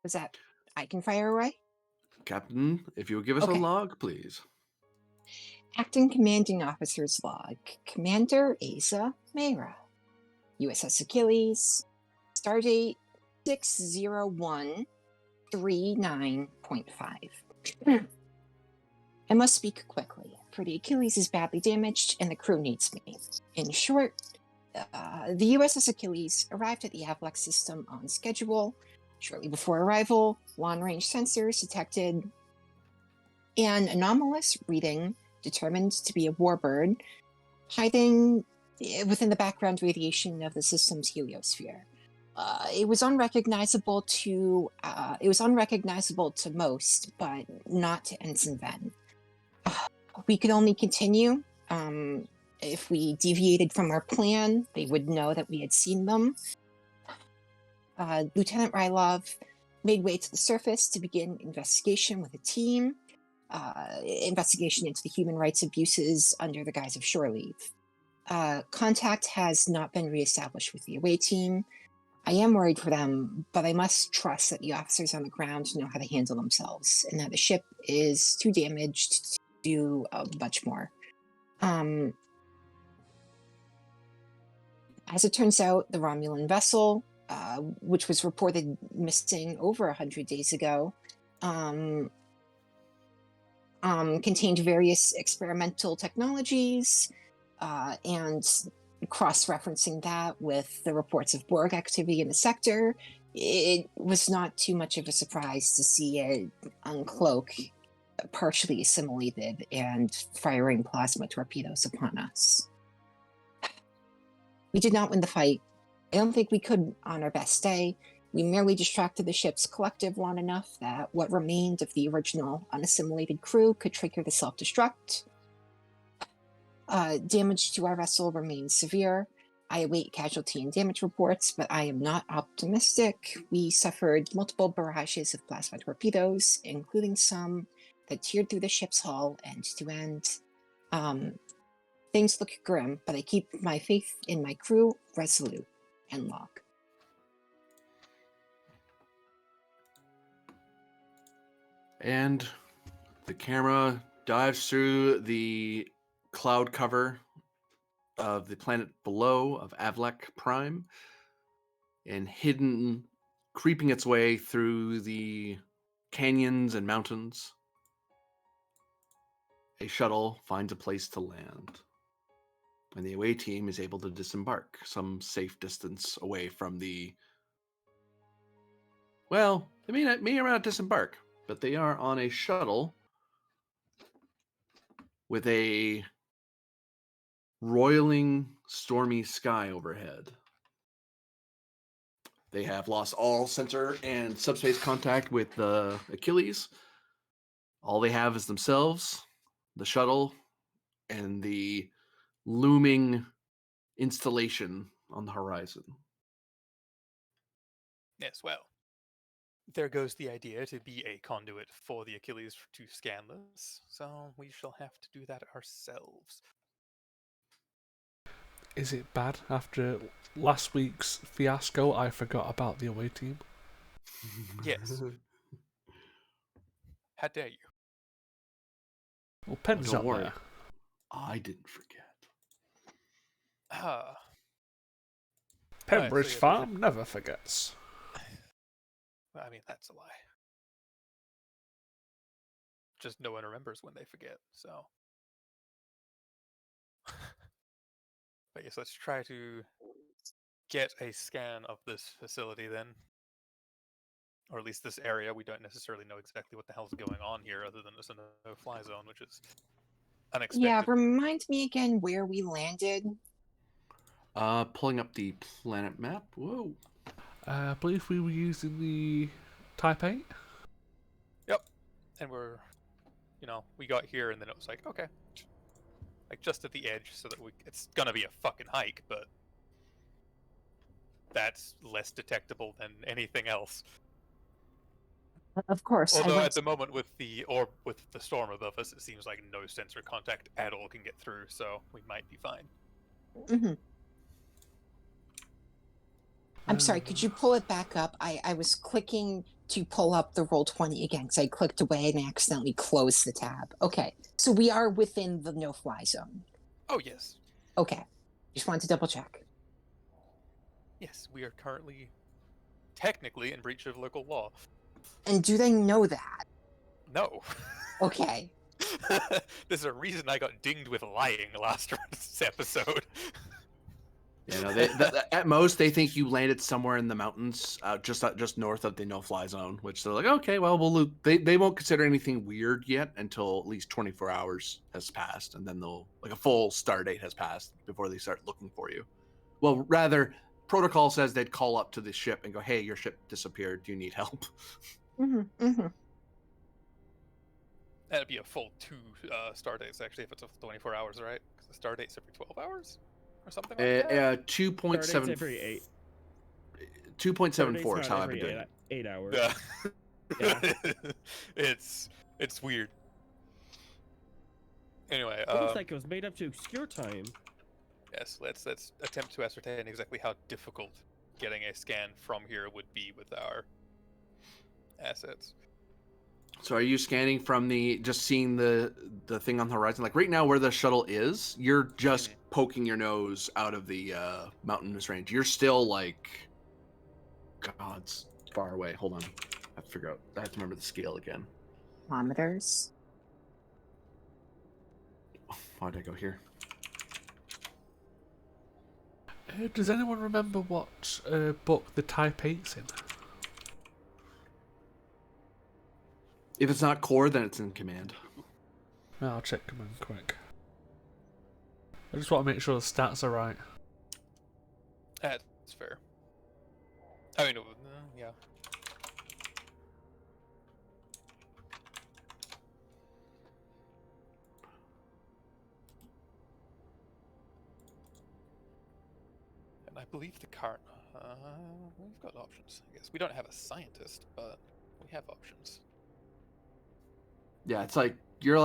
Was that I can fire away? Captain, if you would give us a Okay. log, please. Acting Commanding Officer's Log. Commander Asa Mayra. U.S.S. Achilles. Stardate 60139.5. I must speak quickly, for the Achilles is badly damaged and the crew needs me. In short, the U.S.S. Achilles arrived at the Avlex system on schedule. Shortly before arrival, long-range sensors detected an anomalous reading determined to be a warbird hiding within the background radiation of the system's heliosphere. It was unrecognizable to most, but not to Ensign Ven. We could only continue. If we deviated from our plan, they would know that we had seen them. Lieutenant Rylov made way to the surface to begin investigation with a team. Investigation into the human rights abuses under the guise of shore leave. Contact has not been reestablished with the away team. I am worried for them, but I must trust that the officers on the ground know how to handle themselves, and that the ship is too damaged to do much more. As it turns out, the Romulan vessel, which was reported missing over 100 days ago, contained various experimental technologies, and cross-referencing that with the reports of Borg activity in the sector, it was not too much of a surprise to see it uncloak, partially assimilated, and firing plasma torpedoes upon us. We did not win the fight. I don't think we could on our best day. We merely distracted the ship's collective long enough that what remained of the original unassimilated crew could trigger the self-destruct. Damage to our vessel remains severe. I await casualty and damage reports, but I am not optimistic. We suffered multiple barrages of plasma torpedoes, including some that teared through the ship's hull end to end. Things look grim, but I keep my faith in my crew resolute. And log. And the camera dives through the cloud cover of the planet below of Avlek Prime, and creeping its way through the canyons and mountains, a shuttle finds a place to land, and the away team is able to disembark some safe distance away from the... Well, they may or may not disembark, but they are on a shuttle with a roiling, stormy sky overhead. They have lost all sensor and subspace contact with the Achilles. All they have is themselves, the shuttle, and the looming installation on the horizon. Yes, well, there goes the idea to be a conduit for the Achilles to scan this, so we shall have to do that ourselves. Is it bad after last week's fiasco? I forgot about the away team. Yes. How dare you? Well, Pen's Don't not worry. there. I didn't forget. Pembridge so yeah, Farm never forgets. I mean, that's a lie. Just no one remembers when they forget, so. But yes, let's try to get a scan of this facility then. Or at least this area. We don't necessarily know exactly what the hell's going on here, other than it's a no-fly zone, which is unexpected. Yeah, remind me again where we landed. Pulling up the planet map. Whoa. I believe we were using the Type 8. Yep. And we got here and then it was like, okay. Like just at the edge so that it's gonna be a fucking hike, but that's less detectable than anything else. Of course. Although at the moment with the storm above us, it seems like no sensor contact at all can get through, so we might be fine. Mm-hmm. I'm sorry, could you pull it back up? I was clicking to pull up the Roll20 again because I clicked away and accidentally closed the tab. Okay, so we are within the no-fly zone. Oh, yes. Okay, just wanted to double check. Yes, we are currently technically in breach of local law. And do they know that? No. Okay. There's a reason I got dinged with lying last episode. You know, at most they think you landed somewhere in the mountains, just north of the no-fly zone. Which they're like, okay, well, they won't consider anything weird yet until at least 24 hours has passed, and then they'll a full star date has passed before they start looking for you. Well, rather, protocol says they'd call up to the ship and go, "Hey, your ship disappeared. Do you need help?" That'd be a full 2 star dates actually if it's 24 hours, right? Because the star date's every 12 hours or something like that. 2.7 every 8. 2.74 is how I've been doing it. 8 hours. Yeah. Yeah. it's weird. Anyway, It looks like it was made up to obscure time. yes, let's attempt to ascertain exactly how difficult getting a scan from here would be with our assets. So are you scanning from just seeing the thing on the horizon? Like right now where the shuttle is, you're just poking your nose out of the mountainous range. You're still God, it's far away. Hold on. I have to remember the scale again. Kilometers. Why did I go here? Does anyone remember what book the Type 8's in? If it's not core, then it's in command. I'll check command quick. I just want to make sure the stats are right. That's fair. I mean, yeah. And I believe the current... we've got options, I guess. We don't have a scientist, but we have options. Yeah, it's you're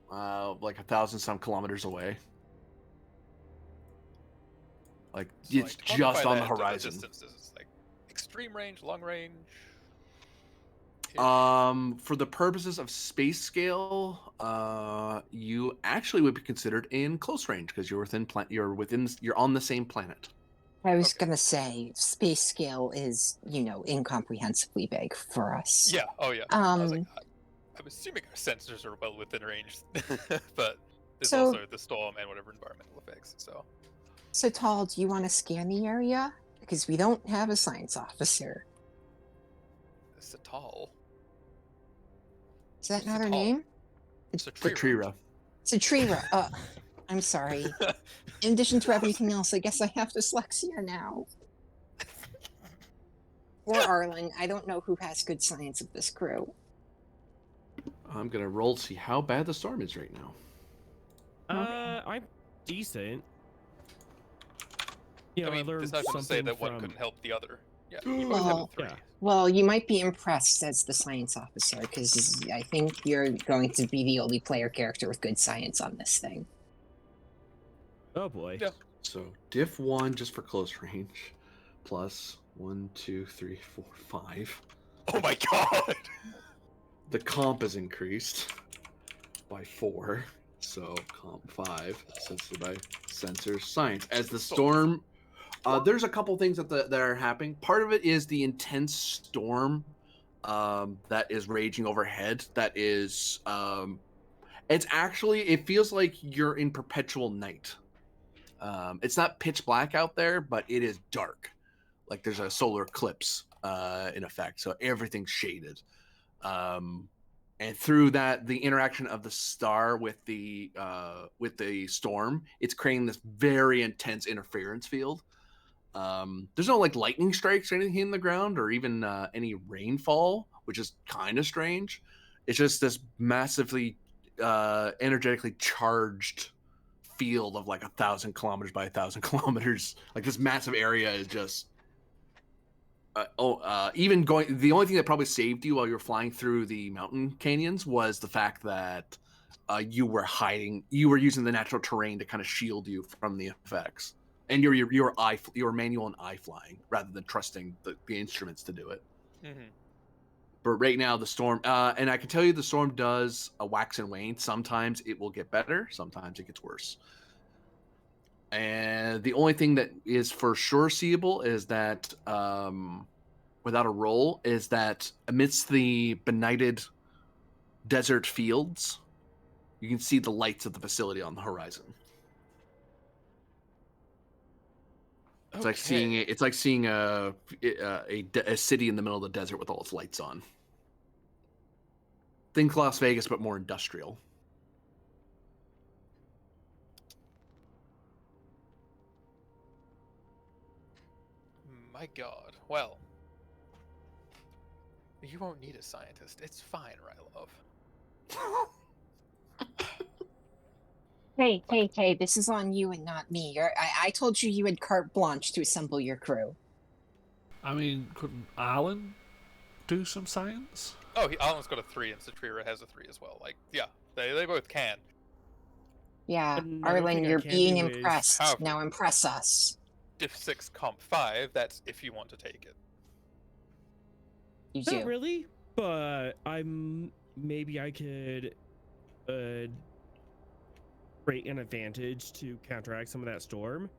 1,000 some kilometers away. It's just on the horizon. Distances, extreme range, long range. For the purposes of space scale, you actually would be considered in close range because you're you're on the same planet. I was gonna say space scale is, incomprehensibly big for us. Yeah. Oh yeah. I was I'm assuming our sensors are well within range, but there's also the storm and whatever environmental effects. So Tal, do you want to scan the area? Because we don't have a science officer. Satal. Is that not her name? Satrira. Satrira. I'm sorry. In addition to everything else, I guess I have dyslexia now. Or Arlen. I don't know who has good science of this crew. I'm gonna roll to see how bad the storm is right now. I'm decent. I mean, learned it's not going to say that one from... couldn't help the other. Yeah, you both have a 3. Yeah. Well, you might be impressed as the science officer, because I think you're going to be the only player character with good science on this thing. Oh boy. Yeah. So diff 1 just for close range, plus 1, 2, 3, 4, 5. Oh my god! The comp is increased by 4, so comp 5, sensor by sensor science. As the storm, there's a couple things that are happening. Part of it is the intense storm that is raging overhead. That is, it feels like you're in perpetual night. It's not pitch black out there, but it is dark. Like there's a solar eclipse in effect, so everything's shaded. And through that, the interaction of the star with the storm, it's creating this very intense interference field. There's no lightning strikes or anything in the ground, or even any rainfall, which is kind of strange. It's just this massively energetically charged field of 1,000 kilometers by 1,000 kilometers. This massive area is just. Even going, the only thing that probably saved you while you were flying through the mountain canyons was the fact that you were using the natural terrain to kind of shield you from the effects, and you were manual and eye flying rather than trusting the instruments to do it. Mm-hmm. But right now the storm, and I can tell you the storm does a wax and wane. Sometimes it will get better, sometimes it gets worse. And the only thing that is for sure seeable is that, without a roll, is that amidst the benighted desert fields, you can see the lights of the facility on the horizon. It's like seeing Okay. it's like seeing a city in the middle of the desert with all its lights on. Think Las Vegas, but more industrial. My God. Well, you won't need a scientist. It's fine, Rylov. Hey, this is on you and not me. I told you you had carte blanche to assemble your crew. I mean, couldn't Alan do some science? Oh, Alan's got a 3, and Satrira has a 3 as well. Like, yeah, they both can. Yeah, Another Arlen, thing I you're can being do is- impressed. However- Now impress us. Diff 6 Comp 5, that's if you want to take it. You Not do. really, but maybe I could create an advantage to counteract some of that storm.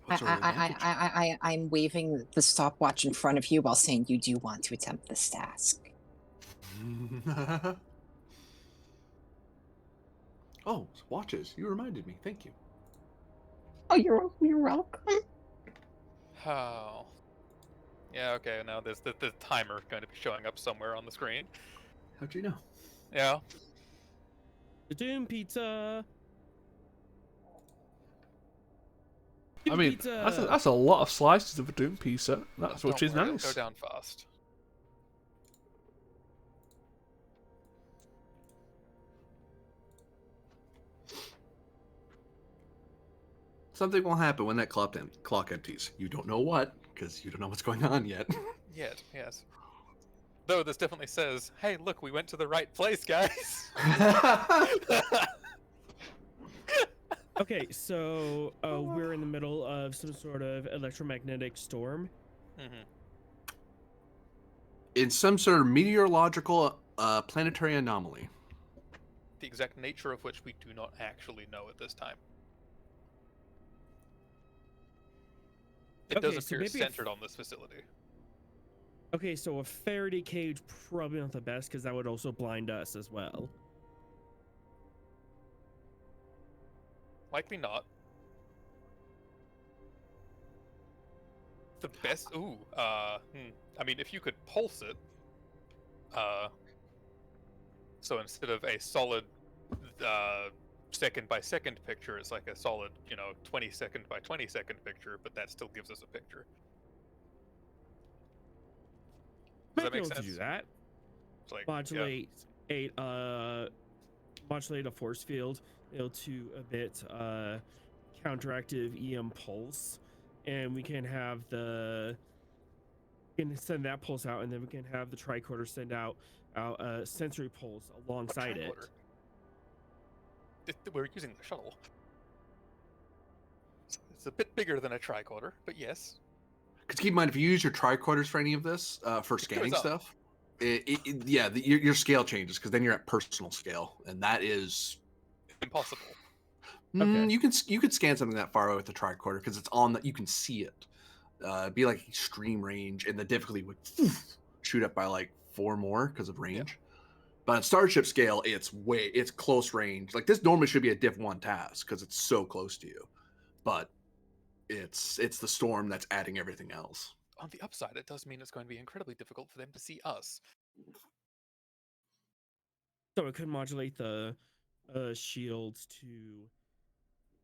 What sort of advantage? I'm waving the stopwatch in front of you while saying you do want to attempt this task. Oh, watches. You reminded me. Thank you. Oh, you're welcome. Oh. Yeah, okay, now there's the timer going to be showing up somewhere on the screen. How'd you know? Yeah. The Doom Pizza. I Doom mean, Pizza. that's a lot of slices of a doom pizza. That's Oh, which don't is worry, nice. It'll go down fast. Something will happen when that clock empties. You don't know what, because you don't know what's going on yet. Yet, yes. Though this definitely says, hey, look, we went to the right place, guys. Okay, so we're in the middle of some sort of electromagnetic storm. Mm-hmm. In some sort of meteorological planetary anomaly. The exact nature of which we do not actually know at this time. It Okay, does so appear maybe centered on this facility. Okay, so a Faraday cage probably not the best because that would also blind us as well. Likely not. The best. Ooh. I mean, if you could pulse it. So instead of a solid second by second picture, it's like a solid, 20-second by 20-second picture, but that still gives us a picture. Does Might that be make able sense? to do that. It's like, Modulate a force field able to emit counteractive EM pulse, and we can send that pulse out, and then we can have the tricorder send out a sensory pulse alongside it. We're using the shuttle. It's a bit bigger than a tricorder, but yes. Because keep in mind, if you use your tricorders for any of this, for scanning up. stuff, your scale changes, because then you're at personal scale, and that is Impossible. Okay. You could scan something that far away with the tricorder because it's on that you can see it. It'd be like extreme range, and the difficulty would shoot up by like 4 more because of range. But at Starship scale, it's close range. Like this normally should be a Div 1 task because it's so close to you, but it's the storm that's adding everything else. On the upside, it does mean it's going to be incredibly difficult for them to see us. So it could modulate the shields to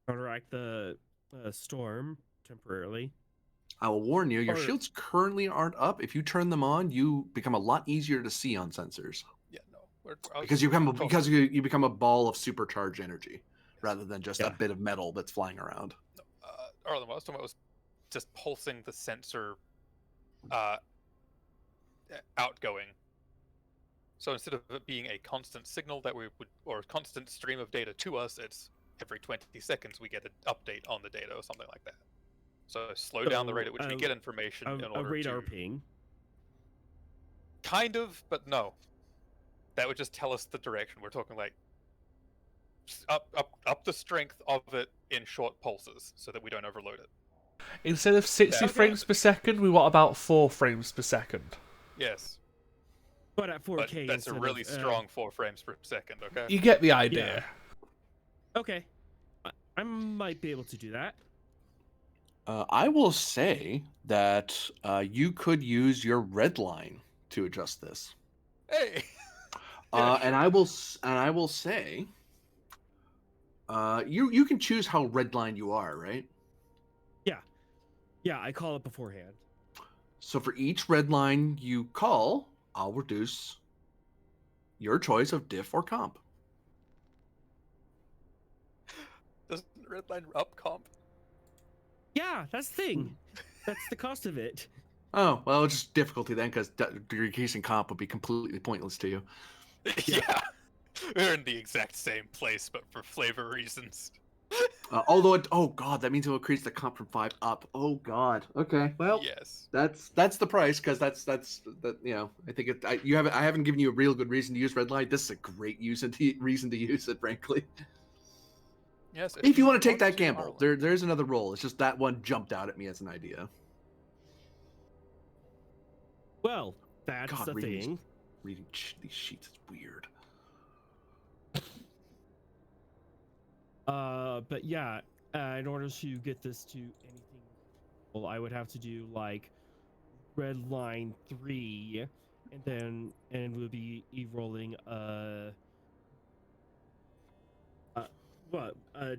counteract the storm temporarily. I will warn you, your Or- shields currently aren't up. If you turn them on, you become a lot easier to see on sensors. Yeah, no. Because you become a ball of supercharged energy rather than just a Yeah. bit of metal that's flying around. Arlen, what I was talking about was just pulsing the sensor outgoing. So instead of it being a constant signal that or a constant stream of data to us, it's every 20 seconds we get an update on the data or something like that. So slow down the rate at which we get information in order a radar to... ping. Kind of, but no. That would just tell us the direction. We're talking like up the strength of it in short pulses, so that we don't overload it. Instead of 60 Okay. frames per second, we want about 4 frames per second. Yes, But at 4K but that's a instead really of, strong 4 frames per second. Okay. You get the idea. Okay, I might be able to do that. I will say that you could use your red line to adjust this. Hey. And I will say, you can choose how red line you are, right? Yeah, I call it beforehand. So for each red line you call, I'll reduce your choice of diff or comp. Doesn't redline up comp? Yeah, that's the thing. That's the cost of it. Oh, well, it's just difficulty then, because decreasing comp would be completely pointless to you. Yeah. We're in the exact same place, but for flavor reasons. Although, oh god, that means it will increase the comp from 5 up. Oh god. Okay, well, Yes. that's the price, because that's you know, I think I haven't given you a real good reason to use red line. This is a great reason to use it, frankly. Yes. If you want to take that to gamble, Ireland. there's another role. It's just that one jumped out at me as an idea. Well, that's God, the reading thing. these sheets is weird. But yeah, in order to get this to anything, well, I would have to do like red line 3, and we'll be rolling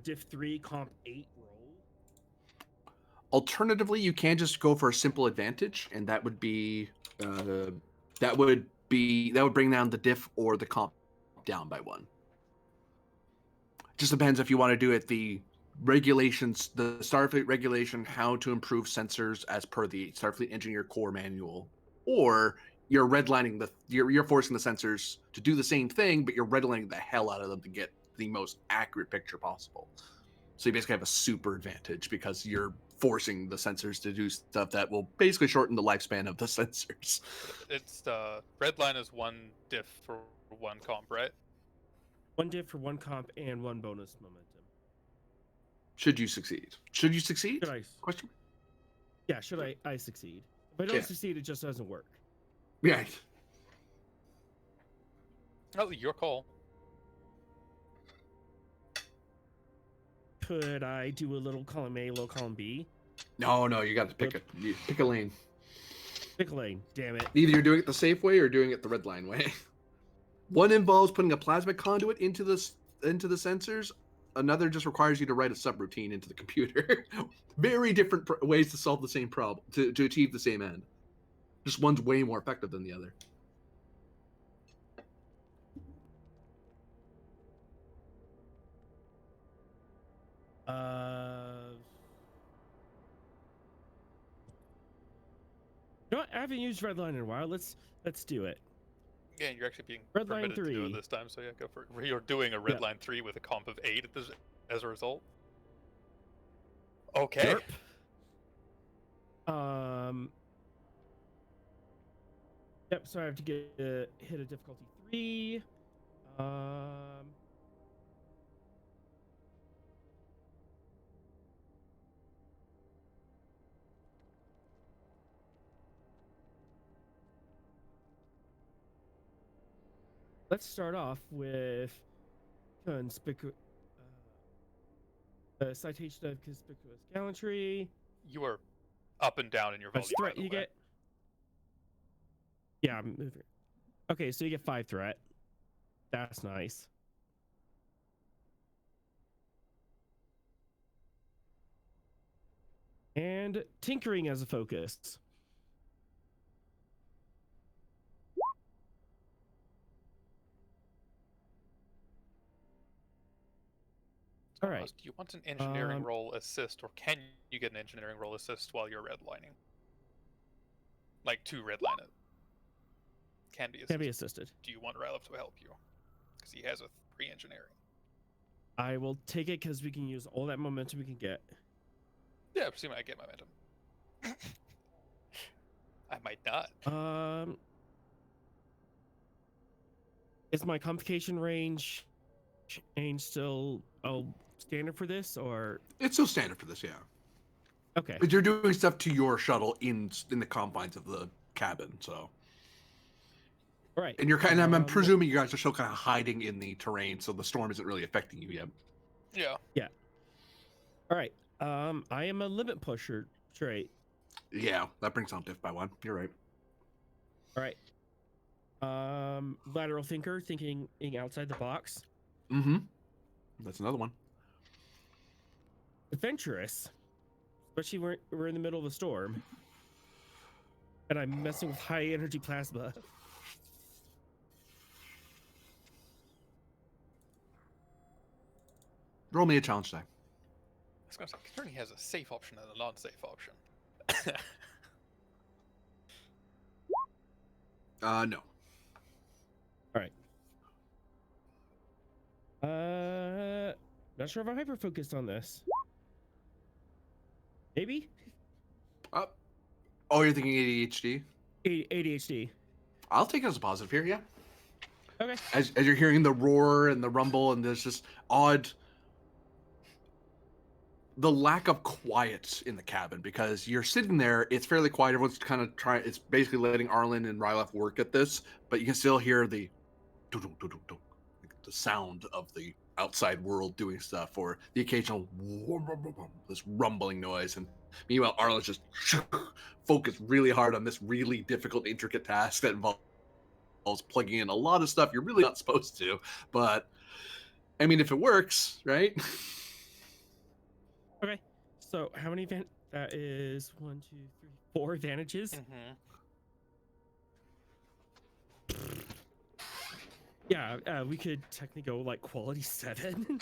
diff 3 comp 8 roll. Alternatively, you can just go for a simple advantage, and that would bring down the diff or the comp down by 1. Just depends if you want to do it the regulations, the Starfleet regulation, how to improve sensors as per the Starfleet Engineer Core Manual, or you're redlining you're forcing the sensors to do the same thing, but you're redlining the hell out of them to get the most accurate picture possible. So you basically have a super advantage because you're forcing the sensors to do stuff that will basically shorten the lifespan of the sensors. It's red line is 1 diff for 1 comp, right? 1 diff for 1 comp and 1 bonus momentum. Should you succeed? Should you succeed? Should I? Question. Yeah, should I succeed? If I don't succeed, it just doesn't work. Yeah. Oh, your call. Could I do a little column A, little column B? No, you got to pick a lane. Pick a lane, damn it. Either you're doing it the safe way or doing it the red line way. One involves putting a plasma conduit into the sensors. Another just requires you to write a subroutine into the computer. Very different ways to solve the same problem, to achieve the same end. Just one's way more effective than the other. You know what? I haven't used redline in a while. Let's do it. Yeah, you're actually being Red line permitted to do 3. it this time, so yeah, go for it. You're doing a red line 3 with a comp of 8 as a result. Okay. Yep. So I have to hit a difficulty 3. Let's start off with citation of conspicuous gallantry. You are up and down in your volume. Threat you get. Yeah, I'm moving. Okay, so you get 5 threat. That's nice. And tinkering as a focus. All right. Do you want an engineering roll assist, or can you get an engineering roll assist while you're redlining? Like to redline it. Can be assisted. Can be assisted. Do you want Rylov to help you? Because he has a 3 engineering. I will take it because we can use all that momentum we can get. Yeah, see, I get momentum. I might not. Is my complication range still standard for this, or It's still standard for this, yeah. okay? But you're doing stuff to your shuttle in the confines of the cabin, so. All right. And you're kind of, I'm presuming you guys are still kind of hiding in the terrain, so the storm isn't really affecting you yet. Yeah. Yeah. All right. I am a limit pusher trait. Yeah, that brings down diff by 1. You're right. All right. Lateral thinker, thinking outside the box. Mm-hmm. That's another one. Adventurous, especially we're in the middle of a storm, and I'm messing with high energy plasma. Roll me a challenge die. I was going to say, considering he has a safe option and a non-safe option. No. All right. Not sure if I'm hyper focused on this. Maybe Oh, you're thinking ADHD? ADHD. I'll take it as a positive here, yeah. Okay. As you're hearing the roar and the rumble, and there's just the lack of quiet in the cabin, because you're sitting there, it's fairly quiet, everyone's kind of trying, it's basically letting Arlen and Rylef work at this, but you can still hear the sound of the outside world doing stuff, or the occasional this rumbling noise, and meanwhile Arlen's just focused really hard on this really difficult, intricate task that involves plugging in a lot of stuff you're really not supposed to, but I mean, if it works, right? Okay. So how many that is 1, 2, 3, 4 advantages? Mm-hmm. Yeah, we could technically go like quality 7.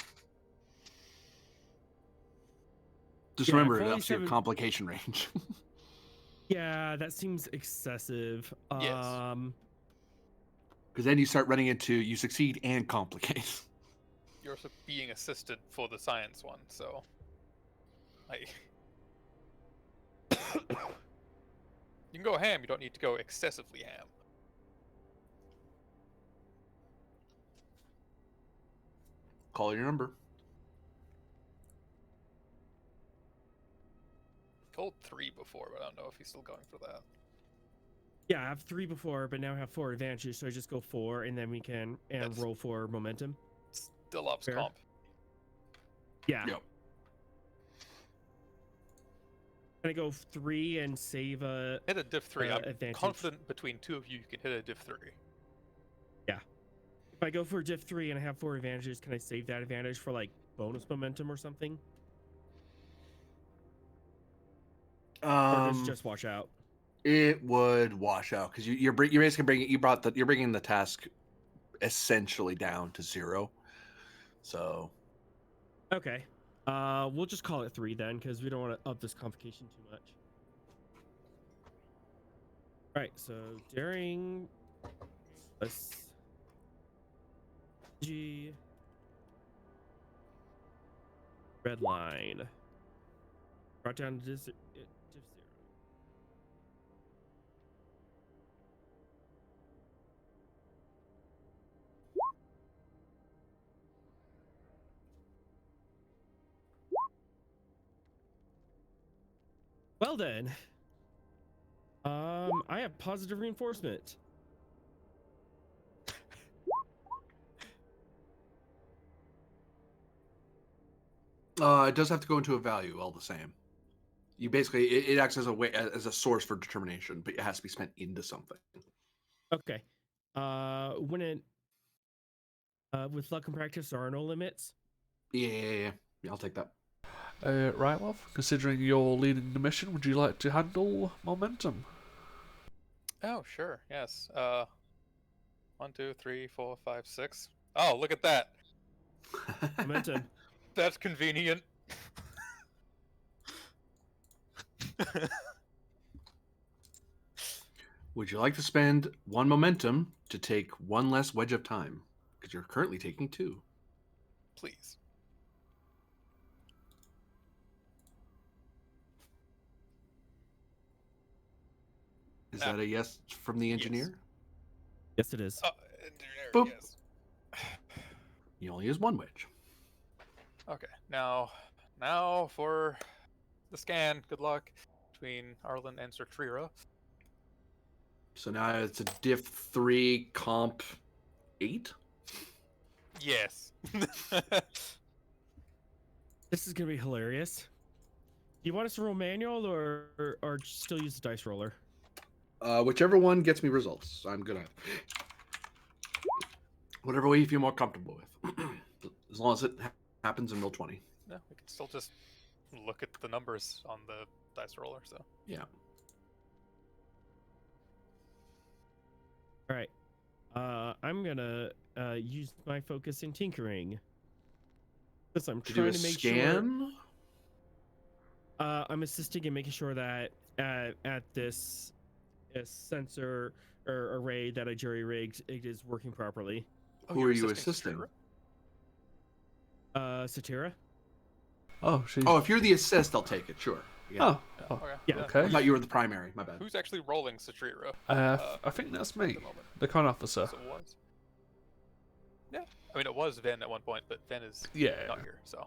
Just Yeah, remember it quality ups your 7 complication range. Yeah, that seems excessive. Yes. Because then you start running into, you succeed and complicate. You're also being assisted for the science one, so like you can go ham, you don't need to go excessively ham. Call your number. Told 3 before, but I don't know if he's still going for that. Yeah, I have 3 before, but now I have 4 advantages, so I just go 4, and then we can roll for momentum. Still ups Fair. comp. Yeah. Yep. Can I go 3 and save a Hit a diff 3. I'm advantage? confident between 2 of you can hit a diff 3. If I go for diff 3 and I have 4 advantages, can I save that advantage for like bonus momentum or something? Or does it just wash out? It would wash out because you're basically bringing the task essentially down to 0. So Okay. We'll just call it 3 then, because we don't want to up this complication too much. All right. So daring plus G red line. Brought down to diff 0. Well then, I have positive reinforcement. it does have to go into a value all the same. You basically it acts as a source for determination, but it has to be spent into something. Okay. When it with luck and practice, there are no limits. Yeah, I'll take that. Right, love. Considering you're leading the mission, would you like to handle momentum? Oh, sure. Yes. 1, 2, 3, 4, 5, 6. Oh, look at that. Momentum. That's convenient. Would you like to spend 1 momentum to take 1 less wedge of time? Because you're currently taking 2. Please. Is that a yes from the engineer? Yes, it is. Engineer, Boop. yes. You only use one witch. Okay, now for the scan. Good luck between Arlen and Sertrira. So now it's a diff 3 comp 8. Yes. This is gonna be hilarious. Do you want us to roll manual or still use the dice roller? Whichever one gets me results, I'm good at. Whatever way you feel more comfortable with, as long as it happens in roll 20. No, we can still just look at the numbers on the dice roller. So Yeah. All right. I'm gonna use my focus in tinkering because I'm To do trying a to make scan. sure. I'm assisting in making sure that at this sensor or array that I jury rigged, it is working properly. Who you're are you assisting assisting? Satira? Satira? Oh, she's. Oh, if you're the assist, I'll take it. Sure. Yeah. Oh, Yeah, oh, okay. yeah, okay. I thought you were the primary. My bad. Who's actually rolling Satira? I think that's me, at the moment? the con officer. So it was. Yeah, I mean it was Ven at one point, but Ven is Yeah. not here. So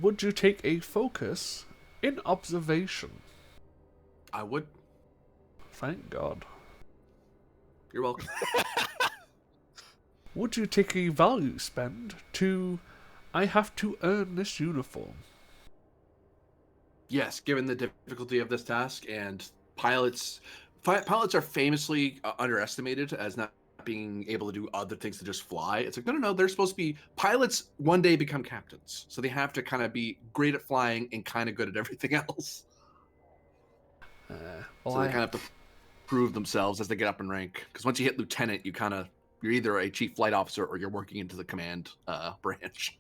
Would you take a focus in observation? I would. Thank God. You're welcome. Would you take a value spend to, I have to earn this uniform? Yes, given the difficulty of this task, and pilots are famously underestimated as not being able to do other things than just fly. It's like, no, they're supposed to be pilots. One day become captains, so they have to kind of be great at flying and kind of good at everything else. Well, So they kind of have to prove themselves as they get up in rank. Because once you hit lieutenant, you're either a chief flight officer or you're working into the command branch.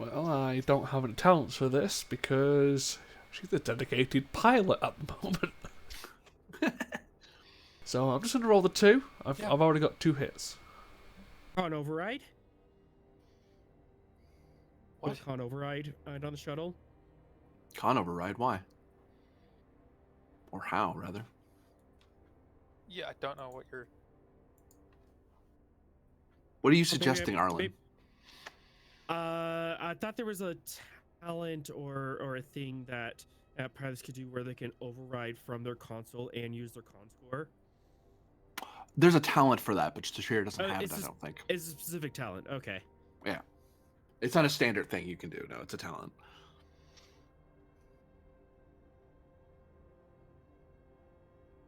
well, I don't have any talents for this because she's a dedicated pilot at the moment. So I'm just going to roll the 2. I've already got 2 hits. Con override? what? Con override on the shuttle? Con override? Why? Or how, rather? Yeah, I don't know what you're. What are you maybe suggesting, Arlen? I thought there was a talent or a thing that pilots could do where they can override from their console and use their con score. There's a talent for that, but Tashir doesn't have it, it's I a- don't think. It's a specific talent. Okay. Yeah. It's not a standard thing you can do. No, it's a talent.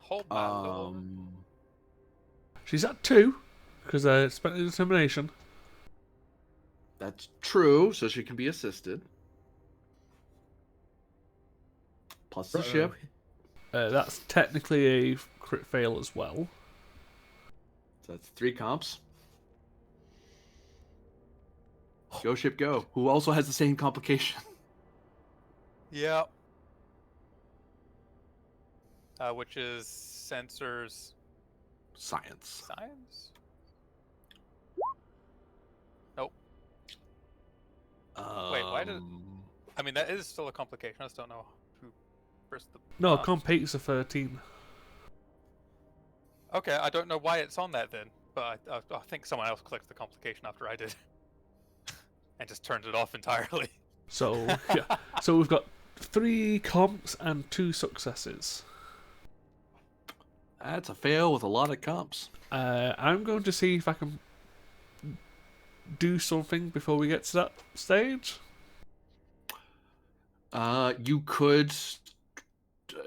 Hold my lord. She's at 2 because I spent the determination. That's true, so she can be assisted. Plus the ship. That's technically a crit fail as well. So that's 3 comps. Go ship go. Who also has the same complication. Yeah. Which is sensors Science. science. Nope. Wait, why did? I mean, that is still a complication. I just don't know who pressed the. No, buttons. comp 8's a 13. Okay, I don't know why it's on that then, but I think someone else clicked the complication after I did, and just turned it off entirely. So, yeah. So we've got 3 comps and 2 successes. That's a fail with a lot of comps. I'm going to see if I can do something before we get to that stage. You could,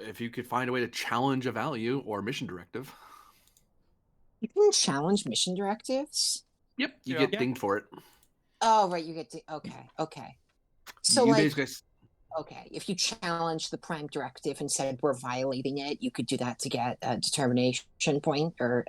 if you could find a way to challenge a value or mission directive. You can challenge mission directives. Yep, you Yeah. get dinged for it. Oh, right. You get to. Okay. So, you like, basically, okay, if you challenge the prime directive and said we're violating it, you could do that to get a determination point or.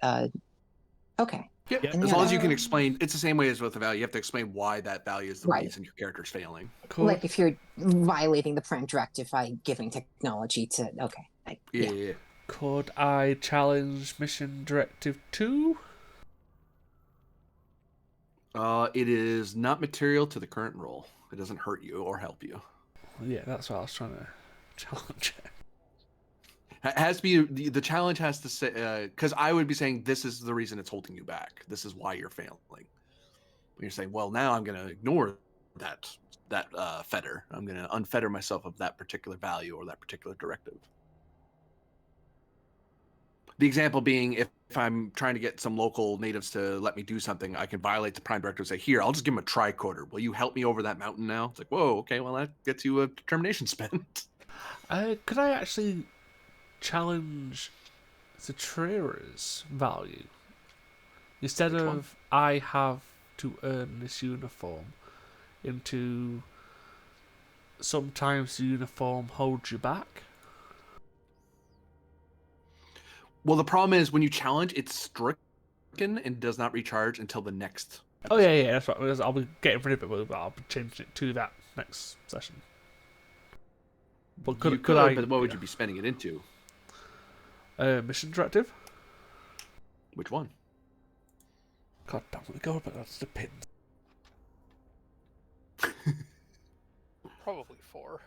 Okay. yep, Yeah. as long as you Yeah. can explain, it's the same way as with the value. You have to explain why that value is the Right. reason your character's failing. Cool. Like if you're violating the prime directive by giving technology to. Okay. Yeah. Could I challenge Mission Directive 2? It is not material to the current role. It doesn't hurt you or help you. Yeah, that's what I was trying to challenge. Has to be the challenge has to say because I would be saying this is the reason it's holding you back. This is why you're failing. When you're saying, well, now I'm going to ignore that fetter. I'm going to unfetter myself of that particular value or that particular directive. The example being, if I'm trying to get some local natives to let me do something, I can violate the prime directive and say, here, I'll just give them a tricorder. Will you help me over that mountain now? It's like, whoa, okay, well, that gets you a determination spent. Could I actually challenge Satrira's value? Instead Which one? of I have to earn this uniform, into sometimes the uniform holds you back? Well, the problem is when you challenge, it's stricken and does not recharge until the next. Oh, yeah, that's right. I'll be getting rid of it, but I'll be changing it to that next session. But could I? But what would you be spending it into? Mission directive? Which one? God damn it, go but that's the pins. Probably 4.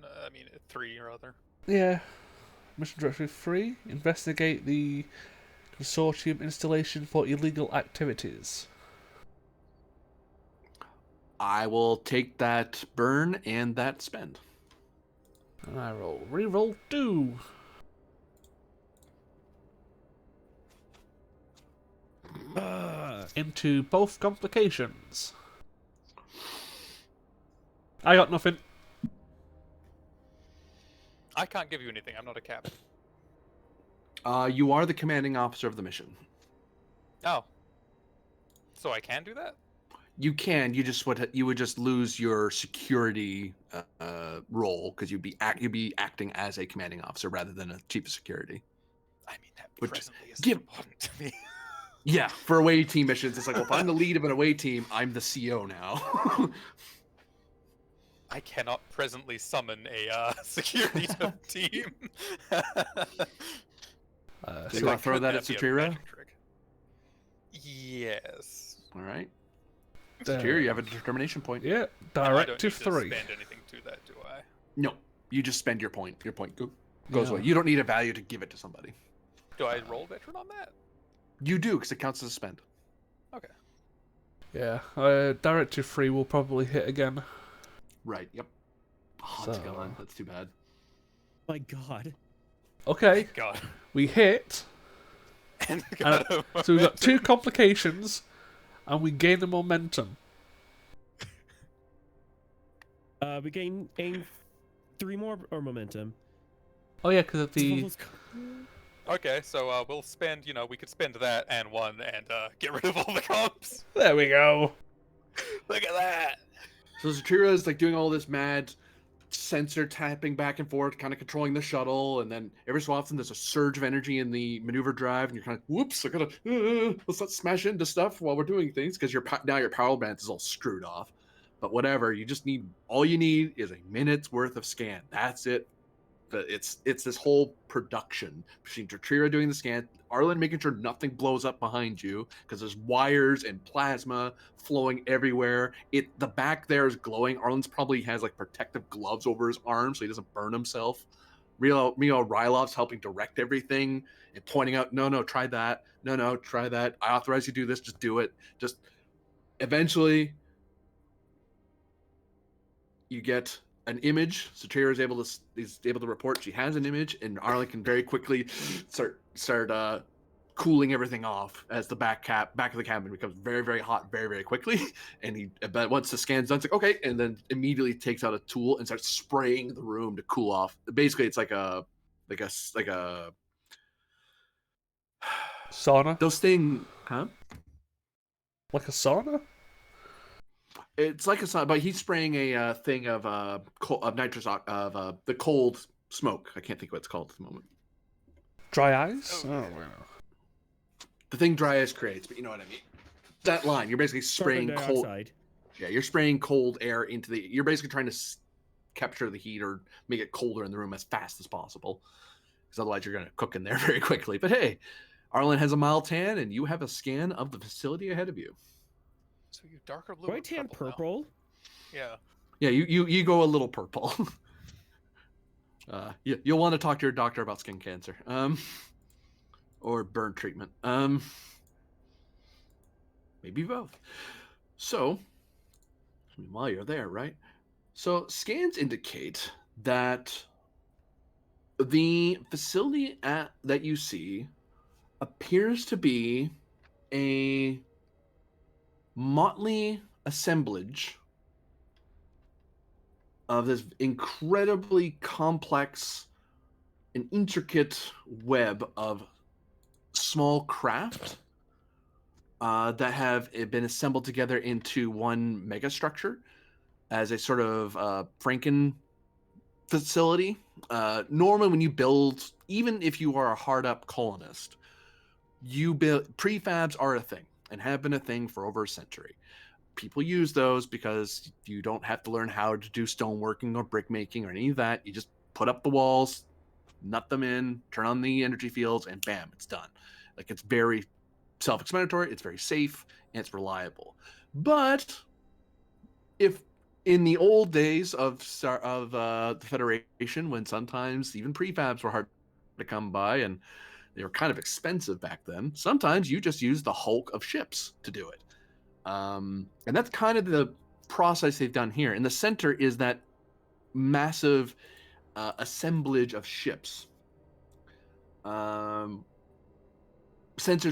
No, I mean 3 or other. Yeah. Mission directive 3. Investigate the consortium installation for illegal activities. I will take that burn and that spend. And I reroll 2. Into both complications. I got nothing. I can't give you anything. I'm not a captain. You are the commanding officer of the mission. Oh. So I can do that? You can. You would just lose your security role because you'd be acting as a commanding officer rather than a chief of security. I mean, that Which- presently is give- important to me. Yeah, for away team missions, it's like, well, if I'm the lead of an away team, I'm the CO now. I cannot presently summon a security team. So you want to throw that at Satrira? Yes. All right. Satrira, you have a determination point. Yeah, And I don't need directive to 3. spend anything to that, do I? No, you just spend your point. Your point goes Yeah. away. You don't need a value to give it to somebody. Do I roll veteran on that? You do, because it counts as a spend. Okay. Yeah, directive 3 will probably hit again. Right, yep. Oh, it's So- gone. That's too bad. My God. Okay, God. we hit. And So we've got 2 complications, and we gain the momentum. We gain 3 more or momentum. Oh yeah, because of the... Okay, so we'll spend, we could spend that and 1 and get rid of all the comps. There we go. Look at that. So Satrira is like doing all this mad sensor tapping back and forth, kind of controlling the shuttle, and then every so often there's a surge of energy in the maneuver drive, and you're kind of, whoops, I gotta, let's not smash into stuff while we're doing things, because now your power balance is all screwed off. But whatever, all you need is a minute's worth of scan. That's it. But it's this whole production between Satrira doing the scan, Arlen making sure nothing blows up behind you because there's wires and plasma flowing everywhere. The back there is glowing. Arlen's probably has like protective gloves over his arms so he doesn't burn himself. Meanwhile, Rylov's helping direct everything and pointing out, no, try that. No, try that. I authorize you to do this. Just do it. Just eventually you get an image. Satrira is able to report she has an image, and Arlen can very quickly start cooling everything off as the back of the cabin becomes very, very hot very, very quickly. And but once the scan's done, it's like, okay, and then immediately takes out a tool and starts spraying the room to cool off. Basically, it's like a Sauna? those thing, huh? Like a sauna? It's like a sauna, but he's spraying a thing of nitrous of the cold smoke. I can't think what it's called at the moment. Dry ice? Oh, Oh, yeah. wow. The thing dry ice creates, but you know what I mean. That line, you're basically spraying Carbon cold. dioxide. Yeah, you're spraying cold air into the. You're basically trying to capture the heat or make it colder in the room as fast as possible, because otherwise you're going to cook in there very quickly. But hey, Arlen has a mild tan, and you have a scan of the facility ahead of you. So you darker blue. Do I or tan purple now? purple? Yeah. Yeah, you go a little purple. You'll want to talk to your doctor about skin cancer, or burn treatment, maybe both. So, while you're there, right? So scans indicate that the facility that you see appears to be a motley assemblage of this incredibly complex and intricate web of small craft that have been assembled together into one megastructure as a sort of Franken facility. Normally, when you build, even if you are a hard up colonist, you build prefabs are a thing and have been a thing for over a century. People use those because you don't have to learn how to do stoneworking or brick making or any of that. You just put up the walls, nut them in, turn on the energy fields, and bam, it's done. Like, it's very self-explanatory, it's very safe, and it's reliable. But if in the old days of the Federation, when sometimes even prefabs were hard to come by and they were kind of expensive back then, sometimes you just use the hulk of ships to do it. And that's kind of the process they've done here. In the center is that massive assemblage of ships. Sensors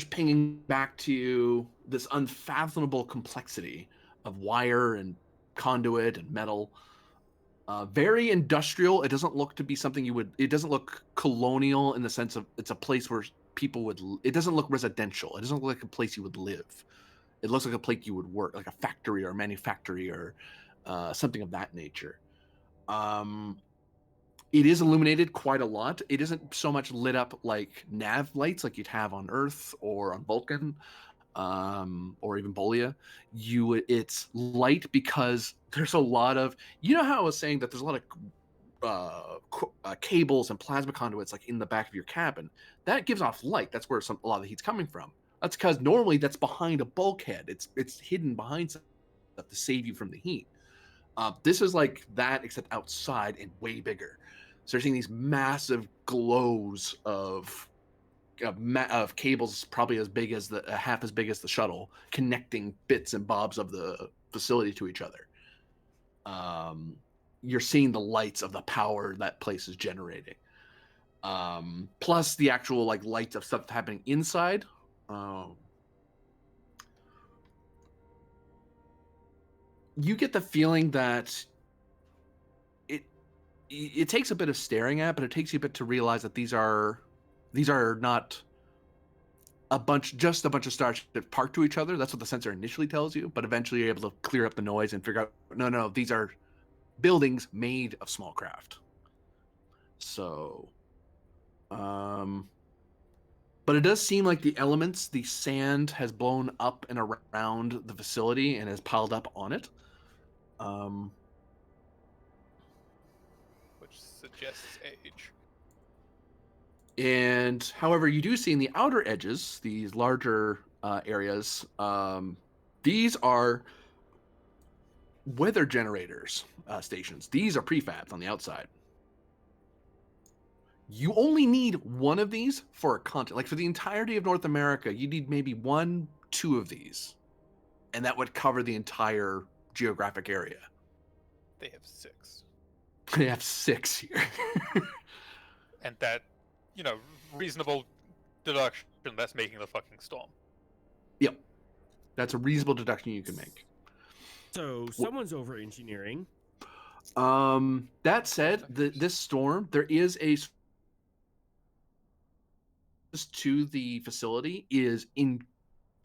pinging back to this unfathomable complexity of wire and conduit and metal. Very industrial. It doesn't look to be something you would. It doesn't look colonial in the sense of it's a place where people would. It doesn't look residential. It doesn't look like a place you would live. It looks like a place you would work, like a factory or a manufactory or something of that nature. It is illuminated quite a lot. It isn't so much lit up like nav lights like you'd have on Earth or on Vulcan, or even Bolia. It's light because there's a lot of, you know how I was saying that there's a lot of cables and plasma conduits like in the back of your cabin. That gives off light. That's where a lot of the heat's coming from. That's because normally that's behind a bulkhead. It's hidden behind stuff to save you from the heat. This is like that, except outside and way bigger. So you're seeing these massive glows of cables, probably as big as half as big as the shuttle, connecting bits and bobs of the facility to each other. You're seeing the lights of the power that place is generating. Plus the actual like lights of stuff happening inside. You get the feeling that it takes a bit of staring at, but it takes you a bit to realize that these are not a bunch of stars that park to each other. That's what the sensor initially tells you, but eventually you're able to clear up the noise and figure out, no, these are buildings made of small craft. So, but it does seem like the sand has blown up and around the facility and has piled up on it. Which suggests age. And however, you do see in the outer edges, these larger areas, these are weather generators stations. These are prefabs on the outside. You only need one of these for a continent. Like for the entirety of North America, you need maybe 1, 2 of these. And that would cover the entire geographic area. They have 6. They have 6 here. And that, reasonable deduction, that's making the fucking storm. Yep. That's a reasonable deduction you can make. So someone's over engineering. That said, this storm, there is a to the facility is in,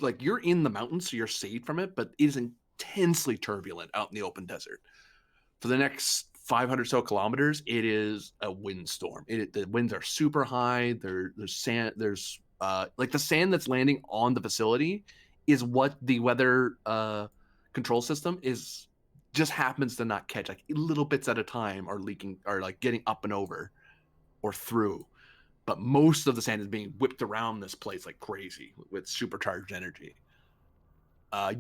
like, you're in the mountains, so you're saved from it, but it is intensely turbulent out in the open desert. For the next 500 so kilometers, it is a windstorm. The winds are super high. There's sand. There's like the sand that's landing on the facility is what the weather control system is just happens to not catch. Like little bits at a time are leaking, or like getting up and over or through. But most of the sand is being whipped around this place like crazy with supercharged energy.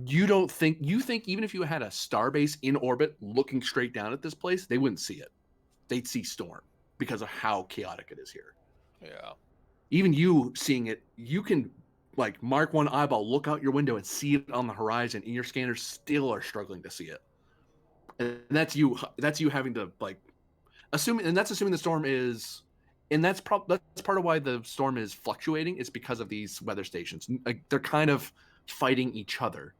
You think even if you had a starbase in orbit looking straight down at this place, they wouldn't see it. They'd see storm. because of how chaotic it is here. Yeah. Even you seeing it, you can like mark one eyeball, look out your window, and see it on the horizon, and your scanners still are struggling to see it. And that's you. That's you having to like assuming, and that's assuming the storm is, and that's part of why the storm is fluctuating. It's because of these weather stations. Like, they're kind of fighting each other.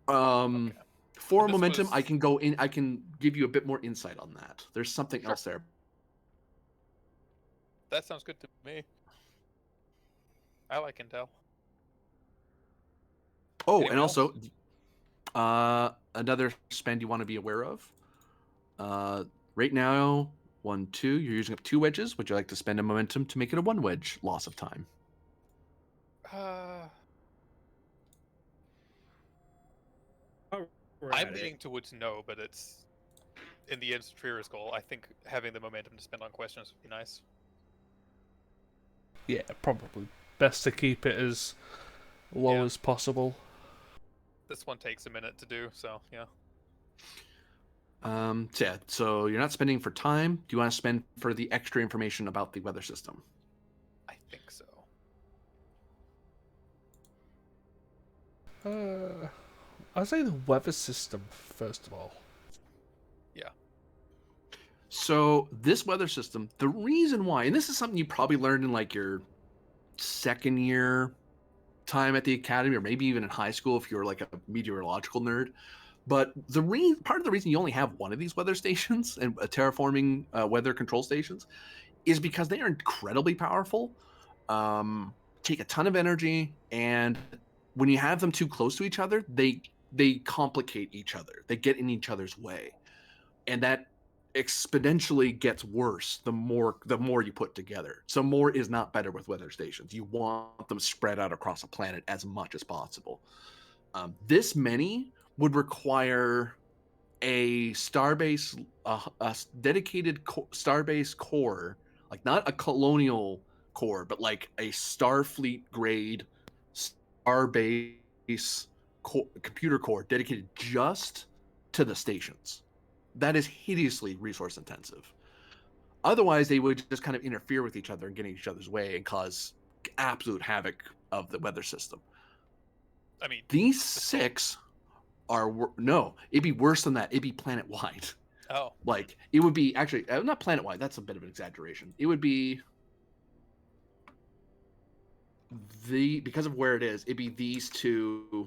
Okay. For And this momentum, was- I can go in. I can give you a bit more insight on that. There's something Sure. else there. That sounds good to me. I like intel. Oh, Anyone and else? also, another spend you want to be aware of. Right now, 1, 2. You're using up 2 wedges. Would you like to spend a momentum to make it a 1 wedge loss of time? Oh, we're I'm at it. leaning towards no, but it's in the Inspira's goal. I think having the momentum to spend on questions would be nice. Yeah, probably best to keep it as low Yeah. as possible. This one takes a minute to do, so yeah. So you're not spending for time. Do you want to spend for the extra information about the weather system? I think so. I'd say the weather system first of all. Yeah. So this weather system, the reason why, and this is something you probably learned in like your second year time at the academy, or maybe even in high school if you're like a meteorological nerd. But part of the reason you only have one of these weather stations and terraforming weather control stations is because they are incredibly powerful, take a ton of energy, and when you have them too close to each other, they complicate each other. They get in each other's way, and that exponentially gets worse the more you put together. So more is not better with weather stations. You want them spread out across a planet as much as possible. This many would require a starbase, a dedicated starbase core, like not a colonial core, but like a Starfleet grade starbase computer core dedicated just to the stations. That is hideously resource intensive. Otherwise, they would just kind of interfere with each other and get in each other's way and cause absolute havoc of the weather system. I mean, These the storm. 6 are no, it'd be worse than that. It'd be planet wide. Oh, Like it would be actually not planet wide. That's a bit of an exaggeration. It would be because of where it is. It'd be these 2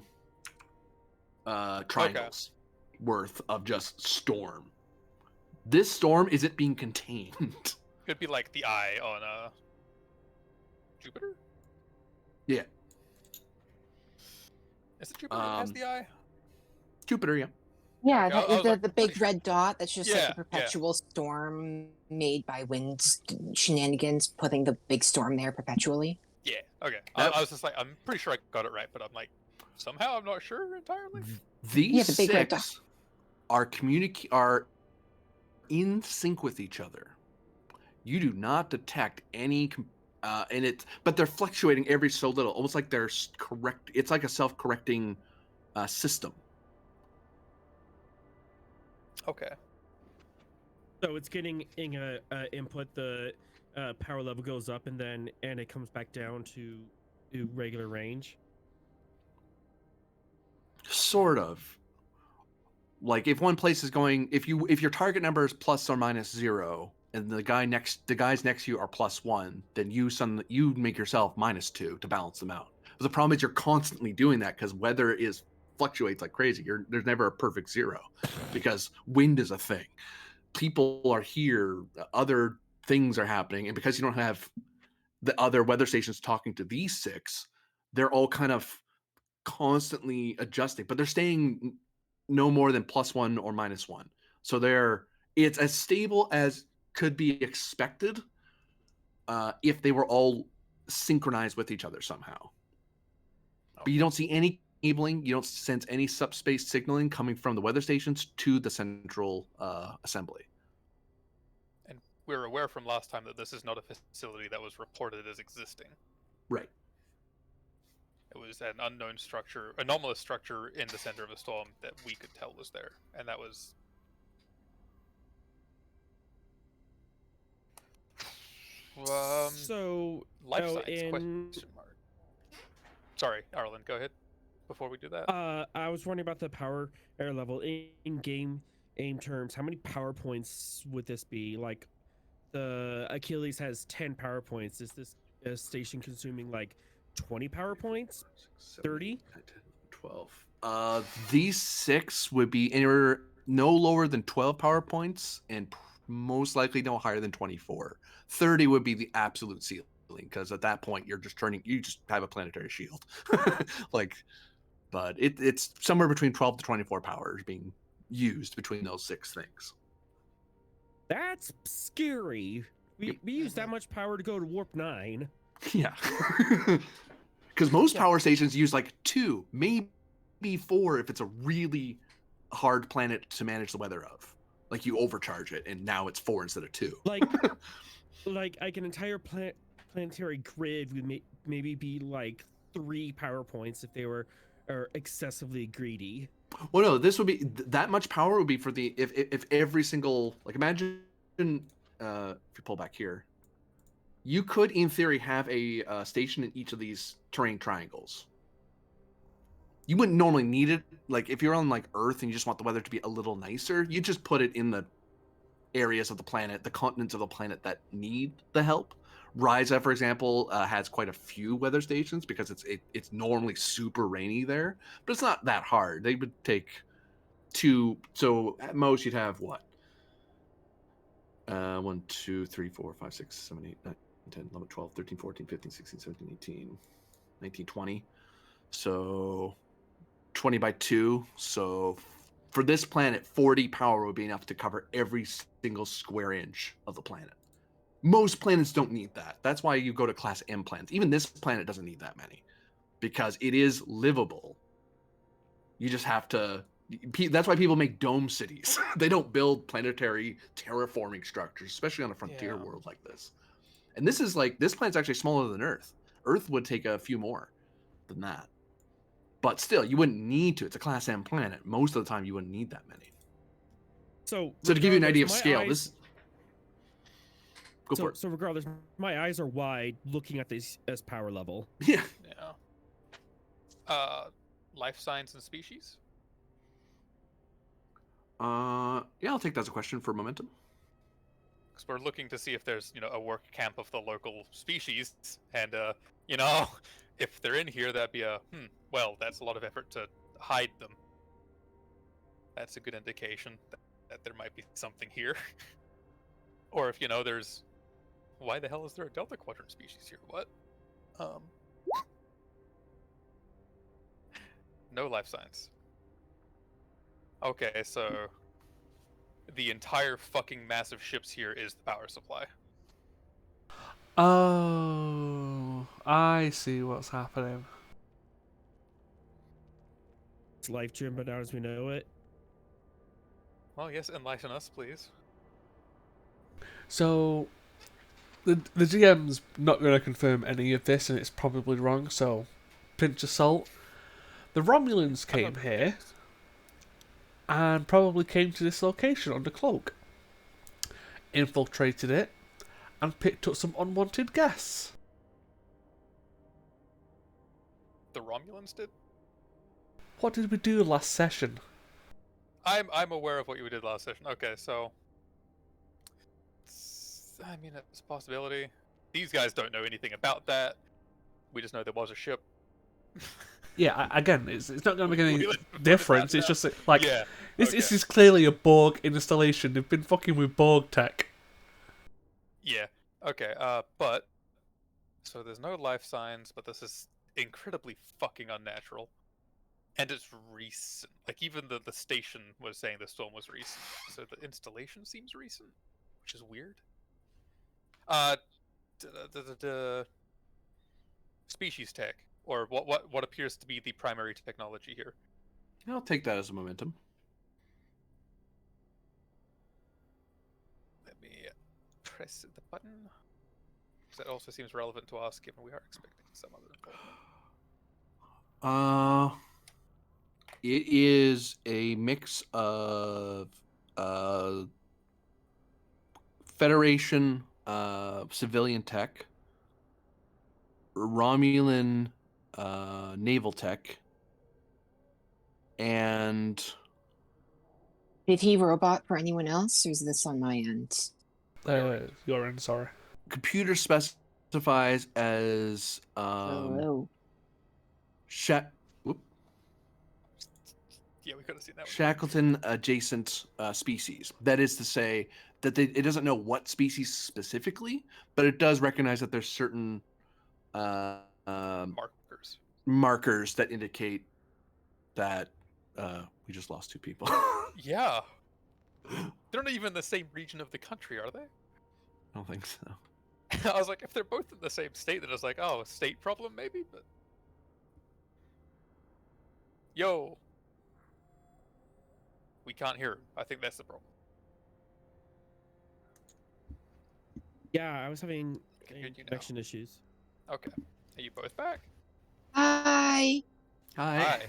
triangles worth of just storm. This storm is it being contained. could be like the eye on Jupiter. Yeah, Is it Jupiter that has the eye? Jupiter. Yeah. Yeah, Okay, I that, was the, like, the pretty big sure. red dot that's just like Yeah, a yeah. perpetual storm made by wind shenanigans, putting the big storm there perpetually. Yeah. Okay. That- I was just like, I'm pretty sure I got it right, but I'm like, somehow I'm not sure entirely. These the big red dot. 6 are in sync with each other. You do not detect any but they're fluctuating every so little, almost like they're correct. It's like a self-correcting system. Okay. So it's getting in a input. The power level goes up, and it comes back down to regular range. Sort of. Like if one place is going, if your target number is plus or minus 0, and the guys next to you are +1, then you make yourself -2 to balance them out. But the problem is you're constantly doing that because weather fluctuates like crazy. There's never a perfect 0 because wind is a thing. People are here, other things are happening, and because you don't have the other weather stations talking to these 6, they're all kind of constantly adjusting, but they're staying no more than +1 or -1. So it's as stable as could be expected if they were all synchronized with each other somehow. But you don't see any cabling, you don't sense any subspace signaling coming from the weather stations to the central assembly. And we're aware from last time that this is not a facility that was reported as existing. Right. It was an unknown structure, anomalous structure in the center of a storm that we could tell was there, and that was So, Life oh, science question mark. Sorry, Arlen, go ahead. Before we do that. I was wondering about the power air level in game aim terms. How many power points would this be? Like, the Achilles has 10 power points. Is this station consuming like 20 power points? 30? 12. These 6 would be anywhere no lower than 12 power points and most likely no higher than 24. 30 would be the absolute ceiling because at that point you just have a planetary shield. Like, but it's somewhere between 12 to 24 powers being used between those 6 things. That's scary. We use that much power to go to warp 9. Yeah. Because most power stations use like 2, maybe 4 if it's a really hard planet to manage the weather of. Like you overcharge it and now it's 4 instead of 2. Like an entire planetary grid would maybe be like 3 power points if they were excessively greedy. Well, no, this would be that much power would be for the if every single, like, imagine if you pull back here, you could in theory have a station in each of these terrain triangles. You wouldn't normally need it. Like if you're on like Earth and you just want the weather to be a little nicer, you just put it in the areas of the planet, the continents of the planet that need the help. Ryza, for example, has quite a few weather stations because it's normally super rainy there, but it's not that hard. They would take 2, so at most you'd have what? 1, 2, 3, 4, 5, 6, 7, 8, 9, 10, 11, 12, 13, 14, 15, 16, 17, 18, 19, 20. So 20 by 2. So for this planet, 40 power would be enough to cover every single square inch of the planet. Most planets don't need that. That's why you go to Class M planets. Even this planet doesn't need that many because it is livable. You just have to... That's why people make dome cities. They don't build planetary terraforming structures, especially on a frontier world like this. And this planet's actually smaller than Earth. Earth would take a few more than that. But still, you wouldn't need to. It's a Class M planet. Most of the time, you wouldn't need that many. So to give you an idea of scale, Go for it. So regardless, my eyes are wide looking at this as power level. Yeah. Life science and species? Yeah, I'll take that as a question for momentum. Because we're looking to see if there's, a work camp of the local species, and, if they're in here, that'd be well, that's a lot of effort to hide them. That's a good indication that there might be something here. Or if, there's... Why the hell is there a Delta Quadrant species here? What? No life science. Okay, so... The entire fucking massive ships here is the power supply. Oh, I see what's happening. It's life trim, but not as we know it. Well, yes, enlighten us, please. So, the GM's not going to confirm any of this, and it's probably wrong, so pinch of salt. The Romulans came here and probably came to this location under cloak, infiltrated it, and picked up some unwanted guests. The Romulans did? What did we do last session? I'm aware of what you did last session. Okay, so... I mean, it's a possibility. These guys don't know anything about that. We just know there was a ship. Yeah, again, it's not going to make any difference. It's just like, yeah, this is clearly a Borg installation. They've been fucking with Borg tech. Yeah, okay, but... So there's no life signs, but this is incredibly fucking unnatural. And it's recent. Like, even the station was saying the storm was recent. So the installation seems recent, which is weird. Species tech, or what appears to be the primary technology here. I'll take that as a momentum. Let me press the button. Because that also seems relevant to us, given we are expecting some other involvement. It is a mix of Federation civilian tech, Romulan naval tech, and Did he robot for anyone else, or is this on my end? Your end, sorry. computer specifies as Hello. whoop, Yeah, we could have seen that one. Shackleton adjacent species. That is to say that it doesn't know what species specifically, but it does recognize that there's certain Markers. markers that indicate that we just lost 2 people. Yeah. They're not even in the same region of the country, are they? I don't think so. I was like, if they're both in the same state, then it's like, oh, a state problem maybe? But yo, we can't hear him. I think that's the problem. Yeah, I was having Can hear you now. connection issues. Okay. Are you both back? Hi. Hi.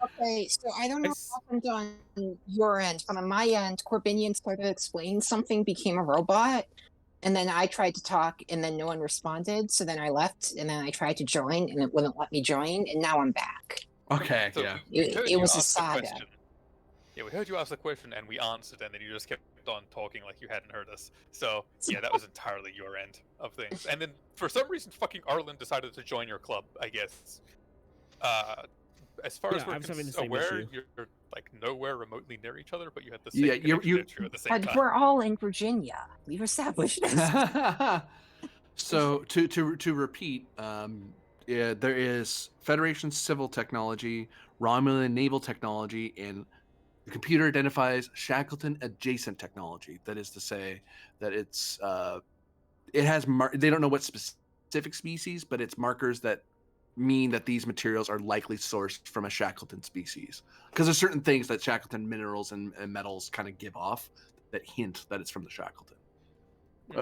Okay, so I don't know Nice. what happened on your end, but on my end, Corbinian started explaining something, became a robot, and then I tried to talk, and then no one responded. So then I left, and then I tried to join, and it wouldn't let me join, and now I'm back. Okay, So yeah. we It- heard it you was a ask the saga. question. Yeah, we heard you ask the question and we answered, and then you just kept on talking like you hadn't heard us. So yeah, that was entirely your end of things. And then for some reason, fucking Arlen decided to join your club. I guess. As far as Yeah, we're I was having the same aware, issue. you're like nowhere remotely near each other, but you had the same Yeah, connection issue at the same But time. we're all in Virginia. We've established this. So to repeat, yeah, there is Federation civil technology, Romulan naval technology, and the computer identifies Shackleton adjacent technology. That is to say that it's it has they don't know what specific species, but it's markers that mean that these materials are likely sourced from a Shackleton species. Because there's certain things that Shackleton minerals and metals kind of give off that hint that it's from the Shackleton,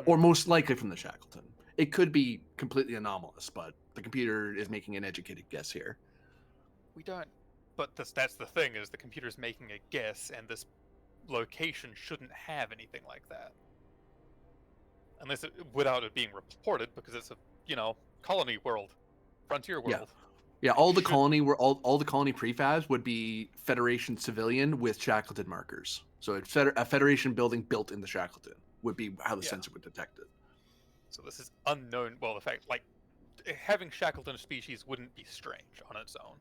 or most likely from the Shackleton. It could be completely anomalous, but the computer is making an educated guess here. We don't. But that's the thing, is the computer's making a guess, and this location shouldn't have anything like that. Unless without it being reported, because it's a, colony world. Frontier Yeah. world. Yeah, all the colony were all the colony prefabs would be Federation civilian with Shackleton markers. So a Federation building built in the Shackleton would be how the sensor would detect it. So this is unknown. Well, the fact, like, having Shackleton species wouldn't be strange on its own,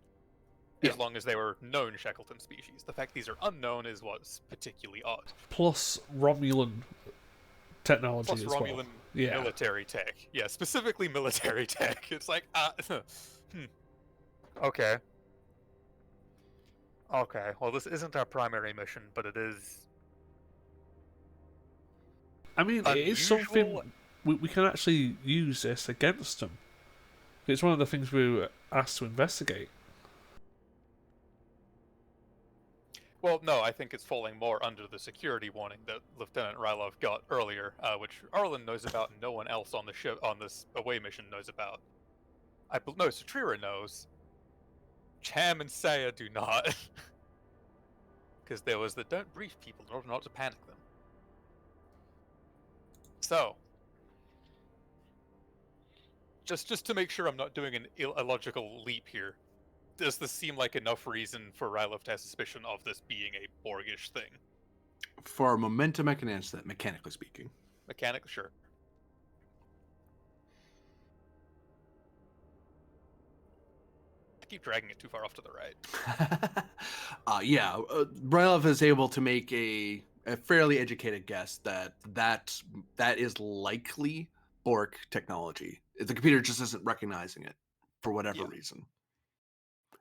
as long as they were known Shackleton species. The fact these are unknown is what's particularly odd. Plus Romulan technology Plus as Romulan well. Yeah. military tech. Yeah, specifically military tech. It's like, Okay. Okay, well, this isn't our primary mission, but it is. I mean, it is something unusual. we can actually use this against them. It's one of the things we were asked to investigate. Well, no, I think it's falling more under the security warning that Lieutenant Rylov got earlier, which Arlen knows about and no one else on the ship on this away mission knows about. No, Satrira knows. Cham and Saya do not. Because there was the don't brief people in order not to panic them. So, just to make sure I'm not doing an illogical leap here, does this seem like enough reason for Rylov to have suspicion of this being a Borgish thing? For momentum, I can answer that, mechanically speaking. Mechanic, sure. I keep dragging it too far off to the right. Brylov is able to make a fairly educated guess that is likely Borg technology. The computer just isn't recognizing it for whatever reason.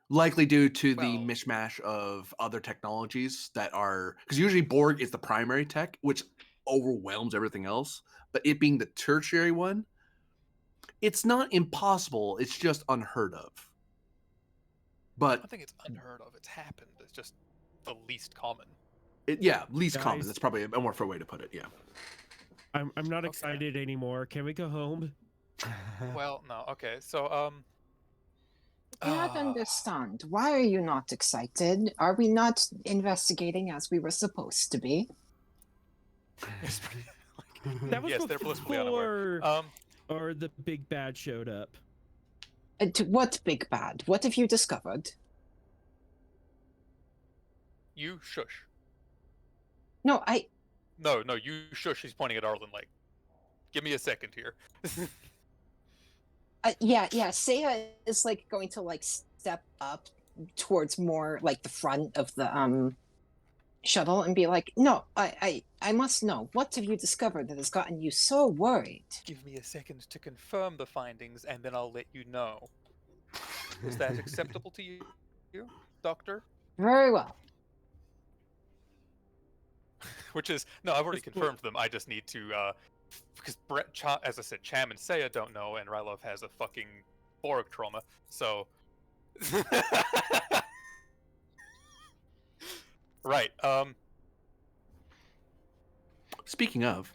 Likely due to the mishmash of other technologies that are, because usually Borg is the primary tech, which overwhelms everything else. But it being the tertiary one, it's not impossible. It's just unheard of. But I think it's unheard of. It's happened. It's just the least common. Least common. Guys. That's probably a more fair way to put it. Yeah. I'm not excited anymore. Can we go home? Well, no. Okay, so I cannot understand. Why are you not excited? Are we not investigating as we were supposed to be? it's pretty, That was Yes, they're blissfully unaware. before, or the big bad showed up. What big bad? What have you discovered? You shush. No, No, you shush. He's pointing at Arlen like, give me a second here. yeah. Saya is like going to like step up towards more like the front of the shuttle and be like, no, I must know. What have you discovered that has gotten you so worried? Give me a second to confirm the findings, and then I'll let you know. Is that acceptable to you, Doctor? Very well. Which is no, I've already That's confirmed them. I just need to because as I said, Cham and Saya don't know, and Rylov has a fucking Borg trauma. So right. Speaking of,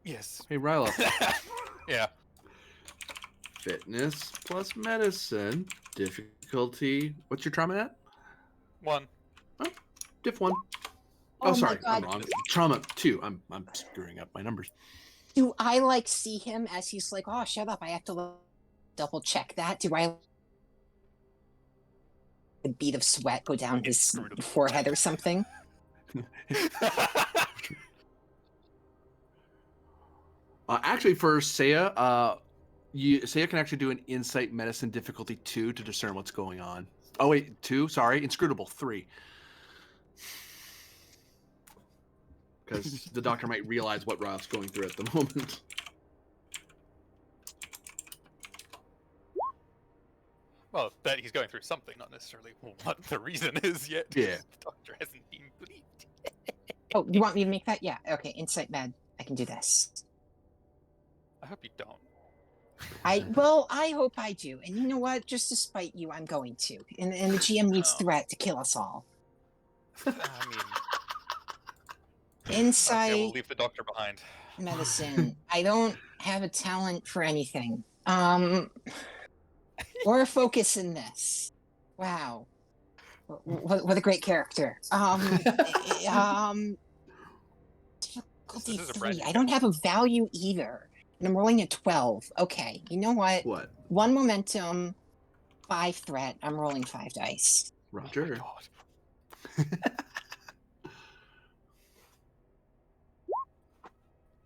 Yes. hey Rylo, Yeah. fitness plus medicine difficulty. What's your trauma at? 1. Diff 1. Oh, Oh, sorry, my I'm God. wrong. Trauma 2. I'm screwing up my numbers. Do I like see him as he's like, oh, shut up, I have to double check that? Do I a bead of sweat go down his Inscrutable. forehead or something? Actually, for Saya, Saya can actually do an insight medicine difficulty 2 to discern what's going on. Oh wait, 2. Sorry, inscrutable 3. Because the doctor might realize what Ralph's going through at the moment. Well, that he's going through something, not necessarily what the reason is yet. Yeah. The doctor hasn't been believed. Oh, you want me to make that? Yeah, okay, insight med. I can do this. I hope you don't. I hope I do. And you know what? Just to spite you, I'm going to. And the GM needs Oh. threat to kill us all. I mean, Insight okay, we'll leave the doctor behind. medicine. I don't have a talent for anything. Or a focus in this. Wow. What a great character. Difficulty This is a brand 3. new I don't have a value either. And I'm rolling a 12. Okay, you know what? What? 1 momentum, 5 threat. I'm rolling 5 dice. Roger. Oh my God.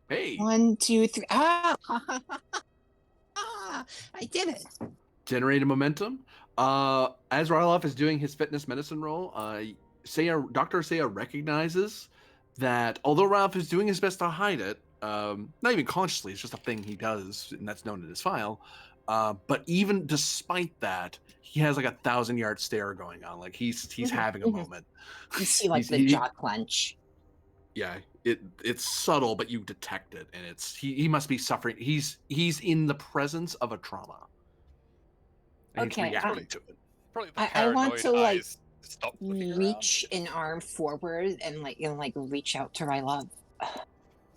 Hey. 1, 2, 3. Ah! I did it. Generated momentum. As Rylov is doing his fitness medicine roll, Dr. Saya recognizes that although Ralph is doing his best to hide it, not even consciously, it's just a thing he does, and that's known in his file. But even despite that, he has like 1,000-yard stare going on. Like he's having a moment. You see like the jaw clench. Yeah, it's subtle, but you detect it, and he must be suffering. He's in the presence of a trauma. And Okay, he's reacting to it. Probably the I want paranoid to like eyes stop looking reach an arm forward and like reach out to Rylov.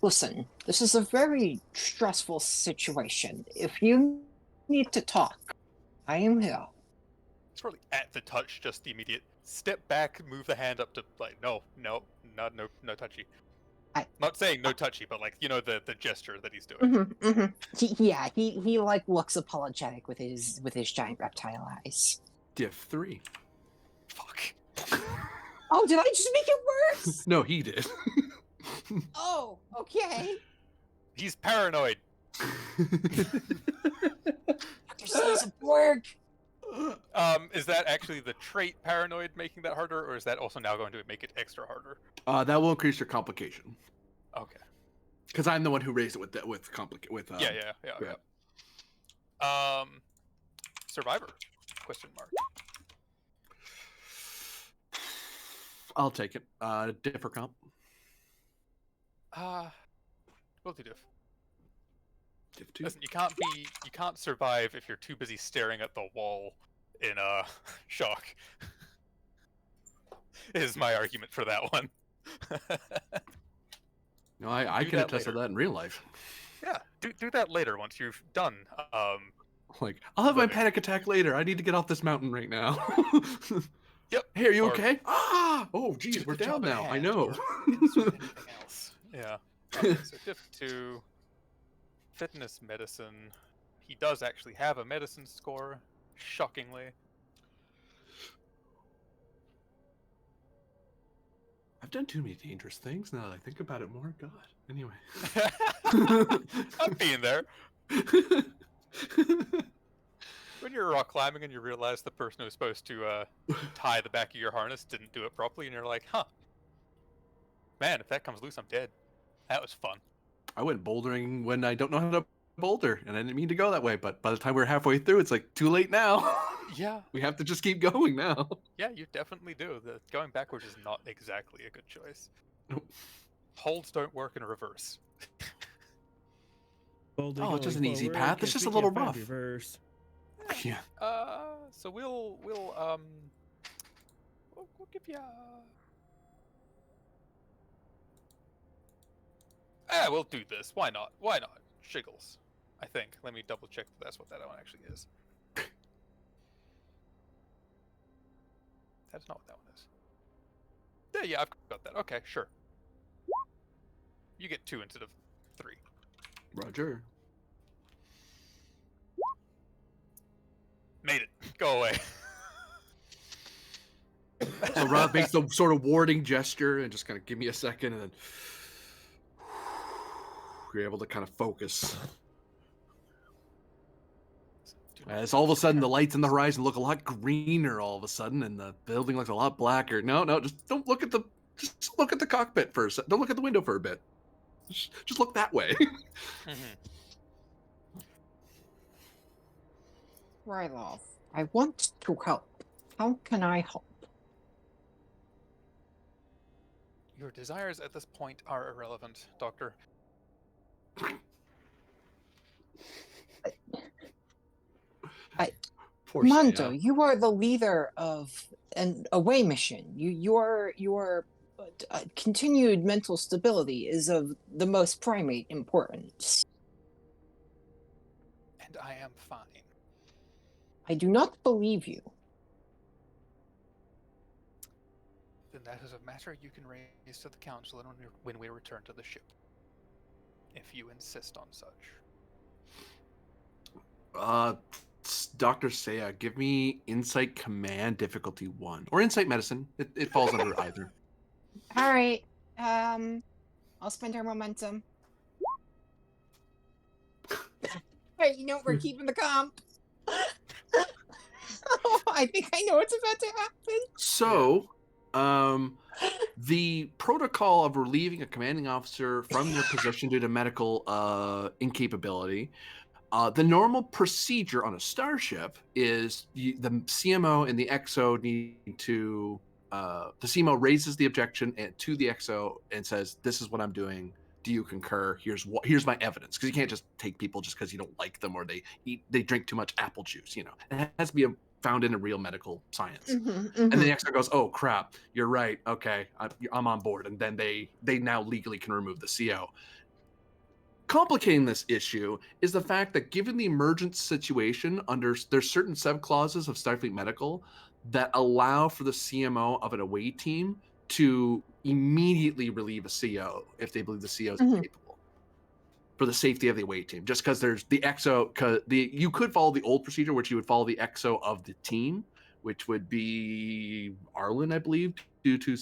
Listen, this is a very stressful situation. If you need to talk, I am here. It's probably at the touch, just the immediate step back, move the hand up to like no touchy. Not saying no touchy, but like the gesture that he's doing. He like looks apologetic with his giant reptile eyes. Diff 3. Fuck. Oh, did I just make it worse? No, he did. Oh, okay. He's paranoid. Dr. Says a Borg. Is that actually the trait paranoid making that harder, or is that also now going to make it extra harder? That will increase your complication. Okay. Because I'm the one who raised it with Yeah. Survivor? Question mark. I'll take it. Diff or comp? We'll do diff. Diff 2. Listen, you can't survive if you're too busy staring at the wall in shock. Is my argument for that one. No, I Do can that attest to later. that in real life. Yeah, do that later once you've done. Like, I'll have my Living. panic attack later. I need to get off this mountain right now. Yep. Hey, are you Or okay? Ah! Oh, geez, do we're the down job at now. I hand, know. or insert anything else. Yeah. Okay, so diff 2, fitness medicine. He does actually have a medicine score, shockingly. I've done too many dangerous things now that I think about it more. God. Anyway. I've been there. When you're rock climbing and you realize the person who's supposed to tie the back of your harness didn't do it properly, and you're like, huh. Man, if that comes loose, I'm dead. That was fun. I went bouldering when I don't know how to boulder, and I didn't mean to go that way, but by the time we're halfway through, it's like, too late now. Yeah. We have to just keep going now. Yeah, you definitely do. Going backwards is not exactly a good choice. Nope. Holds don't work in reverse. Boldly Oh, it's just going an easy forward, path. It's 'cause just we a little can't find rough. Reverse. Yeah. So we'll give you. We'll do this. Why not? Why not? Shiggles. I think. Let me double check that that's what that one actually is. That's not what that one is. Yeah, I've got that. Okay, sure. You get 2 instead of 3. Roger. Made it. Go away. So Rob makes the sort of warding gesture and just kind of give me a second, and then you're able to kind of focus. As all of a sudden the lights in the horizon look a lot greener all of a sudden, and the building looks a lot blacker. No, just don't look at the cockpit for a second. Don't look at the window for a bit. Just look that way. Rylov, I want to help. How can I help? Your desires at this point are irrelevant, Doctor. Poor Mondo, Saya. you are the leader of an away mission. Your continued mental stability is of the most primate importance. And I am fine. I do not believe you. Then that is a matter you can raise to the council when we return to the ship. If you insist on such. Dr. Saya, give me Insight Command difficulty 1. Or Insight Medicine. It falls under either. All right. I'll spend our momentum. Hey, you know, we're keeping the comp. Oh, I think I know what's about to happen. So, the protocol of relieving a commanding officer from their position due to medical incapability, the normal procedure on a starship is the CMO and the XO need to. The CMO raises the objection to the XO and says, "This is what I'm doing. Do you concur? Here's my evidence." Because you can't just take people just because you don't like them or they drink too much apple juice. You know, it has to be found in a real medical science. And then the XO goes, "Oh crap, you're right. Okay, I'm on board." And then they now legally can remove the CO. Complicating this issue is the fact that given the emergent situation, there's certain subclauses of Starfleet Medical that allow for the CMO of an away team to immediately relieve a CO if they believe the CO is incapable, for the safety of the away team. Just because there's the XO, you could follow the old procedure, which you would follow the XO of the team, which would be Arlen, I believe, due to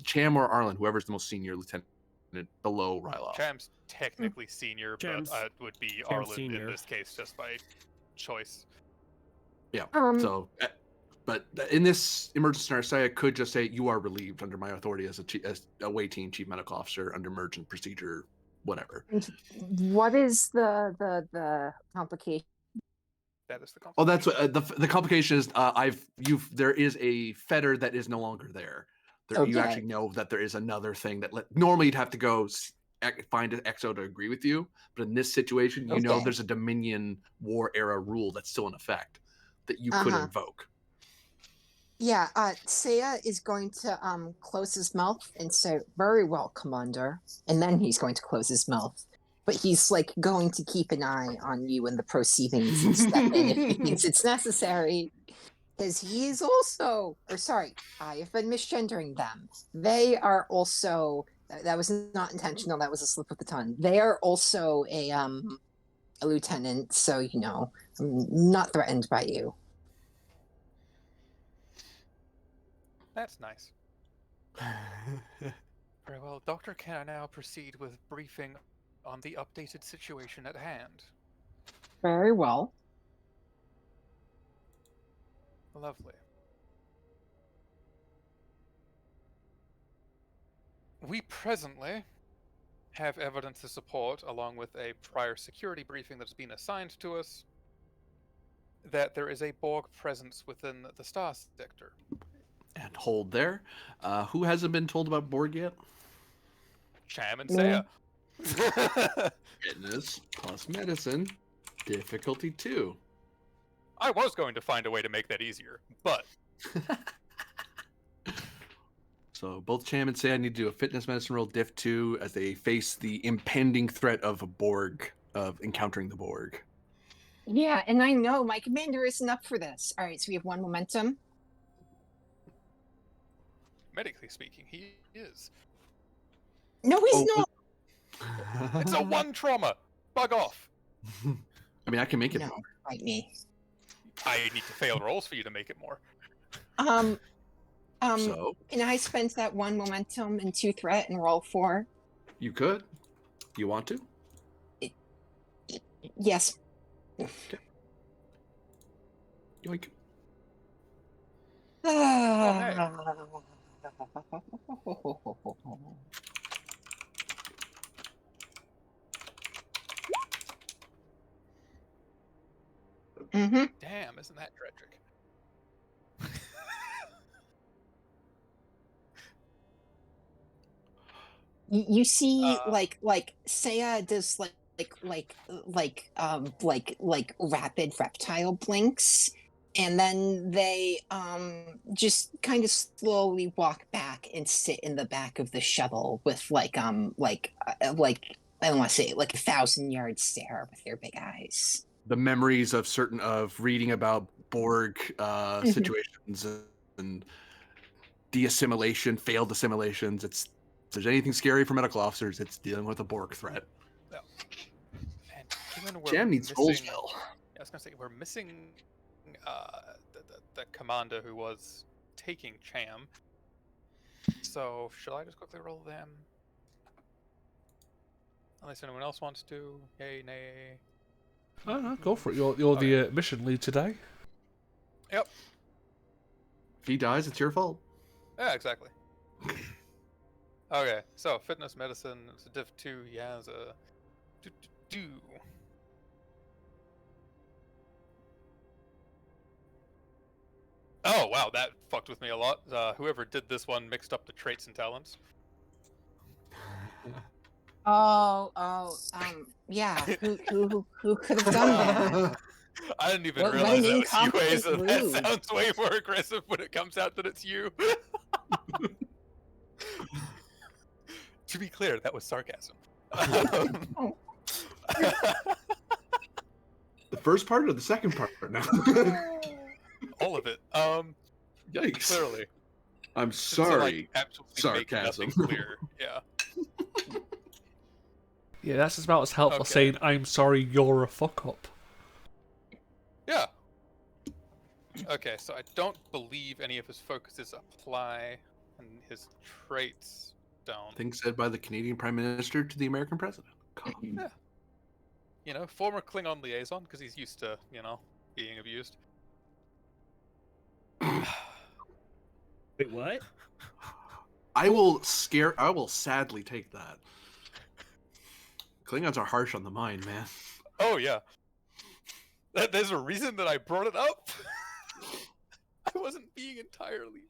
Cham or Arlen, whoever's the most senior lieutenant below Rylov. Cham's technically senior, Cham's- but would be Cham's Arlen senior. in this case just by choice. Yeah. Um, But in this emergency scenario, Saya could just say, "You are relieved under my authority as a away team chief medical officer under emergent procedure, whatever." What is the complication? That is the complication. Oh, that's what the complication is. There is a fetter that is no longer there. You Okay. actually know that there is another thing that normally you'd have to go find an XO to agree with you, but in this situation, you know Okay. there's a Dominion War era rule that's still in effect that you could invoke. Yeah, Saya is going to close his mouth and say, "Very well, Commander," and then he's going to close his mouth. But he's like going to keep an eye on you and the proceedings and step in if he thinks it's necessary. Because he is also, or sorry, I have been misgendering them. They are also That was not intentional. That was a slip of the tongue. They are also a lieutenant, so I'm not threatened by you. That's nice. Very well, Doctor, can I now proceed with briefing on the updated situation at hand? Very well. Lovely. We presently have evidence to support, along with a prior security briefing that's been assigned to us, that there is a Borg presence within the star sector. And hold there. Who hasn't been told about Borg yet? Cham and Yeah. Saya. Fitness plus medicine. Difficulty 2. I was going to find a way to make that easier, but So both Cham and Sad need to do a fitness medicine roll diff 2 as they face the impending threat of a Borg, of encountering the Borg. Yeah, and I know my commander isn't up for this. All right, so we have 1 momentum. medically speaking, he is. No, he's Oh, not. It's a 1 trauma. Bug off. I mean, I can make it No, more. fight me. I need to fail rolls for you to make it more. So Can I spend that 1 momentum and 2 threat and roll 4? you could. You want to? Yes. Yoink. Mm-hmm. Damn, isn't that tragic? You see, Uh, like Saya does like rapid reptile blinks, and then they just kind of slowly walk back and sit in the back of the shuttle with like I don't want to say it, like 1,000-yard stare with their big eyes. The memories of reading about Borg situations and de-assimilation, failed assimilations. If there's anything scary for medical officers, it's dealing with a Borg threat. no. And given we're Jam needs missing, Folesville. I was gonna say we're missing the commander who was taking Cham. So should I just quickly roll them? Unless anyone else wants to. Yay, nay. Oh, no, go for it. You're Okay. the mission lead today. Yep. If he dies, it's your fault. Yeah, exactly. Okay, so fitness medicine. It's a div 2. He has a do. Oh wow, that fucked with me a lot. Whoever did this one mixed up the traits and talents. Yeah. Who could have done that? I didn't even What an realize that was you, incompetent Asa. That move. sounds way more aggressive when it comes out that it's you. To be clear, that was sarcasm. The first part or the second part now? All of it. Yikes. Clearly. I'm To, sorry. like, absolutely make Sarcasm. nothing clear. Yeah. Yeah, that's about as helpful Okay. saying, I'm sorry, you're a fuck up. Yeah. Okay, so I don't believe any of his focuses apply, and his traits don't. Things said by the Canadian Prime Minister to the American President. Yeah. You know, former Klingon liaison, because he's used to, being abused. Wait, what? I will sadly take that. Klingons are harsh on the mind, man. Oh, yeah. There's a reason that I brought it up. I wasn't being entirely,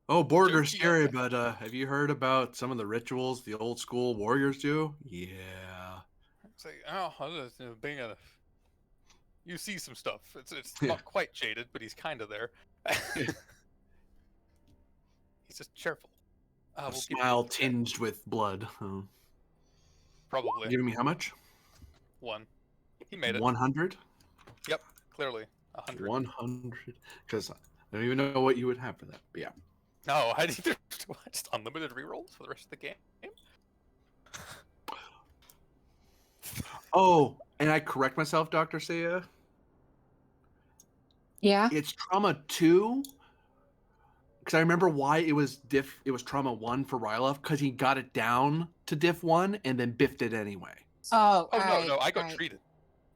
Oh, Borg are Jokey scary, on but have you heard about some of the rituals the old school warriors do? Yeah. It's like, oh, I'm just, you see some stuff. It's not quite jaded, but he's kind of there. He's just cheerful. A We'll give smile you tinged with blood. Oh. probably Giving me how much? 1. He made it. 100? Yep, clearly 100. 100. Because I don't even know what you would have for that. But yeah. No, I need to just unlimited rerolls for the rest of the game. Oh, and I correct myself, Dr. Saya. Yeah. It's trauma 2. Because I remember why it was trauma 1 for Ryloff, because he got it down to diff 1 and then biffed it anyway. Oh, Oh, all no, right, I got all right. treated.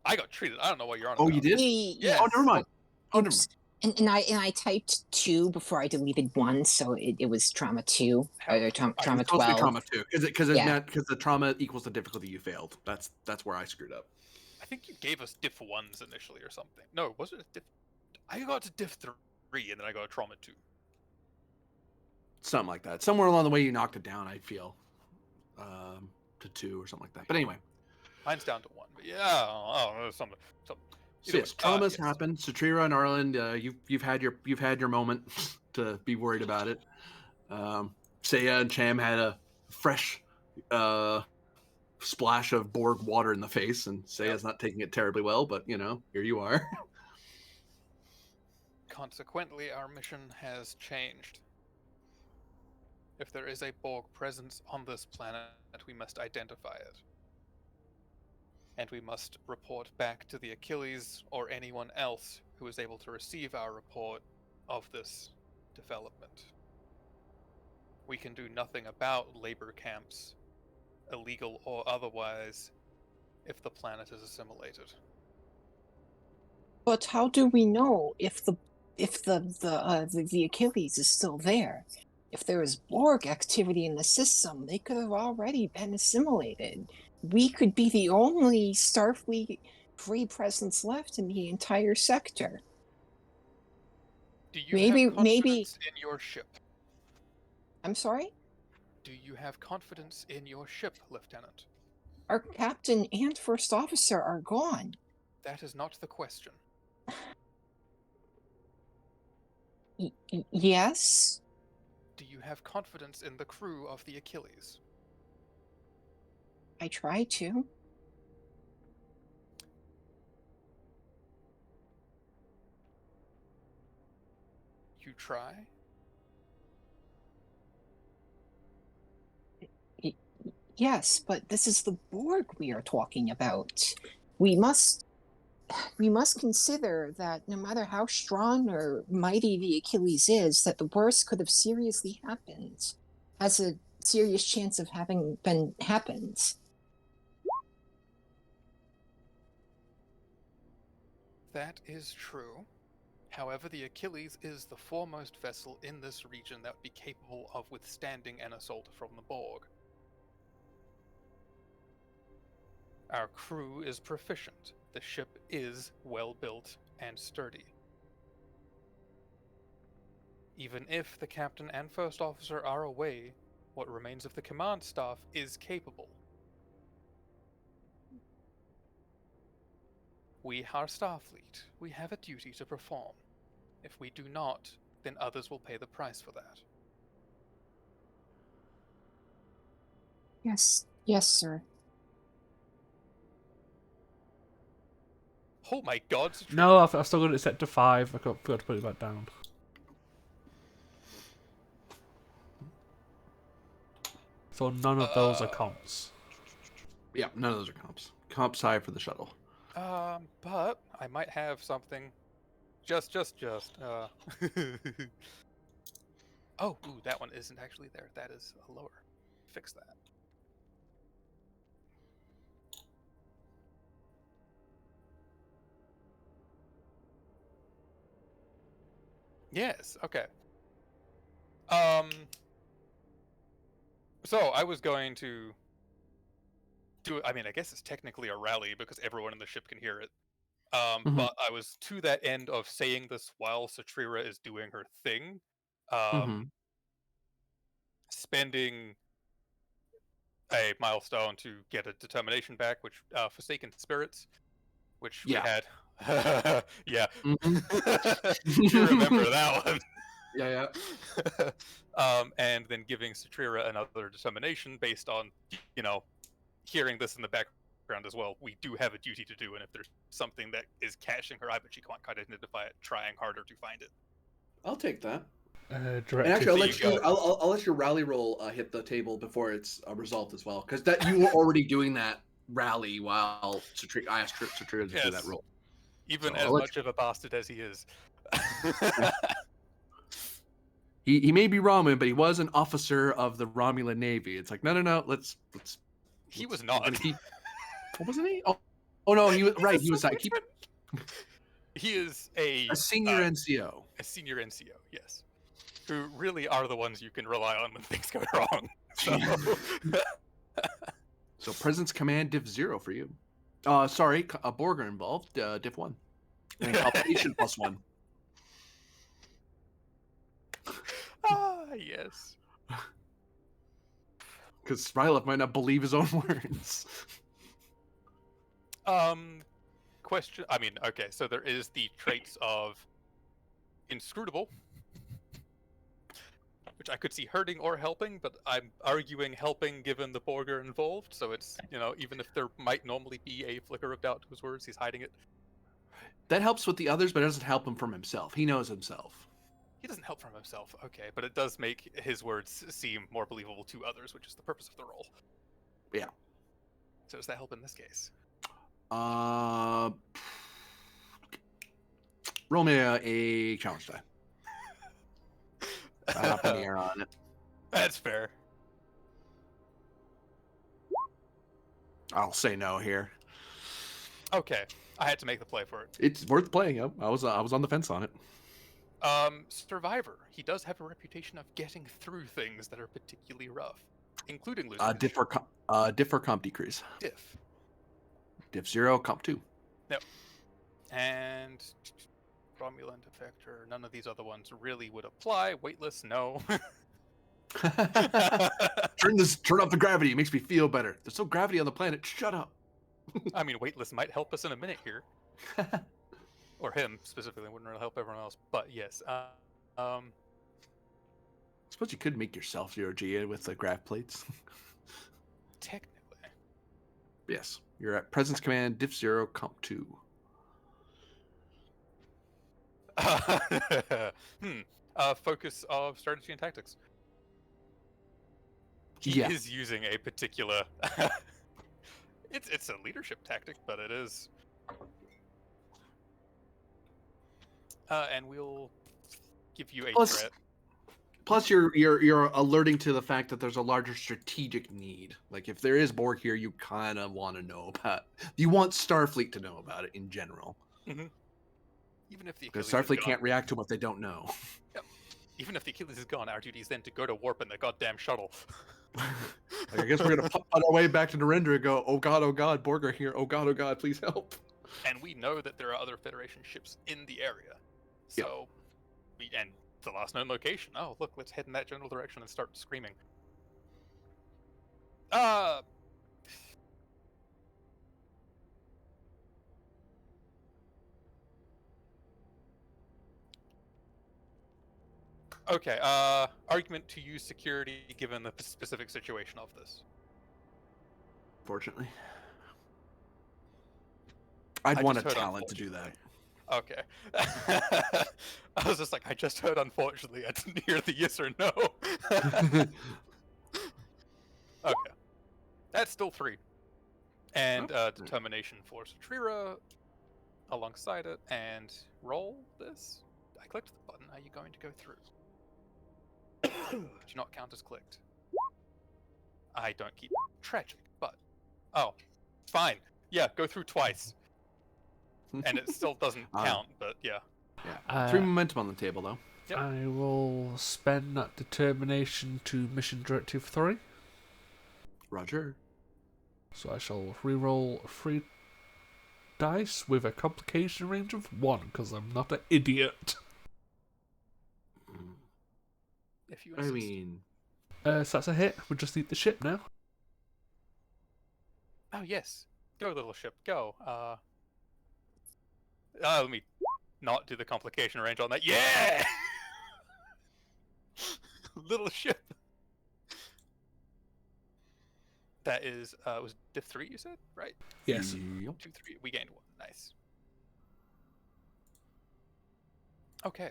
I don't know what you're on Oh, about. you did? Yeah. Oh, never mind. Oh, never Oops. mind. And I typed 2 before I deleted 1, so it was trauma 2 or trauma It's supposed to be 12. trauma 2 because Yeah. the trauma equals the difficulty you failed. That's where I screwed up. I think you gave us diff 1s initially or something. No, was it a diff? I got to diff 3 and then I got a trauma 2. Something like that. Somewhere along the way you knocked it down, I feel. To 2 or something like that. But anyway. Mine's down to 1. But yeah, I don't know, something. So Either yes, way, traumas yes. happen. Satrira and Arlen, you've had your moment to be worried about it. Saya and Cham had a fresh splash of Borg water in the face, and Saya's not taking it terribly well, but here you are. Consequently, our mission has changed. If there is a Borg presence on this planet, we must identify it. And we must report back to the Achilles or anyone else who is able to receive our report of this development. We can do nothing about labor camps, illegal or otherwise, if the planet is assimilated. But how do we know if the Achilles is still there? If there is Borg activity in the system, they could have already been assimilated. We could be the only Starfleet free presence left in the entire sector. Do you Maybe- have confidence in your ship? I'm sorry? Do you have confidence in your ship, Lieutenant? Our captain and first officer are gone. That is not the question. Yes? Do you have confidence in the crew of the Achilles? I try to. You try? Yes, but this is the Borg we are talking about. We must consider that no matter how strong or mighty the Achilles is, that the worst could have seriously happened. Has a serious chance of having been happened. That is true. However, the Achilles is the foremost vessel in this region that would be capable of withstanding an assault from the Borg. Our crew is proficient. The ship is well built and sturdy. Even if the captain and first officer are away, what remains of the command staff is capable. We are Starfleet. We have a duty to perform. If we do not, then others will pay the price for that. Yes, sir. Oh my god! No, I've still got it set to 5. I forgot to put it back down. So none of those are comps. Yeah, none of those are comps. Comps high for the shuttle. But I might have something. Just. Oh, ooh, that one isn't actually there. That is a lower. Fix that. Yes, okay. So I was going to do, I mean, I guess it's technically a rally because everyone in the ship can hear it. But I was to that end of saying this while Satrira is doing her thing. Spending a milestone to get a determination back, which Forsaken Spirits, which we had. Yeah. You remember that one. Yeah. And then giving Satrira another determination based on, hearing this in the background as well. We do have a duty to do, and if there's something that is catching her eye, but she can't quite identify it, trying harder to find it. I'll take that. And directive. actually, I'll There let you you. go. I'll let your rally roll hit the table before it's resolved as well, because that you were already doing that rally while I asked Satria to do that Yes. roll. Even So as I'll let much of a bastard as he is. He may be Roman, but he was an officer of the Romulan Navy. It's like no. He was we're not. gonna keep. What wasn't he? Oh no, he was right. He was like He is a senior NCO. a senior NCO, yes. Who really are the ones you can rely on when things go wrong. So So presence command diff 0 for you. Sorry, a Borger involved. Diff 1. And palpation +1. yes. Because Smilov might not believe his own words. Question. I mean, okay, so there is the traits of inscrutable, which I could see hurting or helping, but I'm arguing helping given the Borger involved. So it's, even if there might normally be a flicker of doubt to his words, he's hiding it. That helps with the others, but it doesn't help him from himself. He knows himself. He doesn't help from himself, okay, but it does make his words seem more believable to others, which is the purpose of the role. Yeah. So does that help in this case? Roll me a challenge die. Up in the air on it. That's fair. I'll say no here. Okay, I had to make the play for it. It's worth playing. I was on the fence on it. Survivor. He does have a reputation of getting through things that are particularly rough, including losing. Diff or comp decrease. Diff. Diff 0, comp 2. And Romulan defector. None of these other ones really would apply. Weightless, no. Turn up the gravity. It makes me feel better. There's no gravity on the planet. Shut up. I mean, weightless might help us in a minute here. Or him specifically. Wouldn't really help everyone else. But yes. I suppose you could make yourself 0G with the grav plates. Technically. Yes. You're at presence command, diff 0, comp 2. Focus of strategy and tactics. He Yeah. is using a particular. It's a leadership tactic, but it is. And we'll give you a threat. Plus, you're alerting to the fact that there's a larger strategic need. Like if there is Borg here, you kind of want to know about. You want Starfleet to know about it in general. Mm-hmm. Even if the Because Achilles Starfleet is can't gone, react to what they don't know. Yep. Even if the Achilles is gone, our duty is then to go to warp in the goddamn shuttle. I guess we're gonna putt our way back to Narendra and go, oh god, Borg are here. Oh god, please help. And we know that there are other Federation ships in the area. So, and the last known location. Oh, look, let's head in that general direction and start screaming. Okay, argument to use security given the specific situation of this. Fortunately. I'd want a talent to do that. Okay. I was just like, I just heard unfortunately. I didn't hear the yes or no. Okay. That's still 3. And determination for Satrira alongside it. And roll this. I clicked the button. Are you going to go through? Do not count as clicked. I don't keep tragic, but... Oh, fine. Yeah, go through twice. And it still doesn't count, but yeah. Yeah. 3 momentum on the table, though. Yep. I will spend that determination to mission directive 3. Roger. So I shall reroll 3 dice with a complication range of 1, because I'm not an idiot. If you I insist. mean... So that's a hit. We just need the ship now. Oh, yes. Go, little ship, go. Let me not do the complication range on that. Yeah! Little ship. That is, was diff 3 you said, right? Yes. 2, 3. We gained 1. Nice. Okay.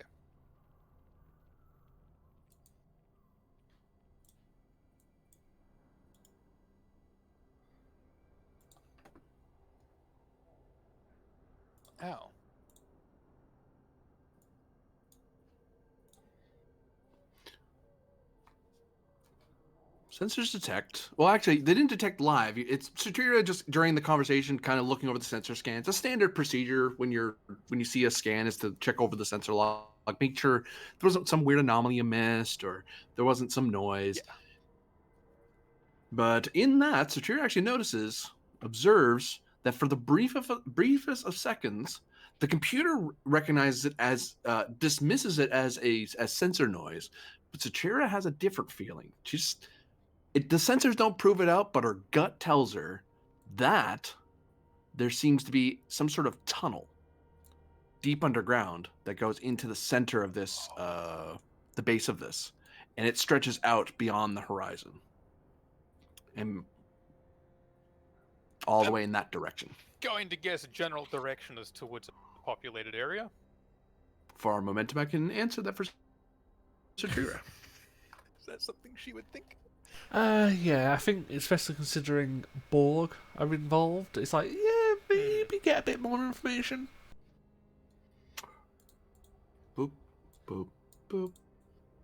Oh. Sensors detect. Well, actually, they didn't detect live. It's Satira just during the conversation, kind of looking over the sensor scans. A standard procedure when you see a scan is to check over the sensor log, make sure there wasn't some weird anomaly you missed or there wasn't some noise. Yeah. But in that, Satira actually observes that for the briefest of seconds, the computer recognizes it as dismisses it as as sensor noise. But Satira has a different feeling. The sensors don't prove it out, but her gut tells her that there seems to be some sort of tunnel deep underground that goes into the center of this, the base of this, and it stretches out beyond the horizon and all the way in that direction. Going to guess general direction as towards a populated area. For our momentum, I can answer that for Satira. Is that something she would think? Yeah, I think especially considering Borg are involved, it's like, yeah, maybe get a bit more information. Boop, boop, boop,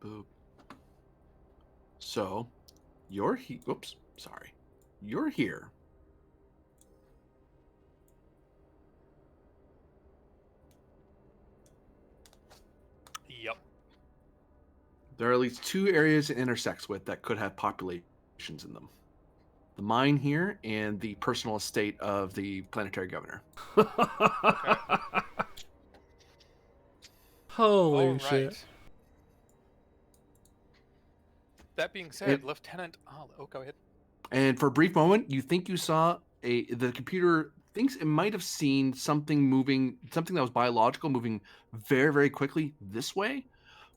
boop. So, you're here. Oops, sorry. You're here. Yep. There are at least two areas it intersects with that could have populations in them. The mine here and the personal estate of the planetary governor. Okay. Holy All shit. right. That being said, Lieutenant... Oh, go ahead. And for a brief moment, you think you saw the computer thinks it might have seen something moving, something that was biological moving very, very quickly this way.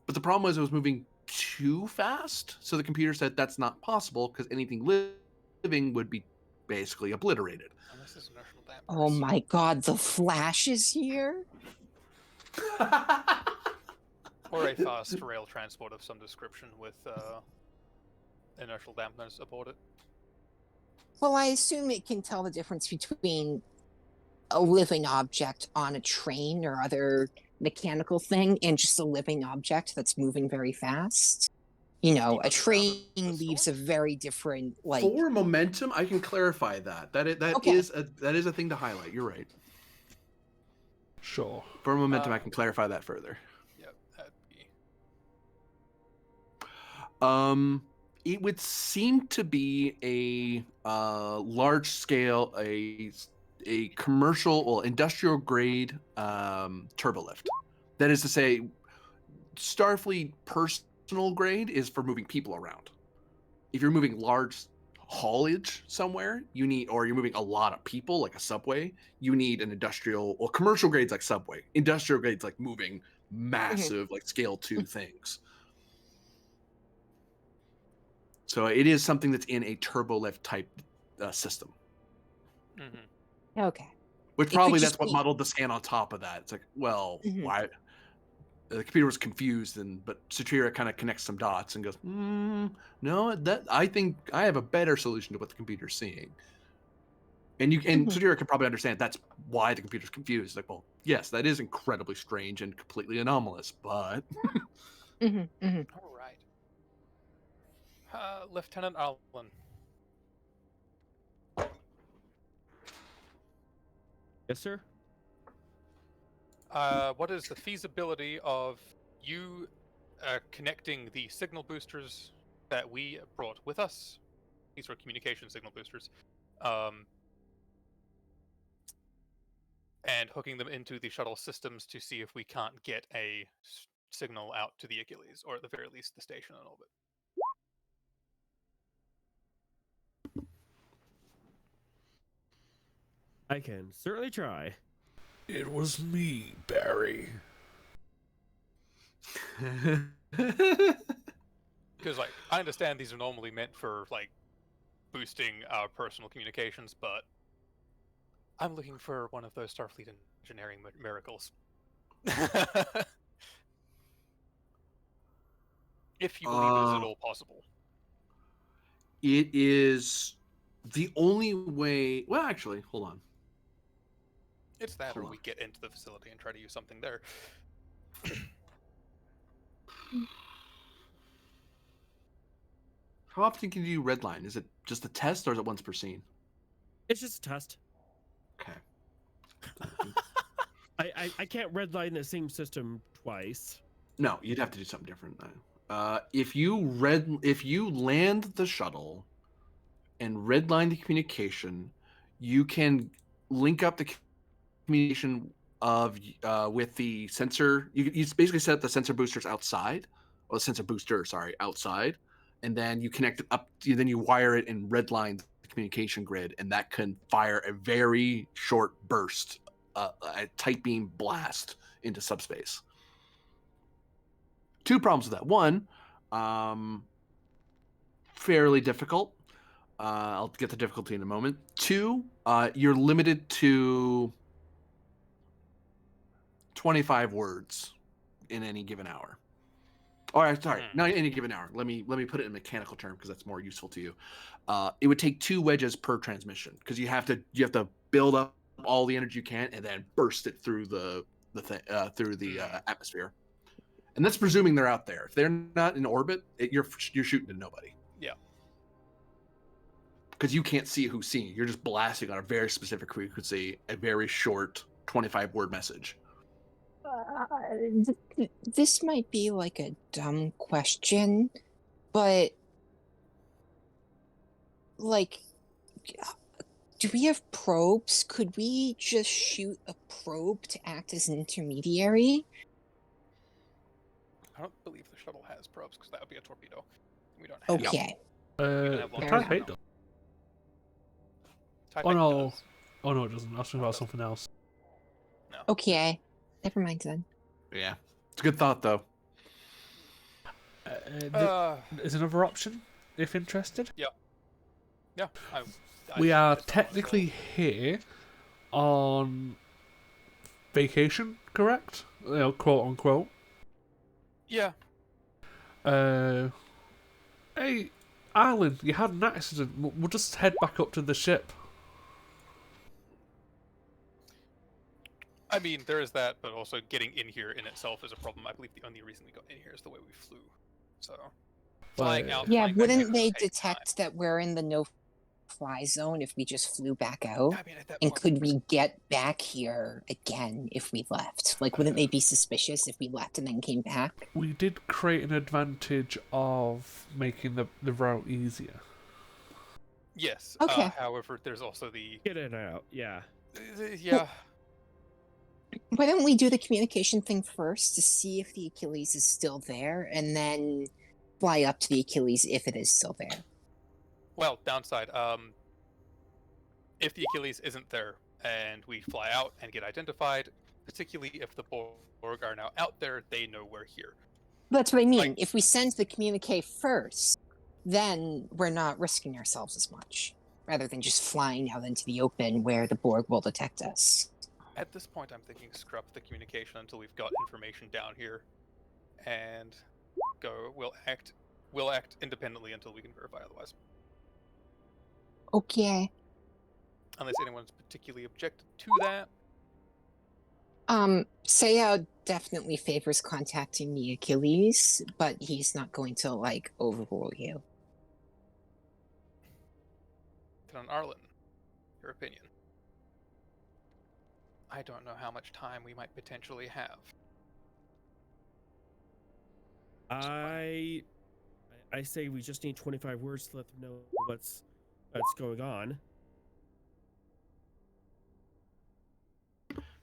But the problem was it was moving too fast. So the computer said that's not possible because anything living would be basically obliterated. And this is inertial dampers. Oh my god, the Flash is here? Or a fast rail transport of some description with inertial dampers aboard it. Well, I assume it can tell the difference between a living object on a train or other mechanical thing and just a living object that's moving very fast. You know, Deep a underground train of the leaves storm? a very different, like, For momentum, I can clarify that. That Okay. is a thing to highlight. You're right. Sure. For momentum, I can clarify that further. Yep, that'd be... It would seem to be a large scale, a commercial or industrial grade turbolift. That is to say, Starfleet personal grade is for moving people around. If you're moving large haulage somewhere, or you're moving a lot of people like a subway, you need an industrial or commercial grades like subway. Industrial grades like moving massive, like scale 2 things. So it is something that's in a turbolift type system. Mm-hmm. okay. Which It probably could that's just what be- modeled the scan on top of that. It's like, well, Mhm. why? The computer was confused, but Satira kind of connects some dots and goes, no, that I think I have a better solution to what the computer's seeing. And Satira can probably understand that's why the computer's confused. Like, well, yes, that is incredibly strange and completely anomalous, but All right. Lieutenant Allen. Yes, sir. What is the feasibility of you connecting the signal boosters that we brought with us? These were communication signal boosters. And hooking them into the shuttle systems to see if we can't get a signal out to the Achilles, or at the very least, the station in orbit. I can certainly try. It was me, Barry. Because, like, I understand these are normally meant for, like, boosting our personal communications, but I'm looking for one of those Starfleet engineering miracles. If you believe it is at all possible. it is the only way. Well, actually, hold on. It's that, or Hold on. we get into the facility and try to use something there. How often can you do redline? Is it just a test or is it once per scene? It's just a test. Okay. I can't redline the same system twice. No, you'd have to do something different. If you land the shuttle and redline the communication, you can link up the communication of with the sensor. You basically set up the sensor boosters outside, or the sensor booster, sorry, outside, and then you connect it up. Then you wire it and redline the communication grid, and that can fire a very short burst, a tight beam blast into subspace. Two problems with that. One, fairly difficult. I'll get the difficulty in a moment. Two, you're limited to 25 words in any given hour. Or sorry, not any given hour. Let me put it in mechanical term because that's more useful to you. It would take 2 wedges per transmission because you have to build up all the energy you can and then burst it through the atmosphere. And that's presuming they're out there. If they're not in orbit, you're shooting to nobody. Yeah. Because you can't see who's seeing. You're just blasting on a very specific frequency, a very short 25-word message. This might be like a dumb question, but like, do we have probes? Could we just shoot a probe to act as an intermediary? I don't believe the shuttle has probes because that would be a torpedo. We don't have. Okay. have The one Type enough. 8 does. Type Oh 8 no. does. Oh no, it doesn't. I was talking about something else. No. Okay. Never mind then. Yeah. It's a good thought, though. There's another option, if interested. Yeah. We are it's not technically here on vacation, correct? Quote unquote. Yeah. Hey, Arlen, you had an accident. We'll just head back up to the ship. I mean, there is that, but also getting in here in itself is a problem. I believe the only reason we got in here is the way we flew. So, flying out. Yeah, flying back wouldn't in they would take detect that we're in the no-fly zone if we just flew back out? time. I mean, at that And point, could we get back here again if we left? Like, wouldn't they be suspicious if we left and then came back? We did create an advantage of making the route easier. yes. Okay. However, there's also the Get it out. Yeah. yeah. Why don't we do the communication thing first to see if the Achilles is still there, and then fly up to the Achilles if it is still there? Well, downside. If the Achilles isn't there and we fly out and get identified, particularly if the Borg are now out there, they know we're here. That's what I mean. Like- If we send the communique first, then we're not risking ourselves as much, rather than just flying out into the open where the Borg will detect us. At this point, I'm thinking scrap the communication until we've got information down here, and go. We'll act independently until we can verify otherwise. Okay. Unless anyone's particularly objected to that. Sayao definitely favors contacting the Achilles, but he's not going to, like, overrule you. Then on Arlen, your opinion. I don't know how much time we might potentially have. I say we just need 25 words to let them know what's going on.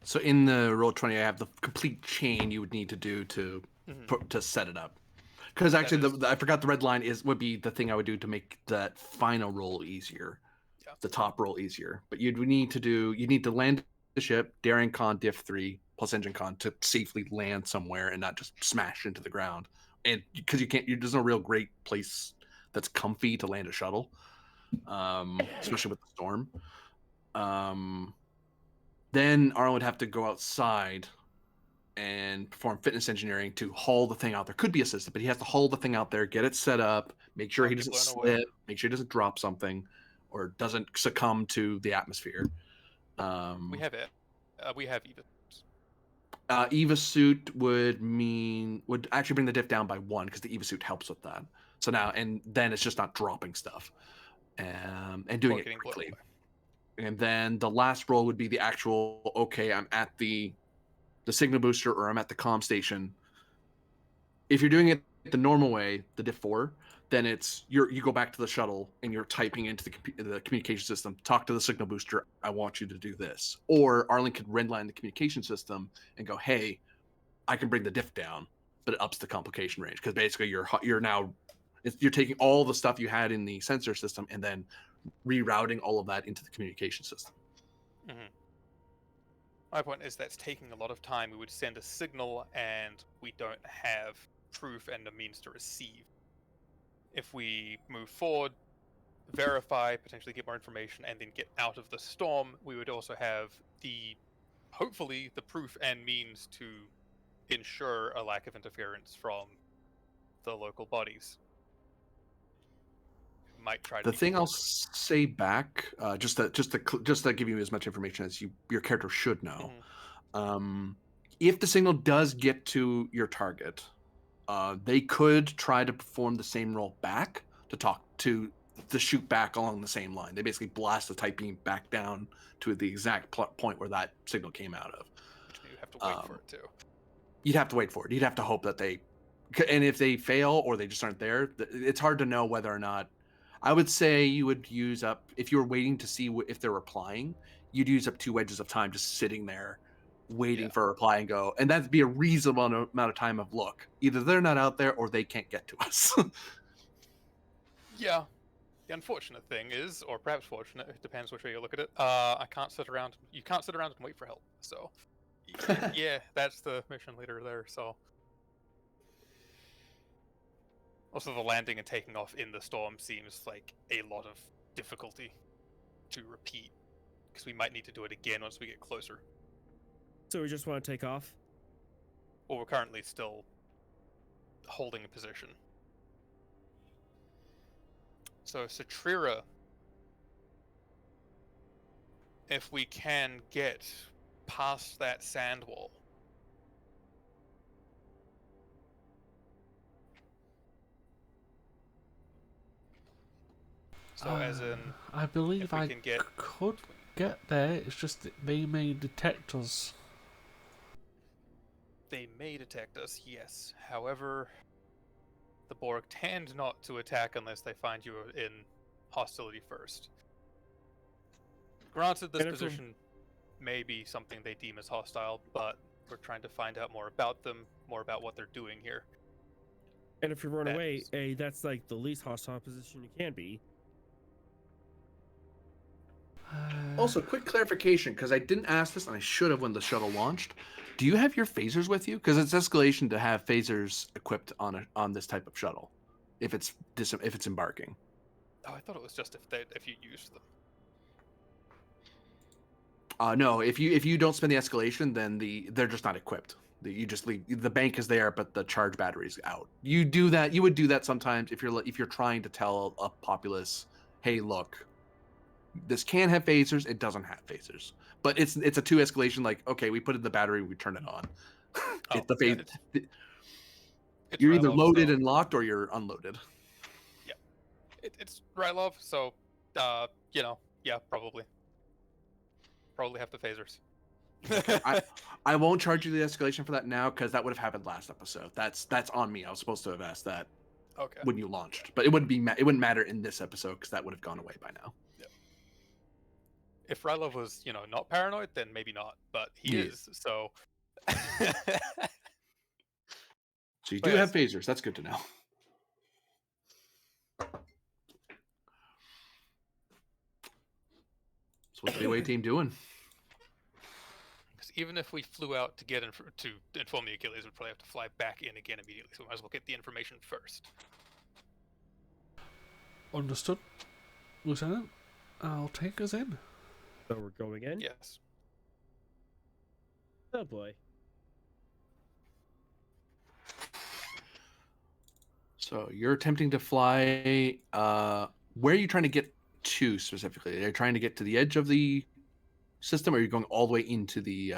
So in the Roll20, I have the complete chain you would need to do to Mhm. set it up. Because actually, That I forgot the red line would be the thing I would do to make that final roll easier, Yeah. the top roll easier. But you need to land the ship, daring con diff 3 plus engine con to safely land somewhere and not just smash into the ground. And because there's no real great place that's comfy to land a shuttle, especially with the storm. Then Arlen would have to go outside and perform fitness engineering to haul the thing out. There could be assisted, but he has to haul the thing out there, get it set up, make sure Not he get doesn't blown away. slip, make sure he doesn't drop something, or doesn't succumb to the atmosphere. We have it. We have Eva. Eva suit would actually bring the diff down by 1 because the Eva suit helps with that. So now and then it's just not dropping stuff, and doing Or it getting blown quickly. away. And then the last roll would be the actual. Okay, I'm at the signal booster or I'm at the comm station. If you're doing it the normal way, the diff 4, then it's you go back to the shuttle and you're typing into the communication system. Talk to the signal booster. I want you to do this. Or Arlen could redline the communication system and go, hey, I can bring the diff down, but it ups the complication range because basically you're now you're taking all the stuff you had in the sensor system and then rerouting all of that into the communication system. Mm-hmm. My point is that's taking a lot of time. We would send a signal and we don't have proof and a means to receive. If we move forward, verify, potentially get more information, and then get out of the storm, we would also have hopefully the proof and means to ensure a lack of interference from the local bodies. Might try to The be thing I'll cooperative. say back, just to give you as much information as your character should know. If the signal does get to your target, they could try to perform the same role back to shoot back along the same line. They basically blast the type beam back down to the exact point where that signal came out of. Which means you have to wait for it too. You'd have to wait for it. You'd have to hope that and if they fail or they just aren't there, it's hard to know whether or not. I would say you would use up, if you were waiting to see if they're replying, you'd use up 2 wedges of time just sitting there waiting for a reply and go, and that'd be a reasonable amount of time of look. Either they're not out there or they can't get to us. Yeah. The unfortunate thing is, or perhaps fortunate, it depends which way you look at it. I can't sit around. You can't sit around and wait for help. So, yeah, that's the mission leader there. So, also the landing and taking off in the storm seems like a lot of difficulty to repeat because we might need to do it again once we get closer. So we just want to take off? Well, we're currently still holding a position. So, Satrira, if we can get past that sand wall. So, as in, I believe if we I can get could get there. It's just that they may detect us. they may detect us, yes. However, the Borg tend not to attack unless they find you in hostility first. Granted, this position may be something they deem as hostile, but we're trying to find out more about them, more about what they're doing here. And if you run away, that's like the least hostile position you can be. Also, quick clarification, because I didn't ask this and I should have when the shuttle launched. Do you have your phasers with you? Because it's escalation to have phasers equipped on this type of shuttle, if it's embarking. Oh, I thought it was just if you used them. No, if you don't spend the escalation, then they're just not equipped. You just leave. The bank is there, but the charge battery's out. You do that. You would do that sometimes if you're trying to tell a populace, hey, look, this can have phasers. It doesn't have phasers, but it's a 2 escalation. Like, okay, we put in the battery, we turn it on. It's the phase. It's You're either Rylov, loaded so, and locked, or you're unloaded. yeah, it's Rylov, so yeah, probably have the phasers. I won't charge you the escalation for that now because that would have happened last episode. That's on me. I was supposed to have asked that when you launched, but it wouldn't matter in this episode because that would have gone away by now. Yeah. If Rylov was not paranoid, then maybe not, but he is. So. So you do have phasers. That's good to know. So what's the away team doing? Because even if we flew out to to inform the Achilles, we'd probably have to fly back in again immediately. So we might as well get the information first. Understood, Lieutenant. I'll take us in. So we're going in? Yes. Oh boy. So you're attempting to fly. Where are you trying to get to specifically? Are you trying to get to the edge of the system, or are you going all the way into the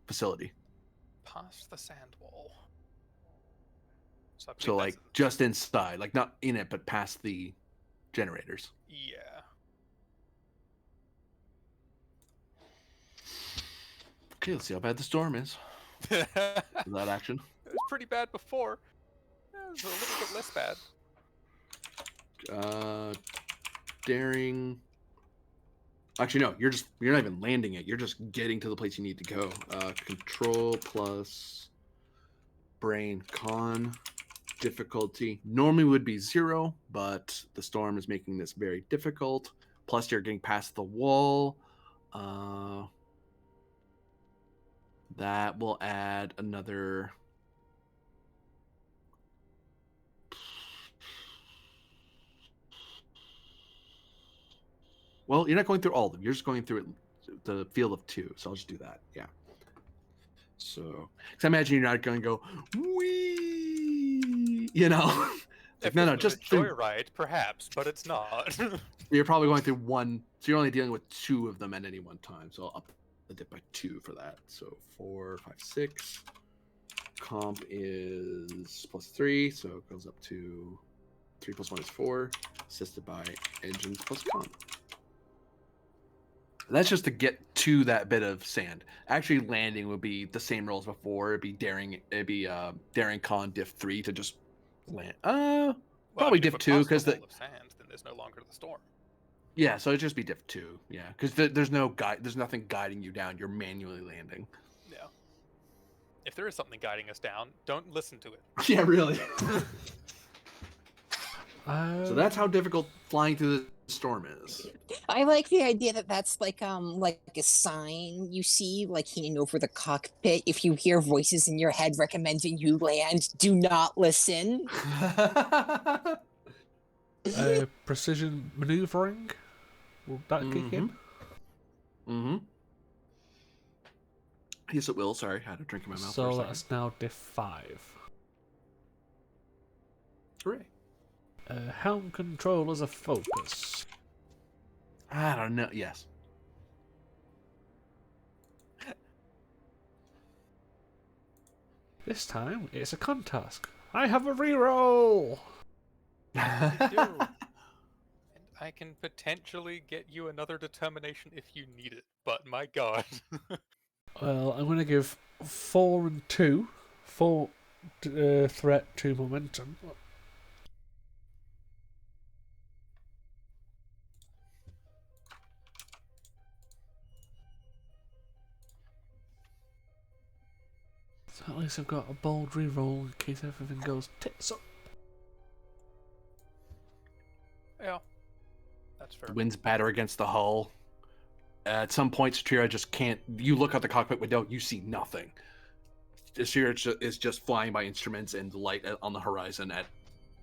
facility? Past the sand wall. So I believe So that's like just inside, like not in it, but past the generators. yeah. Okay, let's see how bad the storm is. It That action. was pretty bad before. It was a little bit less bad. Daring. Actually, no. You're not even landing it. You're just getting to the place you need to go. Control plus brain con difficulty normally would be 0, but the storm is making this very difficult. Plus, you're getting past the wall. That will add another. Well, you're not going through all of them. You're just going through it, the field of 2. So I'll just do that. Yeah. So, because I imagine you're not going to go, wee, you know. Like, If no, this no, was just a through. joyride, perhaps, but it's not. You're probably going through one. So you're only dealing with 2 of them at any one time. So I'll up the dip by 2 for that. So 4, 5, 6. Comp is +3, so it goes up to 3 plus 1 is 4. Assisted by engines plus comp. That's just to get to that bit of sand. Actually, landing would be the same roll as before. It'd be daring con diff 3 to just land. Well, Probably if diff we're 2 past because the wall of sand, then there's no longer the storm. yeah, so it'd just be diff 2. Yeah, because there's no guide. There's nothing guiding you down. You're manually landing. Yeah. If there is something guiding us down, don't listen to it. Yeah, really. So that's how difficult flying through the storm is. I like the idea that that's like a sign you see like hanging over the cockpit. If you hear voices in your head recommending you land, do not listen. Precision maneuvering. Will that kick in? Mm-hmm. Yes, it will. Sorry, I had a drink in my mouth for a So second. that's now diff 5. Hooray. Helm control as a focus. I don't know. Yes. This time it's a con task. I have a reroll. You do. And I can potentially get you another determination if you need it, but my god. Well, I'm going to give 4 and 2. 4 threat, 2 momentum. So at least I've got a bold reroll in case everything goes tits up. Yeah. That's fair. The winds batter against the hull. At some point, Satira just can't. You look out the cockpit window, you see nothing. Satira is just flying by instruments and light on the horizon at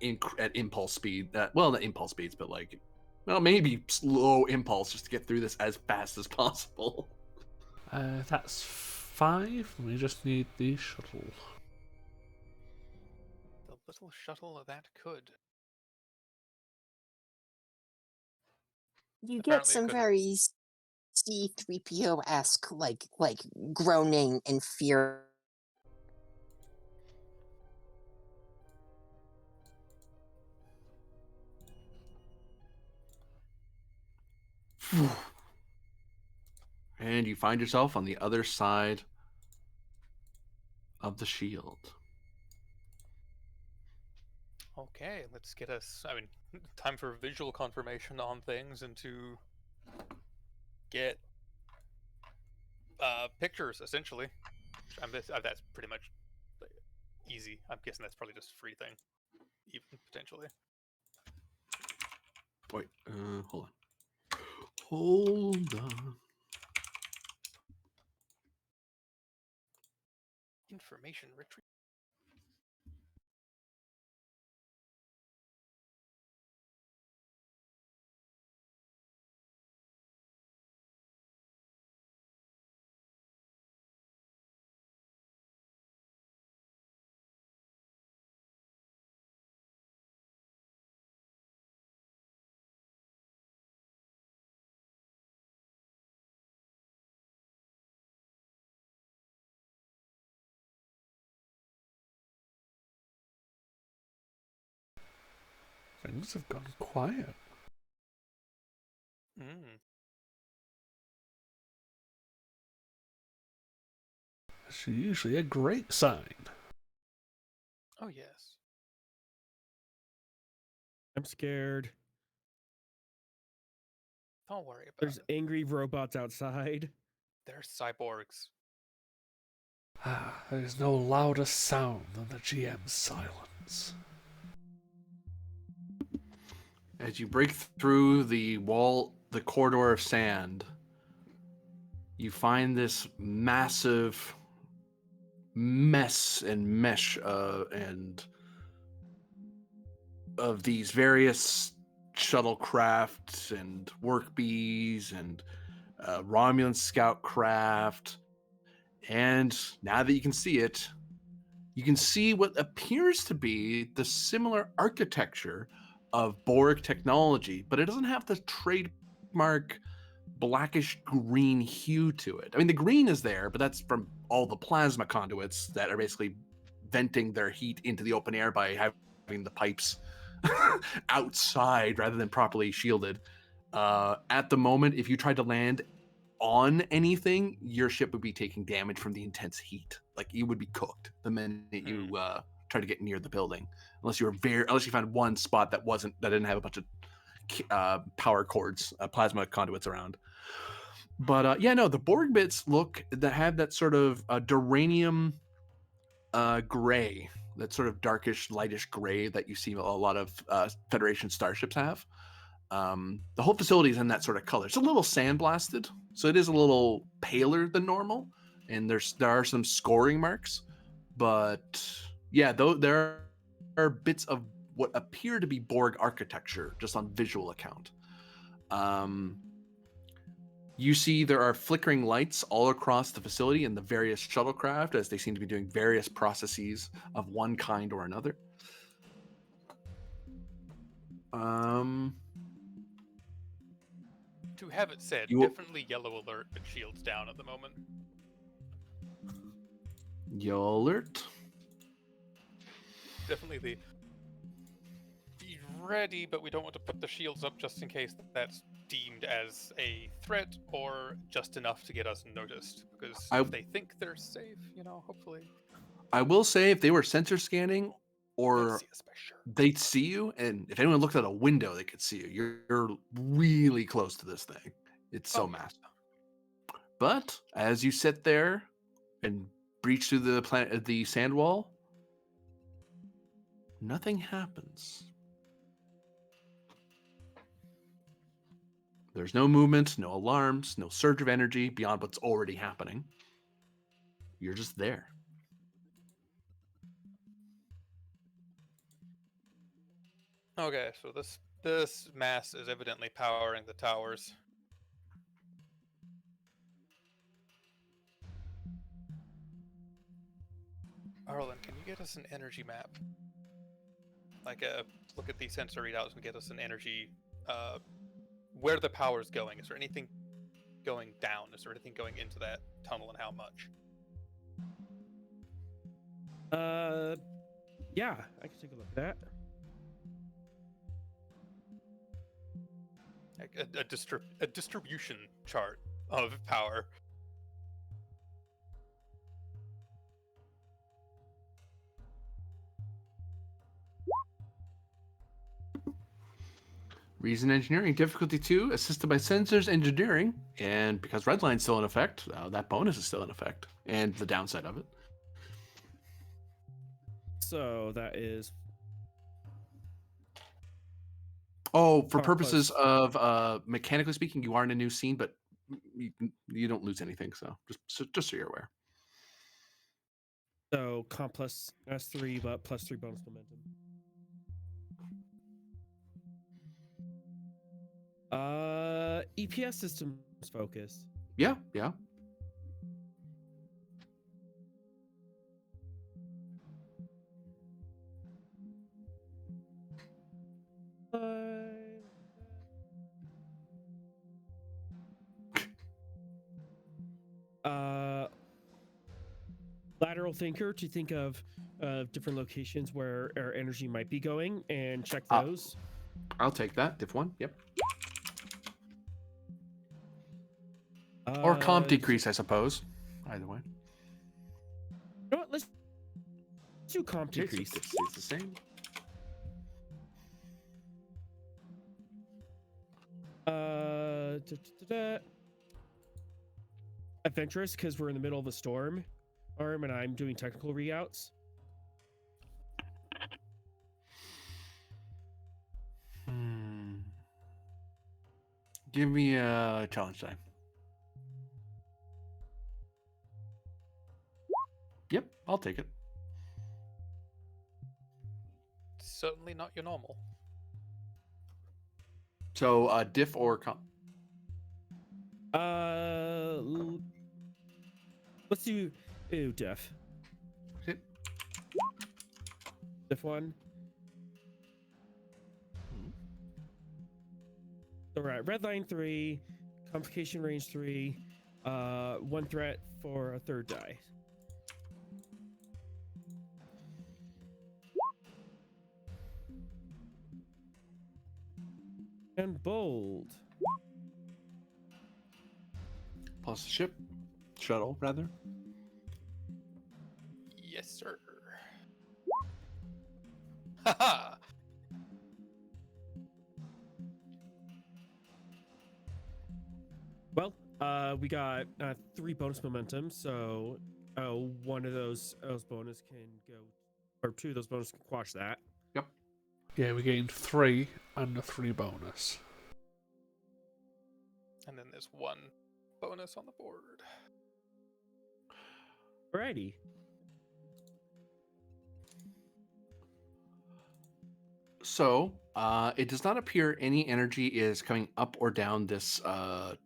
impulse speed. Well, not impulse speeds, but like, well, maybe slow impulse just to get through this as fast as possible. That's 5. We just need the shuttle. The little shuttle that could. You get Apparently it some couldn't. very C3PO esque like groaning and fear. And you find yourself on the other side of the shield. Okay, let's get us. I mean, time for visual confirmation on things and to get pictures, essentially. That's pretty much easy. I'm guessing that's probably just a free thing, even potentially. Wait, hold on. Hold on. Information retrieval. Things have gone quiet. Mm. It's usually a great sign. Oh, yes. I'm scared. Don't worry about There's it. angry robots outside. They're cyborgs. There's no louder sound than the GM's silence. As you break through the corridor of sand, you find this massive mess and mesh and of these various shuttlecraft and work bees and Romulan scout craft. And now that you can see what appears to be the similar architecture of Borg technology, but it doesn't have the trademark blackish green hue to it. I mean, the green is there, but that's from all the plasma conduits that are basically venting their heat into the open air by having the pipes outside rather than properly shielded. At the moment, if you tried to land on anything, your ship would be taking damage from the intense heat. Like you would be cooked the minute you try to get near the building, unless you found one spot that didn't have a bunch of power cords, plasma conduits around. But yeah, no, the Borg bits have that sort of duranium gray, that sort of darkish, lightish gray that you see a lot of Federation starships have. The whole facility is in that sort of color. It's a little sandblasted, so it is a little paler than normal, and there are some scoring marks. But yeah, though there are bits of what appear to be Borg architecture just on visual account. You see there are flickering lights all across the facility and the various shuttlecraft as they seem to be doing various processes of one kind or another. To have it said, You- definitely yellow alert and shields down at the moment. Yellow alert. Definitely be ready, but we don't want to put the shields up just in case that's deemed as a threat or just enough to get us noticed. Because if they think they're safe, hopefully I will say if they were sensor scanning they'll or see us by sure. they'd see you, and if anyone looked at a window, they could see you. You're really close to this thing. It's so massive. But as you sit there and breach through the sand wall, nothing happens. There's no movement, no alarms, no surge of energy beyond what's already happening. You're just there. Okay, so this mass is evidently powering the towers. Arlen, can you get us an energy map? Like look at these sensor readouts and get us an energy, where the power's going. Is there anything going down? Is there anything going into that tunnel, and how much? Yeah, I can take a look at that. Like a distribution chart of power. Reason engineering, difficulty 2, assisted by sensors engineering, and because redline's still in effect, that bonus is still in effect, and the downside of it. So that is Oh, for 5 purposes plus. of mechanically speaking, you are in a new scene, but you don't lose anything. So just so you're aware. So comp plus S3, but plus 3 bonus momentum. EPS systems focus. Yeah. Lateral thinker to think of different locations where our energy might be going and check those. I'll take that. Diff 1. Yep. Or comp decrease, I suppose. Either way. You know what? Let's do comp Okay, so decrease. diff stays the same. Adventurous, because we're in the middle of a storm, and I'm doing technical reouts. Give me a challenge die. Yep, I'll take it. Certainly not your normal. So diff or comp. Let's do diff. Okay. Diff 1. So we're at red line 3, complication range 3, 1 threat for a third die. And bold. Plus the ship. Shuttle, rather. Yes, sir. Haha. Well, we got 3 bonus momentum, so one of those bonus can go, or 2 of those bonus can quash that. Yep. Yeah, we gained 3 and a 3 bonus. And then there's 1 bonus on the board. Alrighty. So, it does not appear any energy is coming up or down this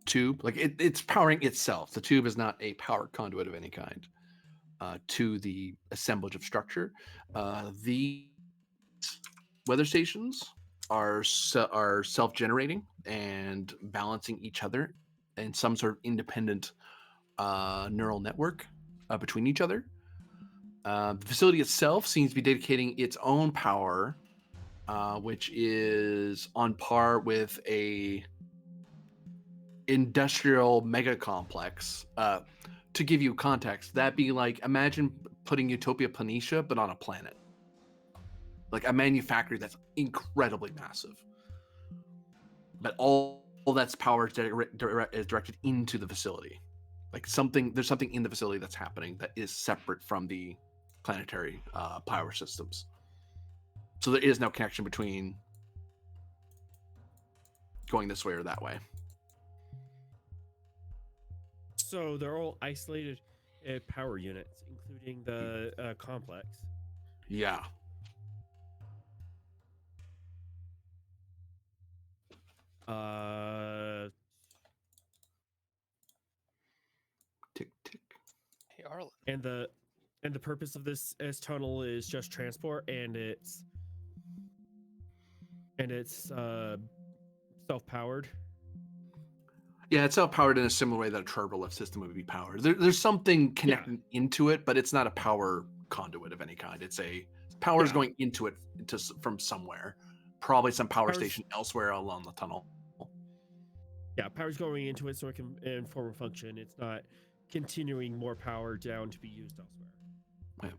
tube. Like it's powering itself. The tube is not a power conduit of any kind to the assemblage of structure. The weather stations are self-generating and balancing each other in some sort of independent neural network between each other. The facility itself seems to be dedicating its own power, which is on par with a industrial mega complex. To give you context, that'd be like, imagine putting Utopia Planitia, but on a planet. Like a manufactory that's incredibly massive. But all that's power is directed into the facility. Like there's something in the facility that's happening that is separate from the planetary power systems. So there is no connection between going this way or that way. So they're all isolated power units, including the complex. Yeah. Tick tick. Hey, Arlen. And the purpose of this tunnel is just transport, and it's self-powered. Yeah, it's self-powered in a similar way that a turbolift system would be powered. There's something connected into it, but it's not a power conduit of any kind. It's a power is going into it from somewhere, probably some power station elsewhere along the tunnel. Yeah, power's going into it so it can inform a function. It's not continuing more power down to be used elsewhere. Yeah.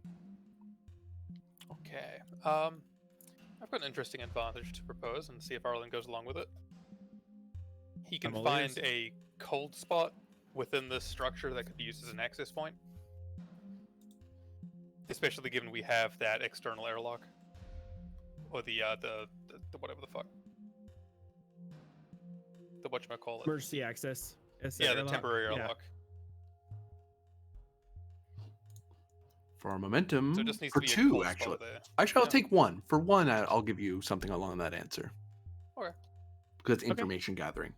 Okay. I've got an interesting advantage to propose and see if Arlen goes along with it. He can find a cold spot within this structure that could be used as an access point. Especially given we have that external airlock. Or the whatever the fuck. The whatchamacallit. Emergency access. Yeah, the temporary airlock. For our momentum, So it just needs for to be a 2, cold actually. spot there. Actually, I'll take 1. For 1, I'll give you something along that answer. Okay. Because it's information gathering.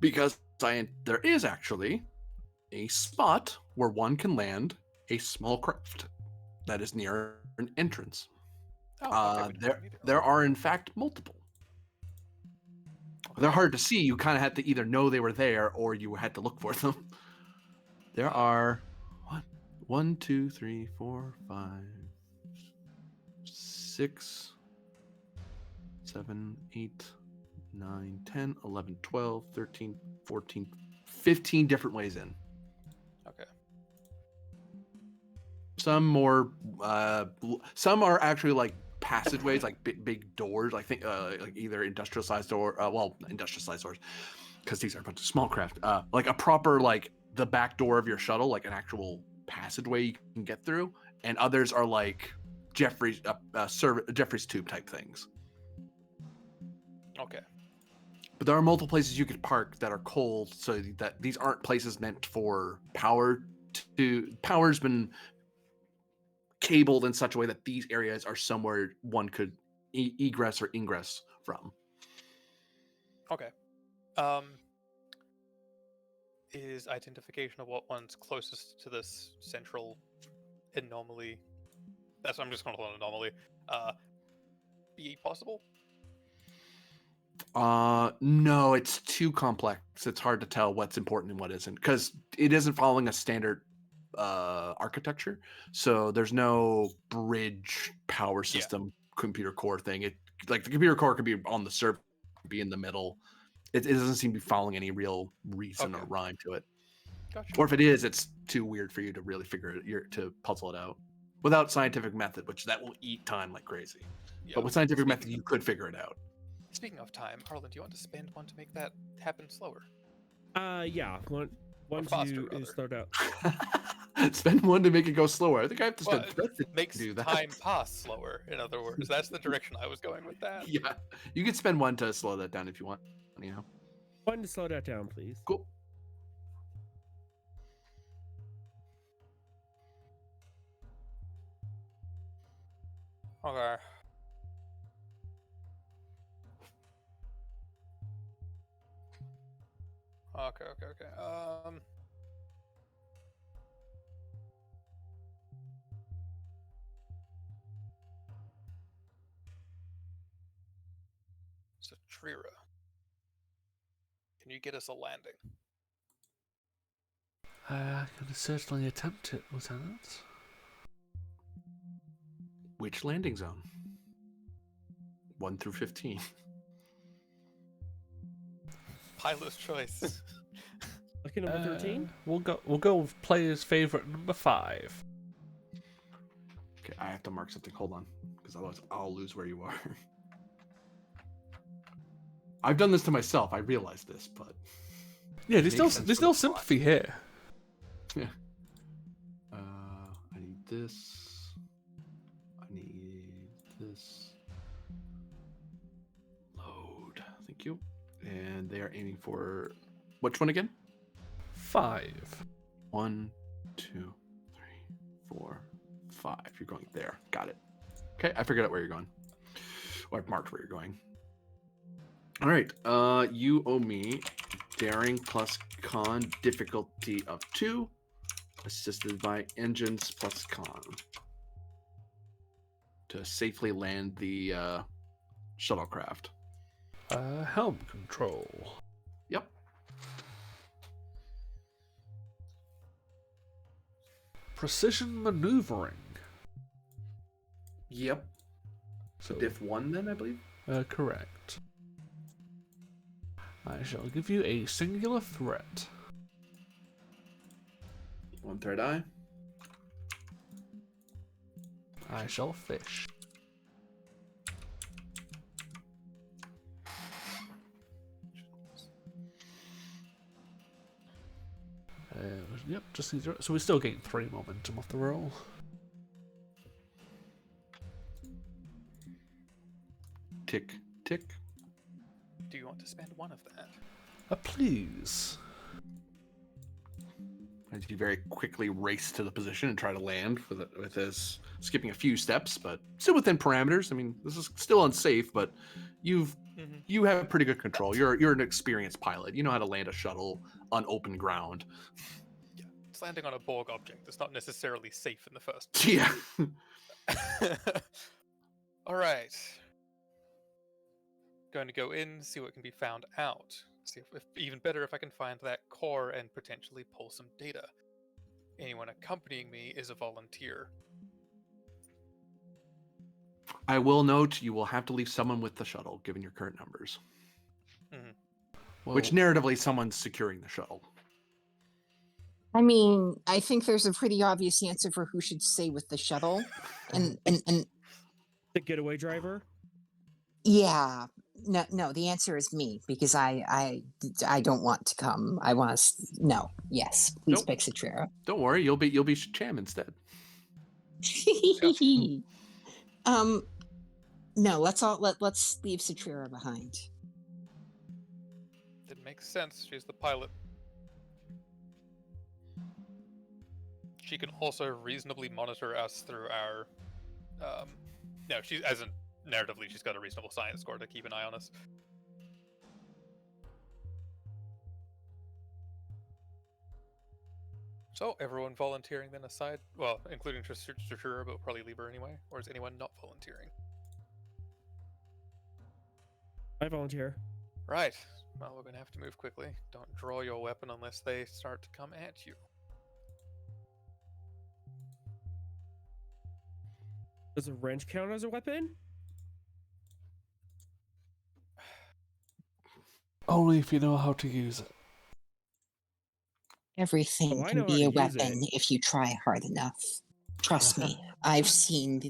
Because there is actually a spot where one can land a small craft that is near an entrance. There are, in fact, multiple. They're hard to see. You kind of had to either know they were there or you had to look for them. There are 1, 2, 3, 4, 5, 6, 7, 8, 9, 10, 11, 12, 13, 14, 15 different ways in. Okay. Some more, some are actually like passageways, like big doors. I think like either industrial sized door, industrial sized doors, because these are a bunch of small craft. Like a proper like the back door of your shuttle, like an actual passageway you can get through, and others are like Jeffrey's Jeffrey's tube type things. Okay. But there are multiple places you could park that are cold, so that these aren't places meant for power. Power's been cabled in such a way that these areas are somewhere one could egress or ingress from. Okay. Is identification of what one's closest to this central anomaly? That's what I'm just going to call it an anomaly. Be possible? No, it's too complex. It's hard to tell what's important and what isn't, because it isn't following a standard architecture. So there's no bridge power system computer core thing. It like the computer core could be on the server, be in the middle. It doesn't seem to be following any real reason or rhyme to it. Gotcha. Or if it is, it's too weird for you to really figure it, to puzzle it out without scientific method, which that will eat time like crazy. Yeah. But with scientific method, you could figure it out. Speaking of time, Harlan, do you want to spend one to make that happen slower? Yeah. Once faster, you rather. start out. Spend one to make it go slower. I think I have to Well, spend three to makes do that. time pass slower, in other words. That's the direction I was going with that. Yeah, you could spend one to slow that down if you want. You know, One to slow that down, please. cool. Okay. Okay. So Trira, can you get us a landing? I can certainly attempt it, Lieutenant. Which landing zone? 1 through 15. Pilot's choice. Lucky number 13. We'll go with player's favorite number 5. Okay, I have to mark something. Hold on, because otherwise I'll lose where you are. I've done this to myself. I realize this, but Yeah, Makes there's sense no for the plot. sympathy here. yeah. I need this. I need this. Load. Thank you. And they are aiming for which one again? 5. 1, 2, 3, 4, 5. You're going there. Got it. Okay, I figured out where you're going. Or I've marked where you're going. All right. You owe me daring plus con difficulty of 2, assisted by engines plus con, to safely land the shuttlecraft. Helm control. Yep. Precision maneuvering. Yep. So diff 1 then, I believe. Correct. I shall give you a singular threat. 1 third eye. I shall fish. Yep, just need to, so we're still getting 3 momentum off the roll. Tick, tick. Do you want to spend one of that? Please. As you very quickly race to the position and try to land with this, skipping a few steps, but still within parameters. I mean, this is still unsafe, but you have pretty good control. You're an experienced pilot. You know how to land a shuttle on open ground. Yeah, it's landing on a Borg object. It's not necessarily safe in the first. Yeah. All right. Going to go in, see what can be found out. See if even better if I can find that core and potentially pull some data. Anyone accompanying me is a volunteer. I will note you will have to leave someone with the shuttle, given your current numbers. Well, Which narratively, someone's securing the shuttle. I mean, I think there's a pretty obvious answer for who should stay with the shuttle. And The getaway driver. yeah, no, the answer is me because I don't want to come. I want to no. Yes, please Nope. pick Citrera. Don't worry, you'll be Cham instead. No, let's leave Citrera behind. It makes sense. She's the pilot. She can also reasonably monitor us through our. No, she's as in narratively, she's got a reasonable science score to keep an eye on us. So everyone volunteering then aside, well, including Trishura, but we'll probably leave her anyway. Or is anyone not volunteering? I volunteer. Right. Well, we're gonna have to move quickly. Don't draw your weapon unless they start to come at you. Does a wrench count as a weapon? only if you know how to use it. Everything Oh, I can know how be to a use weapon it. if you try hard enough. Trust me, I've seen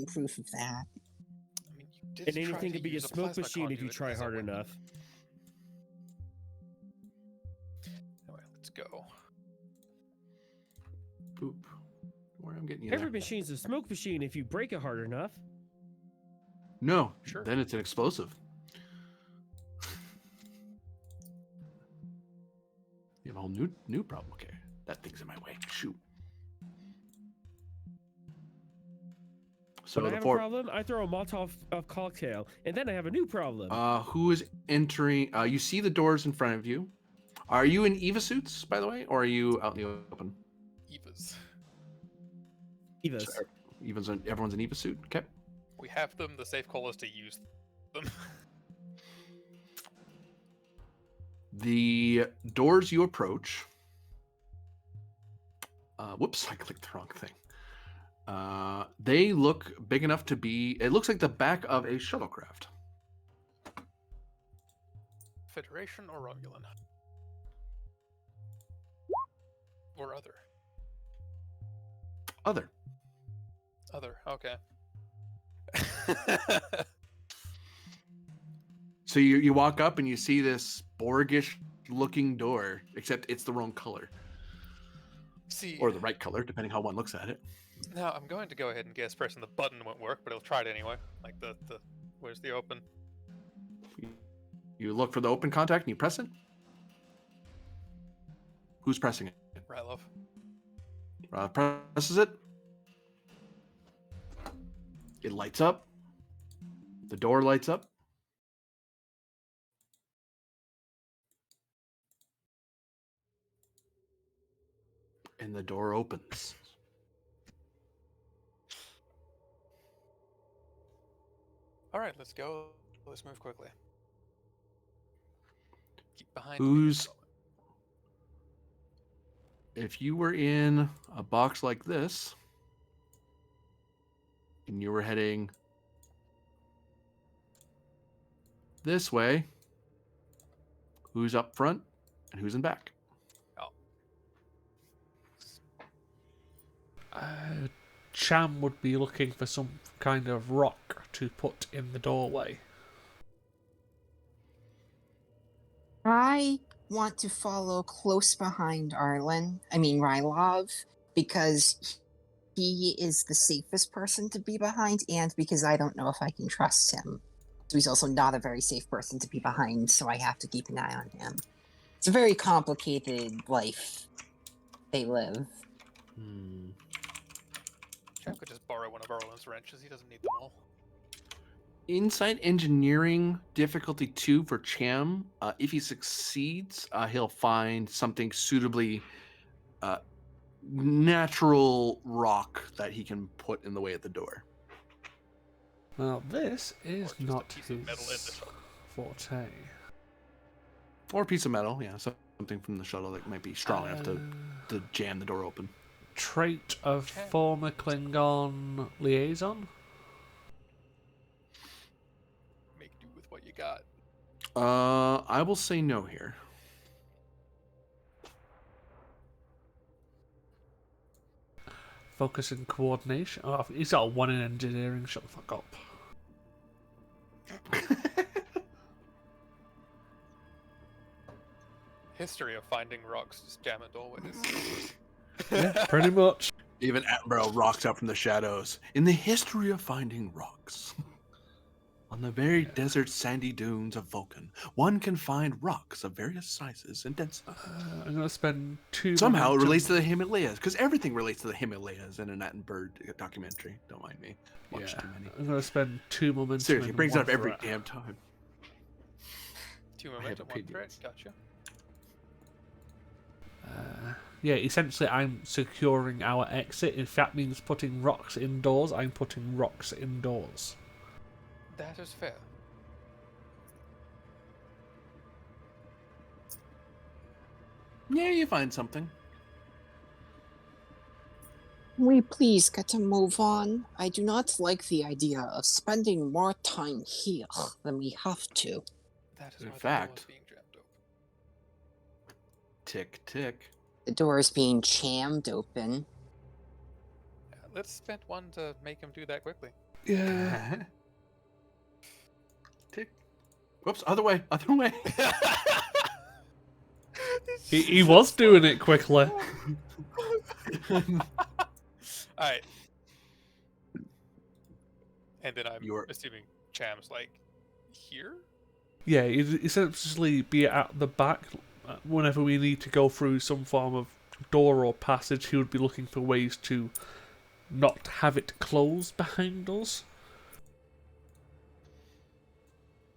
proof of that. I mean, you did And try anything to can be a use smoke plasma machine if you conduit try as a hard weapon. enough. Anyway, let's go. Boop. Where I'm getting you Every there. machine's a smoke machine if you break it hard enough. No, Sure. then it's an explosive. You have a whole new problem. Okay, that thing's in my way. Shoot. So When I the have a problem, I throw a Molotov cocktail, and then I have a new problem. who is entering? You see the doors in front of you. Are you in Eva suits, by the way, or are you out in the open? Evas. Evas. Everyone's in Eva suit. Okay. We have them. The safe call is to use them. The doors you approach. Whoops! I clicked the wrong thing. They look big enough to be. It looks like the back of a shuttlecraft. Federation or Romulan? Or other? Other. Other, okay. So you walk up and you see this Borgish looking door, except it's the wrong color. See, Or the right color, depending how one looks at it. now I'm going to go ahead and guess pressing the button won't work, but I'll try it anyway. Like the where's the open? You look for the open contact and you press it. Who's pressing it? Rylov. Presses it. It lights up. The door lights up. And the door opens. Alright, let's go. Let's move quickly. Keep behind Who's- me. If you were in a box like this, and you were heading this way, who's up front and who's in back? Cham would be looking for some kind of rock to put in the doorway. I want to follow close behind Rylov, because he is the safest person to be behind, and because I don't know if I can trust him. So he's also not a very safe person to be behind, so I have to keep an eye on him. It's a very complicated life they live. Cham could just borrow one of Arlen's wrenches. He doesn't need them all. Inside engineering difficulty 2 for Cham. If he succeeds, he'll find something suitably natural rock that he can put in the way at the door. Now, this is Or just a not piece of metal in the his shuttle. forte. Or a piece of metal, yeah, something from the shuttle that might be strong enough to jam the door open. Trait of Okay. former Klingon liaison? I will say no here. Focus and coordination. Oh, he's got a 1 in engineering. Shut the fuck up. History of finding rocks, just jam it doorways. Yeah, pretty much. Even Attenborough rocks out from the shadows. In the history of finding rocks. On the very desert sandy dunes of Vulcan, one can find rocks of various sizes and density. I'm going to spend 2 Somehow it momentum. relates to the Himalayas, because everything relates to the Himalayas in an Attenborough documentary. Don't mind me. Watch Yeah, too many. I'm going to spend 2 momentum. Seriously, it and brings it 1 up every threat. damn time. 2 I have momentum, 1 threat. opinions. Gotcha. Yeah, essentially I'm securing our exit. If that means putting rocks indoors, I'm putting rocks indoors. That is fair. Yeah, you find something. We please get to move on. I do not like the idea of spending more time here than we have to. That is In why the door fact- is being jammed open. Tick, tick. The door is being jammed open. Yeah, let's spend 1 to make him do that quickly. Yeah. Tick. Whoops, other way, other way. He was doing it quickly. Alright. And then I'm You're- assuming Cham's like here? Yeah, he'd essentially be at the back whenever we need to go through some form of door or passage. He would be looking for ways to not have it closed behind us.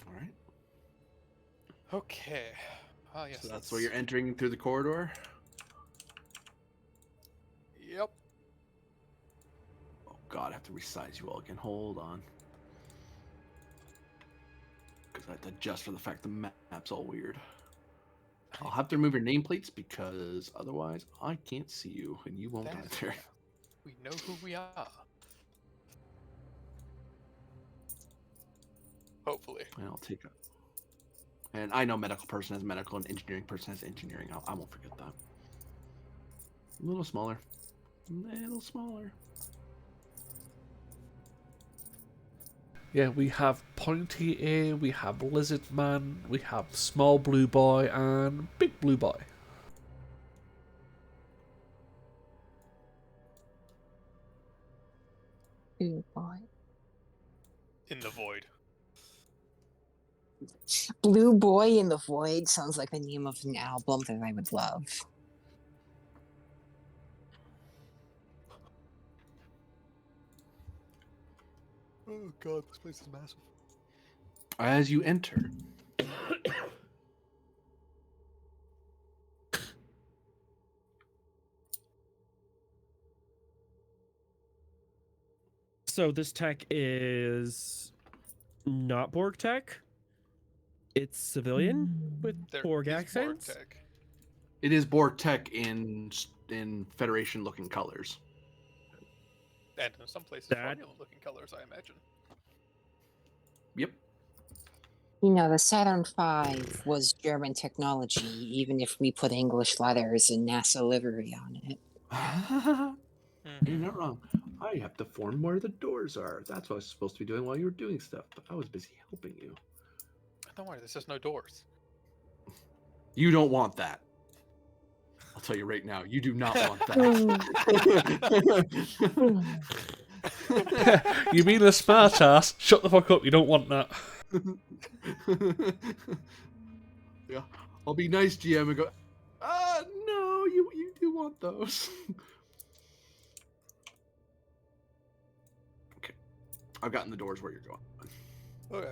Alright, Okay. Oh yes. so that's where you're entering through the corridor. Yep. Oh god, I have to resize you all again. Hold on. Because I have to adjust for the fact the map's all weird. I'll have to remove your nameplates because otherwise I can't see you and you won't That is either. fair. We know who we are. Hopefully. And I'll take it. And I know medical person has medical and engineering person has engineering. I won't forget that. A little smaller. A little smaller. Yeah, we have Pointy Ear, we have Lizard Man, we have Small Blue Boy, and Big Blue Boy. Blue boy. In the void. Blue Boy in the Void sounds like the name of an album that I would love. Oh god, this place is massive. As you enter, So this tech is not Borg tech. It's civilian with There Borg is accents. tech. it is Borg tech in Federation looking colors. And in some places, That- Romulan looking colors, I imagine. Yep. You know, the Saturn V was German technology, even if we put English letters and NASA livery on it. You're not wrong. I have to form where the doors are. That's what I was supposed to be doing while you were doing stuff, but I was busy helping you. Don't worry, there's just no doors. You don't want that. I'll tell you right now, you do not want that. You mean a smart ass? Shut the fuck up, you don't want that. Yeah, I'll be nice, GM, and go, no, you do want those. Okay, I've gotten the doors where you're going. Okay.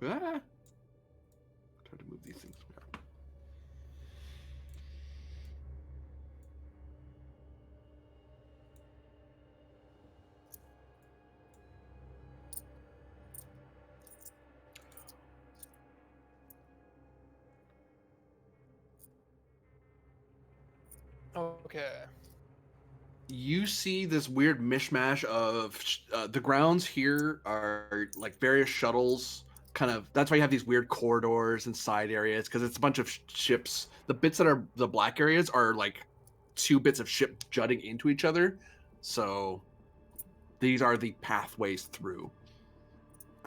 Ah. Try to move these things. Okay. You see this weird mishmash of the grounds here are like various shuttles that's why you have these weird corridors and side areas, because it's a bunch of ships. The bits that are the black areas are like 2 bits of ship jutting into each other. So these are the pathways through.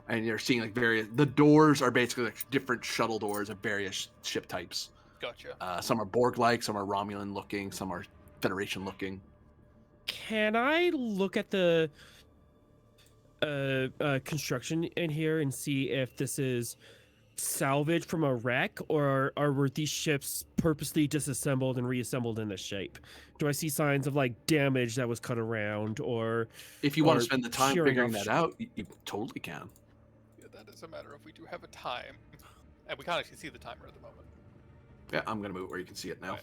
And you're seeing like the doors are basically like different shuttle doors of various ship types. Gotcha. Some are Borg-like, some are Romulan looking, some are Federation looking. Can I look at the construction in here and see if this is salvage from a wreck, or were these ships purposely disassembled and reassembled in this shape? Do I see signs of like damage that was cut around, or If you want or to spend the time shearing figuring off that out, you totally can. Yeah, that is a matter of we do have a time, and we can't actually see the timer at the moment. Yeah, I'm gonna move where you can see it now. Right.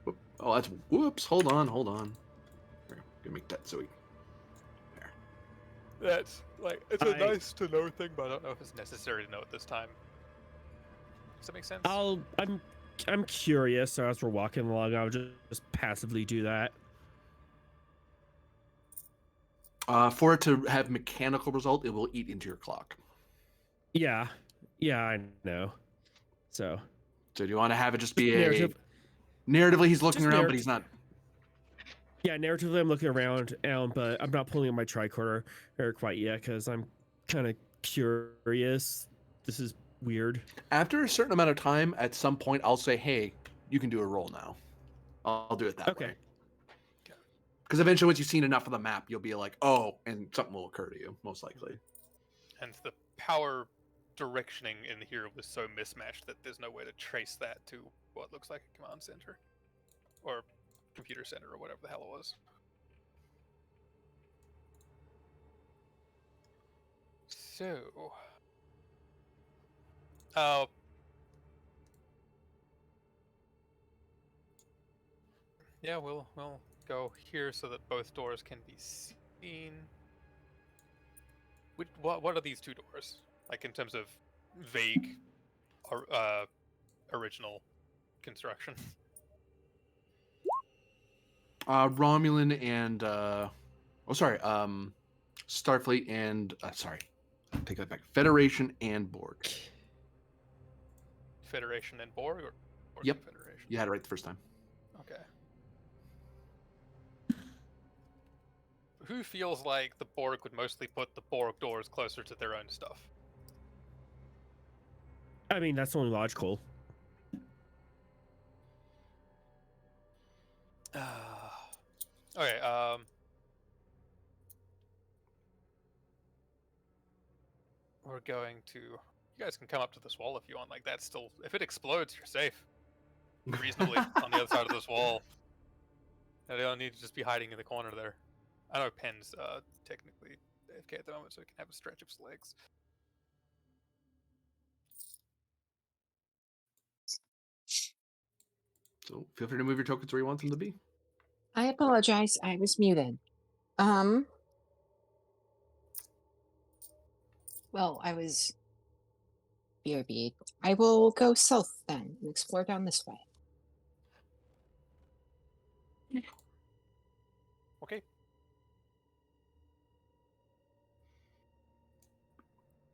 Whoop. Oh, that's whoops. Hold on. Here, gonna make that so we. There. That's like it's a I- nice to know thing, but I don't know if it's necessary to know at this time. Does that make sense? I'm curious, so as we're walking along, I'll just passively do that. For it to have mechanical result, it will eat into your clock. Yeah, I know. So So do you want to have it just be narrative. narratively he's looking Just around, but narrative. he's not. Yeah, narratively, I'm looking around, but I'm not pulling on my tricorder quite yet because I'm kind of curious. This is weird. After a certain amount of time, at some point, I'll say, "Hey, you can do a roll now." I'll do it that Okay. way. Because eventually, once you've seen enough of the map, you'll be like, "Oh," and something will occur to you, most likely. And the power directioning in here was so mismatched that there's no way to trace that to what looks like a command center or computer center or whatever the hell it was. So, yeah, we'll go here so that both doors can be seen. What are these 2 doors like in terms of vague, original construction? Romulan and Starfleet and take that back. Federation and Borg. Federation and Borg, or Borg Yep. and Federation? You had it right the first time. Okay. Who feels like the Borg would mostly put the Borg doors closer to their own stuff? I mean, that's only logical. Okay, we're going to... You guys can come up to this wall if you want. Like, that's still... If it explodes, you're safe. Reasonably on the other side of this wall. They don't need to just be hiding in the corner there. I know Penn's technically AFK at the moment, so he can have a stretch of his legs. So feel free to move your tokens where you want them to be. I apologize. I was muted. Well, I was BRB. I will go south then and explore down this way. Okay.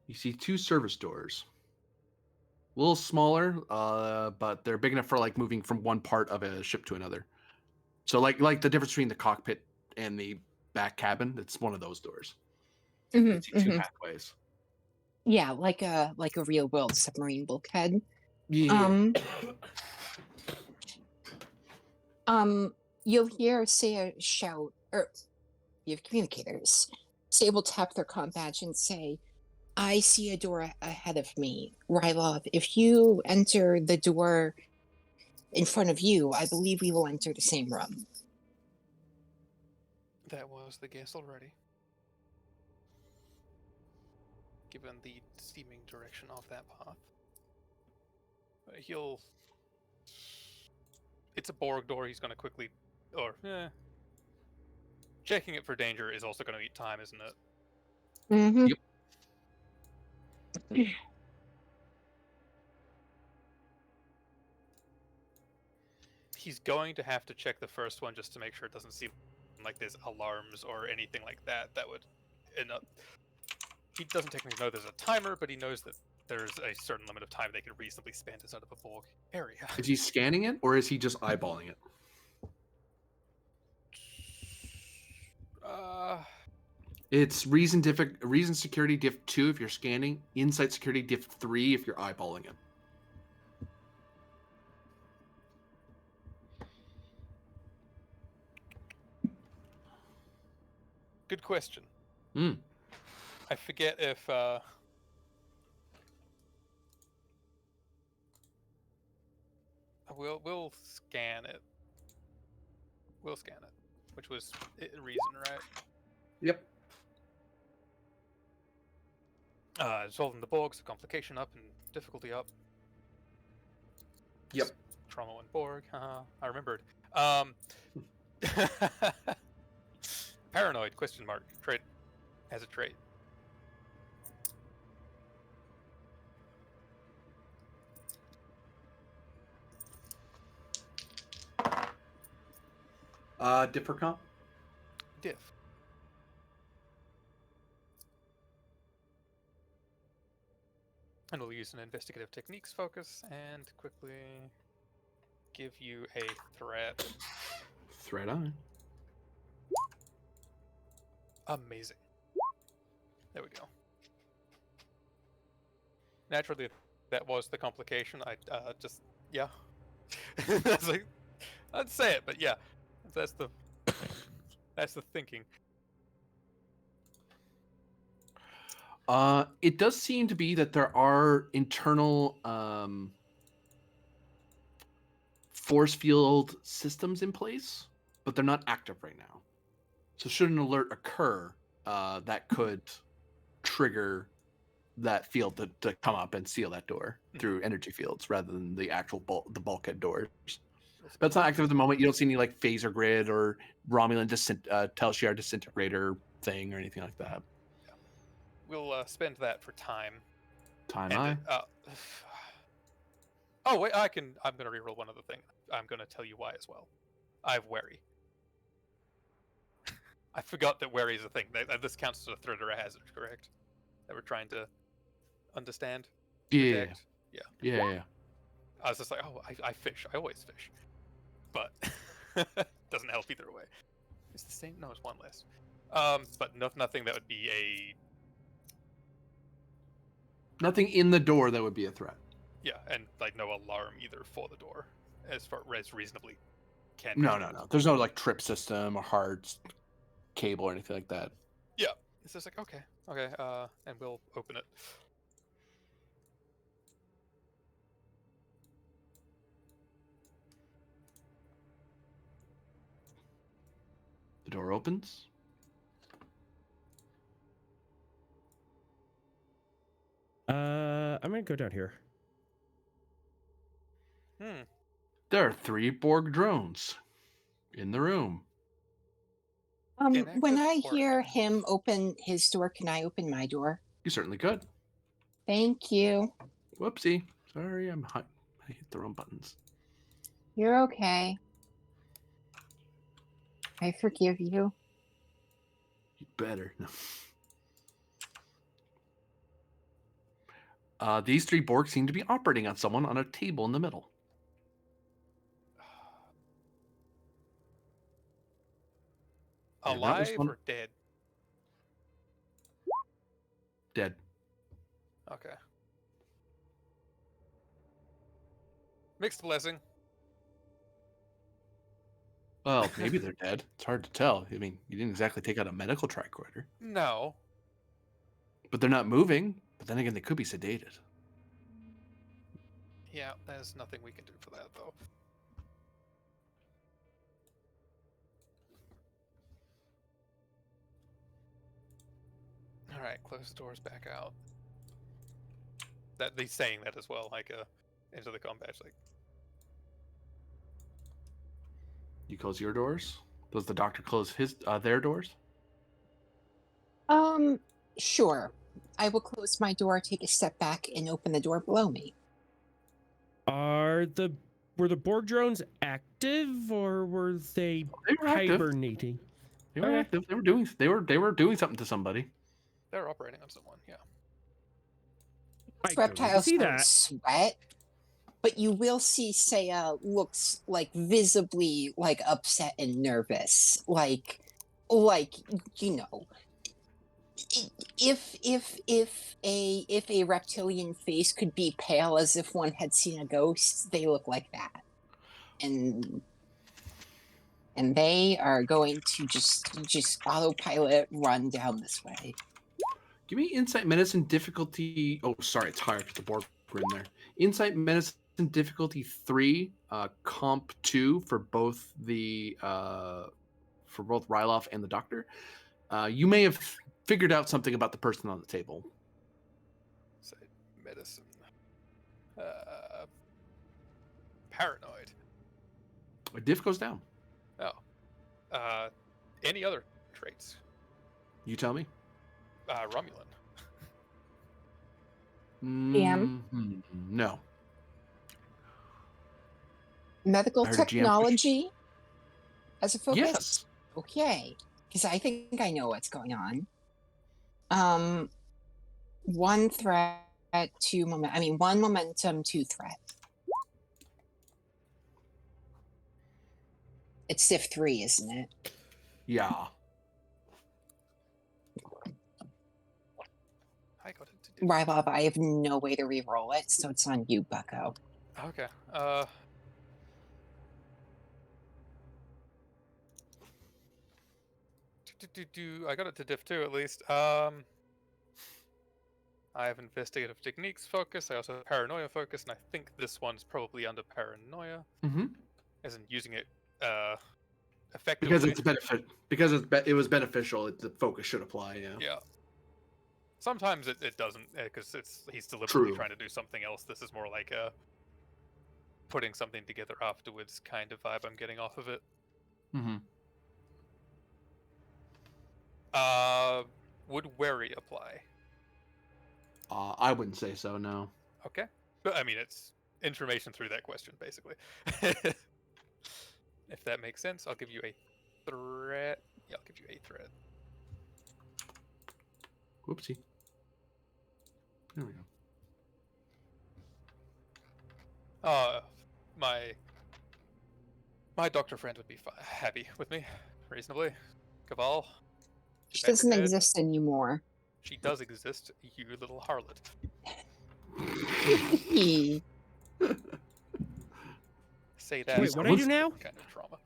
You see 2 service doors. A little smaller, but they're big enough for like moving from one part of a ship to another. So like the difference between the cockpit and the back cabin, it's one of those doors. You see 2 pathways. Yeah, like a real world submarine bulkhead. Yeah. You'll hear Saya shout, or you have communicators. Saya will tap their comm badge and say, "I see a door ahead of me, Rylov. If you enter the door in front of you, I believe we will enter the same room." That was the guess already. Given the steaming direction of that path. He'll... It's a Borg door, he's going to quickly... Checking it for danger is also going to eat time, isn't it? Mm-hmm. Yep. He's going to have to check the first one just to make sure it doesn't seem like there's alarms or anything like that that would end up he doesn't technically know there's a timer, but he knows that there's a certain limit of time they can reasonably spend inside of a Borg area. Is he scanning it, or is he just eyeballing it? It's reason security diff 2 if you're scanning, insight security diff 3 if you're eyeballing it. Good question. Hmm. I forget if we'll scan it. We'll scan it, which was reason, right? Yep. Solving the Borg, so complication up and difficulty up. Yep. Trauma 1 Borg. I remembered. Paranoid, question mark. Trait. As a trait. Differ comp? Diff. And we'll use an investigative techniques focus and quickly give you a threat. Threat on. Amazing. There we go. Naturally, that was the complication. I just, yeah. That's like, I'd say it, but yeah, that's the thinking. It does seem to be that there are internal force field systems in place, but they're not active right now. So should an alert occur, that could trigger that field to come up and seal that door through energy fields rather than the actual the bulkhead doors. But it's not active at the moment. You don't see any like phaser grid or Romulan Telshar disintegrator thing or anything like that. Yeah. We'll spend that for time. Oh wait, I'm gonna reroll one other thing. I'm gonna tell you why as well. I have wary. I forgot that wary is a thing. This counts as a threat or a hazard, correct? That we're trying to understand. Yeah. Detect. Yeah. I was just like, oh, I fish. I always fish. But doesn't help either way. It's the same. No, it's one less. But nothing that would be a. Nothing in the door that would be a threat. Yeah, and like no alarm either for the door, as far as reasonably can. Be. No. There's no like trip system or hard cable or anything like that. Yeah, it's just like okay, and we'll open it. The door opens. I'm gonna go down here. There are 3 Borg drones in the room. When I hear him open his door, can I open my door? You certainly could. Thank you. Whoopsie. Sorry, I hit the wrong buttons. You're okay. I forgive you. You better. No. These 3 Borg seem to be operating on someone on a table in the middle. Alive or dead? Dead. Okay. Mixed blessing. Well, maybe they're dead. It's hard to tell. I mean, you didn't exactly take out a medical tricorder. No. But they're not moving. But then again, they could be sedated. Yeah, there's nothing we can do for that, though. All right, close the doors back out. That he's saying that as well, like into the combat. Like, You close your doors. Does the doctor close their doors? Sure. I will close my door, take a step back, and open the door below me. Were the Borg drones active or were they They were active. hibernating? They were Okay. active. They were doing something to somebody. They're operating on someone. Yeah. I don't need to Reptiles see don't that. sweat, but you will see Saya looks like visibly like upset and nervous, like you know, if a reptilian face could be pale as if one had seen a ghost, they look like that, and they are going to just autopilot run down this way. Give me insight medicine difficulty. Oh, sorry, it's higher because the Borg were in there. Insight medicine difficulty 3, comp 2 for both Ryloff and the doctor. You may have figured out something about the person on the table. Say medicine. Paranoid. Diff goes down. Oh. Any other traits? You tell me. Romulan. GM? No. Medical I heard a GM technology as a focus? Yes. Okay, because I think I know what's going on. 1 threat, 2 1 momentum, 2 threat. It's Civ 3, isn't it? Yeah. I got it to do. Rylob, I have no way to re-roll it, so it's on you, bucko. Okay. I got it to diff 2 at least. I have investigative techniques focus. I also have paranoia focus, and I think this one's probably under paranoia, as in using it effectively. Because it's benefit. Because it was beneficial. The focus should apply. Yeah. Yeah. Sometimes it doesn't, because he's deliberately True. trying to do something else. This is more like a putting something together afterwards kind of vibe I'm getting off of it. Would worry apply? I wouldn't say so. No. Okay. But I mean, it's information through that question, basically. If that makes sense, I'll give you a threat. Yeah, I'll give you a threat. Whoopsie. There we go. My doctor friend would be happy with me, reasonably. Caval. She doesn't exist anymore. She does exist, you little harlot. Say that. Wait, what do I do now? Kind of trauma.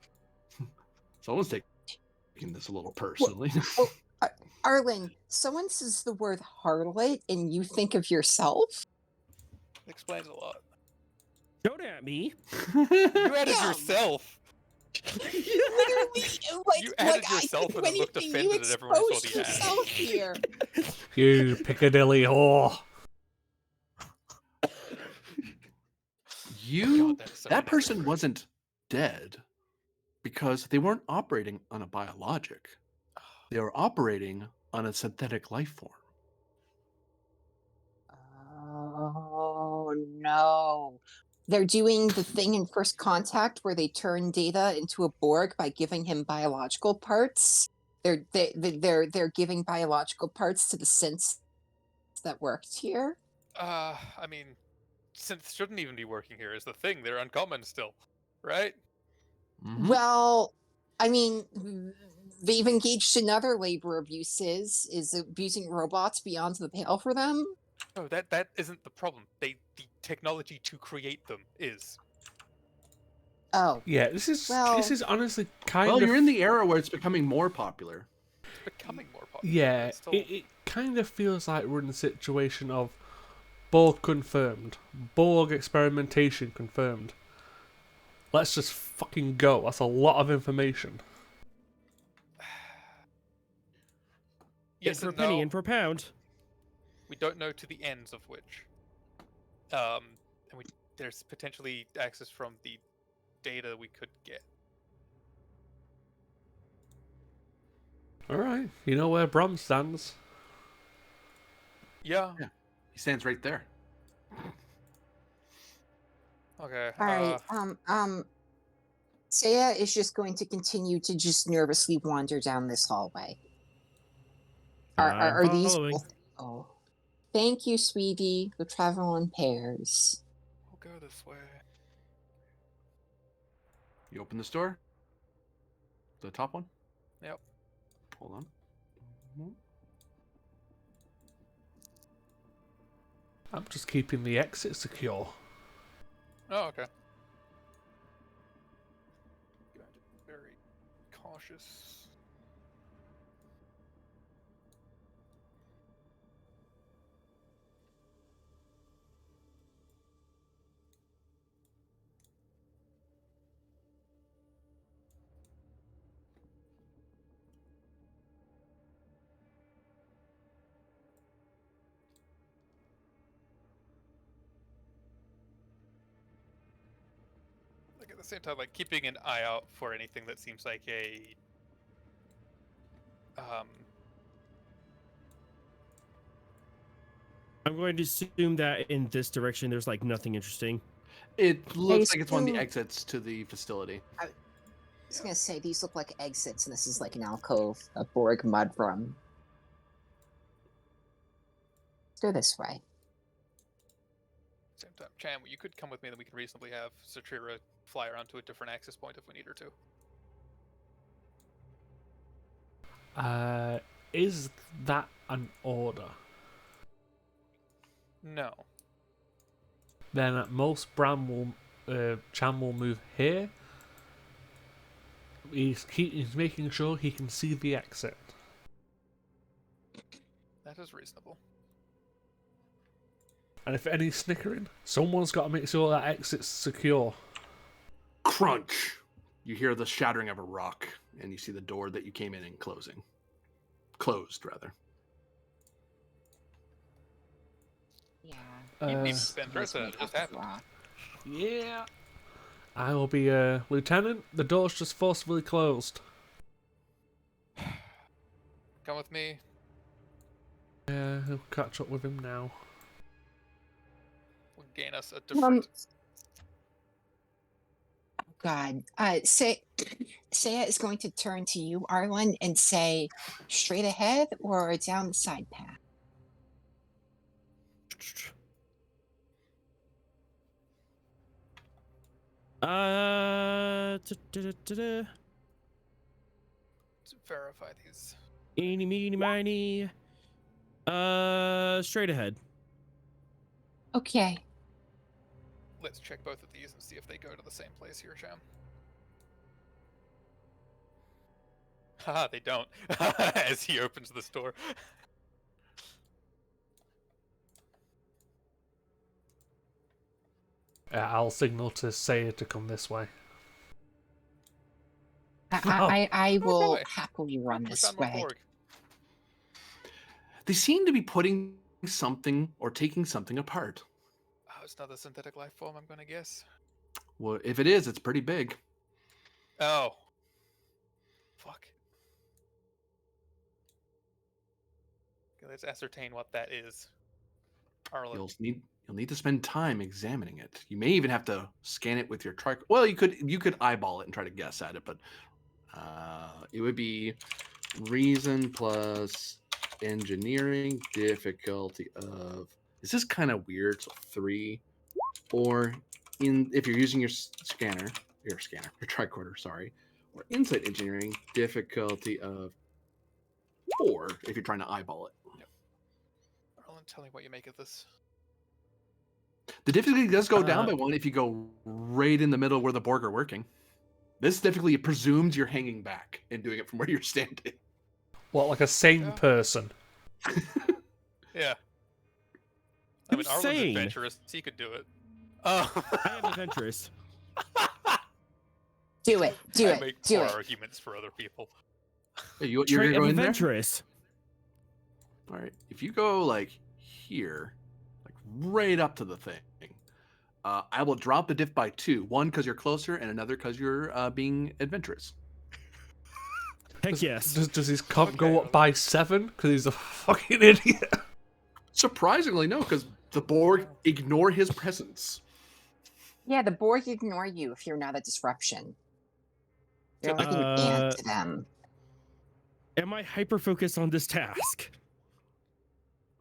Someone's taking this a little personally. Arlen, someone says the word harlot and you think of yourself? Explains a lot. Don't at me. You added Yeah. yourself. Literally, You added yourself and then looked offended at everyone who saw the ad. yourself here. You Piccadilly whore. You, God, so that person wasn't dead because they weren't operating on a biologic. They were operating on a synthetic life form. Oh no. They're doing the thing in First Contact where they turn Data into a Borg by giving him biological parts. They're giving biological parts to the synths that worked here. I mean, synths shouldn't even be working here is the thing. They're uncommon still, right? Well, I mean, they've engaged in other labor abuses. Is abusing robots beyond the pale for them? No, that isn't the problem. The technology to create them is. Oh, Yeah, this is honestly kind Well, of. you're in the era where it's becoming more popular. It's becoming more popular. Yeah, It's still... it kind of feels like we're in a situation of Borg confirmed, Borg experimentation confirmed. Let's just fucking go. That's a lot of information. Yes in for a and penny, no. in for a pound. We don't know to the ends of which. And there's potentially access from the data we could get. Alright, you know where Brom stands. Yeah. He stands right there. Okay. all right. Saya is just going to continue to just nervously wander down this hallway. Are these following. both? Oh, thank you, sweetie. We'll travel in pairs. We'll go this way. You open this door? The top one? Yep. Hold on. Mhm. I'm just keeping the exit secure. Oh, okay. Very cautious. Like at the same time, like keeping an eye out for anything that seems like a I'm going to assume that in this direction, there's like nothing interesting. It looks like it's one of the assume- exits to the facility. I was gonna say these look like exits, and this is like an alcove, a Borg mud room. Let's go this way. same time. Chan, you could come with me, then we can reasonably have Satrira fly around to a different access point if we need her to. Is that an order? No. Then at most, Chan will move here. He's making sure he can see the exit. That is reasonable. And if any snickering, someone's got to make sure that exit's secure. Crunch! You hear the shattering of a rock, and you see the door that you came in closing. Closed, rather. Yeah. You didn't even Uh, spend through it, so it just happened. Yeah. I will be Lieutenant. The door's just forcibly closed. Come with me. Yeah, he'll catch up with him now. Will gain us a different. God. Saya is going to turn to you, Arlen, and say, straight ahead or down the side path? To Verify these. Eeny, meeny, miny. Straight ahead. Okay. Let's check both of these and see if they go to the same place here, Cham. Haha, they don't. As he opens this door. I'll signal to Saya to come this way. I will way. happily run We this found more way. Borg. They seem to be putting something or taking something apart. Oh, it's not a synthetic life form, I'm gonna guess. Well, if it is, it's pretty big. Oh. Fuck. Okay, let's ascertain what that is. Arlen. You'll need to spend time examining it. You may even have to scan it with your tricorder. Well, you could eyeball it and try to guess at it, but it would be reason plus engineering difficulty of. Is this kind of weird? So 3, or if you're using your your tricorder, sorry, or insight engineering difficulty of 4 if you're trying to eyeball it. Arlen, tell me what you make of this. The difficulty does go down by 1 if you go right in the middle where the Borg are working. This difficulty presumes you're hanging back and doing it from where you're standing. What, like a sane Yeah. person? Yeah. I mean, Who's Arlen's sane? adventurous. He could do it. Oh. I am adventurous. Do it. Do I it. make Do poor it. arguments for other people. You're Trait gonna of go in there? adventurous. All right. If you go like here, like right up to the thing, I will drop the diff by 2. 1 because you're closer, and another because you're being adventurous. Heck yes. Does his comp go Okay. up by 7? Because he's a fucking idiot. Surprisingly, no, because the Borg ignore his presence. Yeah, the Borg ignore you if you're not a disruption. You're like an ant to them. Am I hyper focused on this task?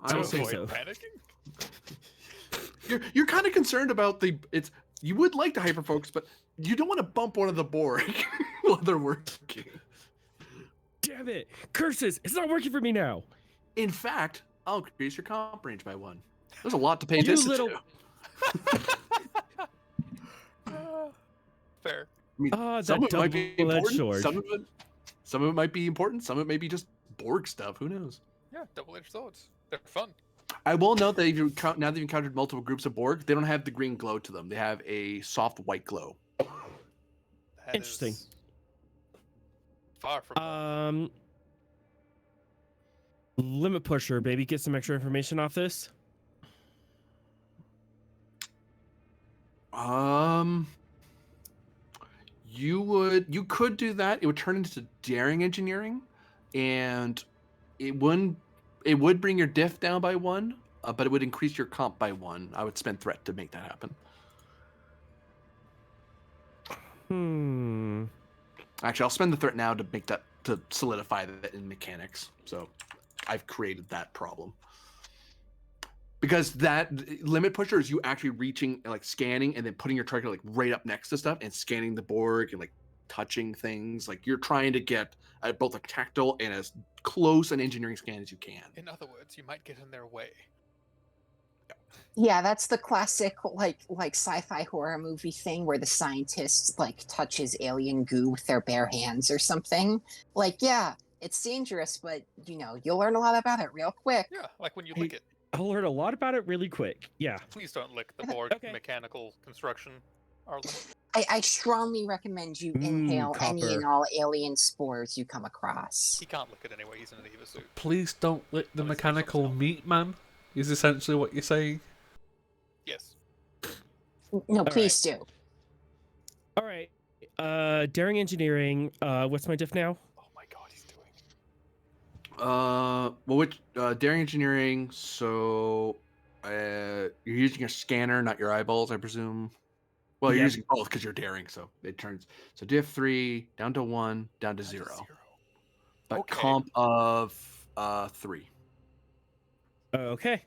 I will don't say think Avoid so. panicking. you're kind of concerned about you would like to hyperfocus, but you don't want to bump one of the Borg while they're working. Damn it! Curses! It's not working for me now. In fact, I'll increase your comp range by 1. There's a lot to pay You attention little- to. Fair. I mean, Ah, some that of it might be double-edged important. sword. Some of it might be important. Some of it may be just Borg stuff. Who knows? Yeah, double-edged swords. They're fun. I will note that now that you've encountered multiple groups of Borg, they don't have the green glow to them. They have a soft white glow. That Interesting. is far from normal. Limit pusher, baby. Get some extra information off this. You could do that. It would turn into daring engineering, and it would bring your diff down by 1, but it would increase your comp by 1. I would spend threat to make that happen. Actually, I'll spend the threat now to solidify that in mechanics. So I've created that problem. Because that limit pusher is you actually reaching, like scanning, and then putting your trigger like right up next to stuff and scanning the Borg and like touching things. Like you're trying to get both a tactile and as close an engineering scan as you can. In other words, you might get in their way. Yeah, that's the classic like sci-fi horror movie thing where the scientist like touches alien goo with their bare hands or something. Like, yeah, it's dangerous, but you'll learn a lot about it real quick. Yeah, like when you lick it. I'll learn a lot about it really quick. Yeah. Please don't lick the Borg Okay. mechanical construction, Arlen. I strongly recommend you inhale any copper. and all alien spores you come across. He can't lick it anyway. He's in an Eva suit. Please don't lick the Unless there's mechanical something meat man, is essentially what you're saying. Yes. No, please do. All right. Daring engineering. What's my diff now? Oh my god, he's doing. Which daring engineering? So, you're using a scanner, not your eyeballs, I presume. Well, you're Yep. using both because you're daring, so it turns. So diff 3 down to 1 down to 0. But Okay. comp of 3. Okay.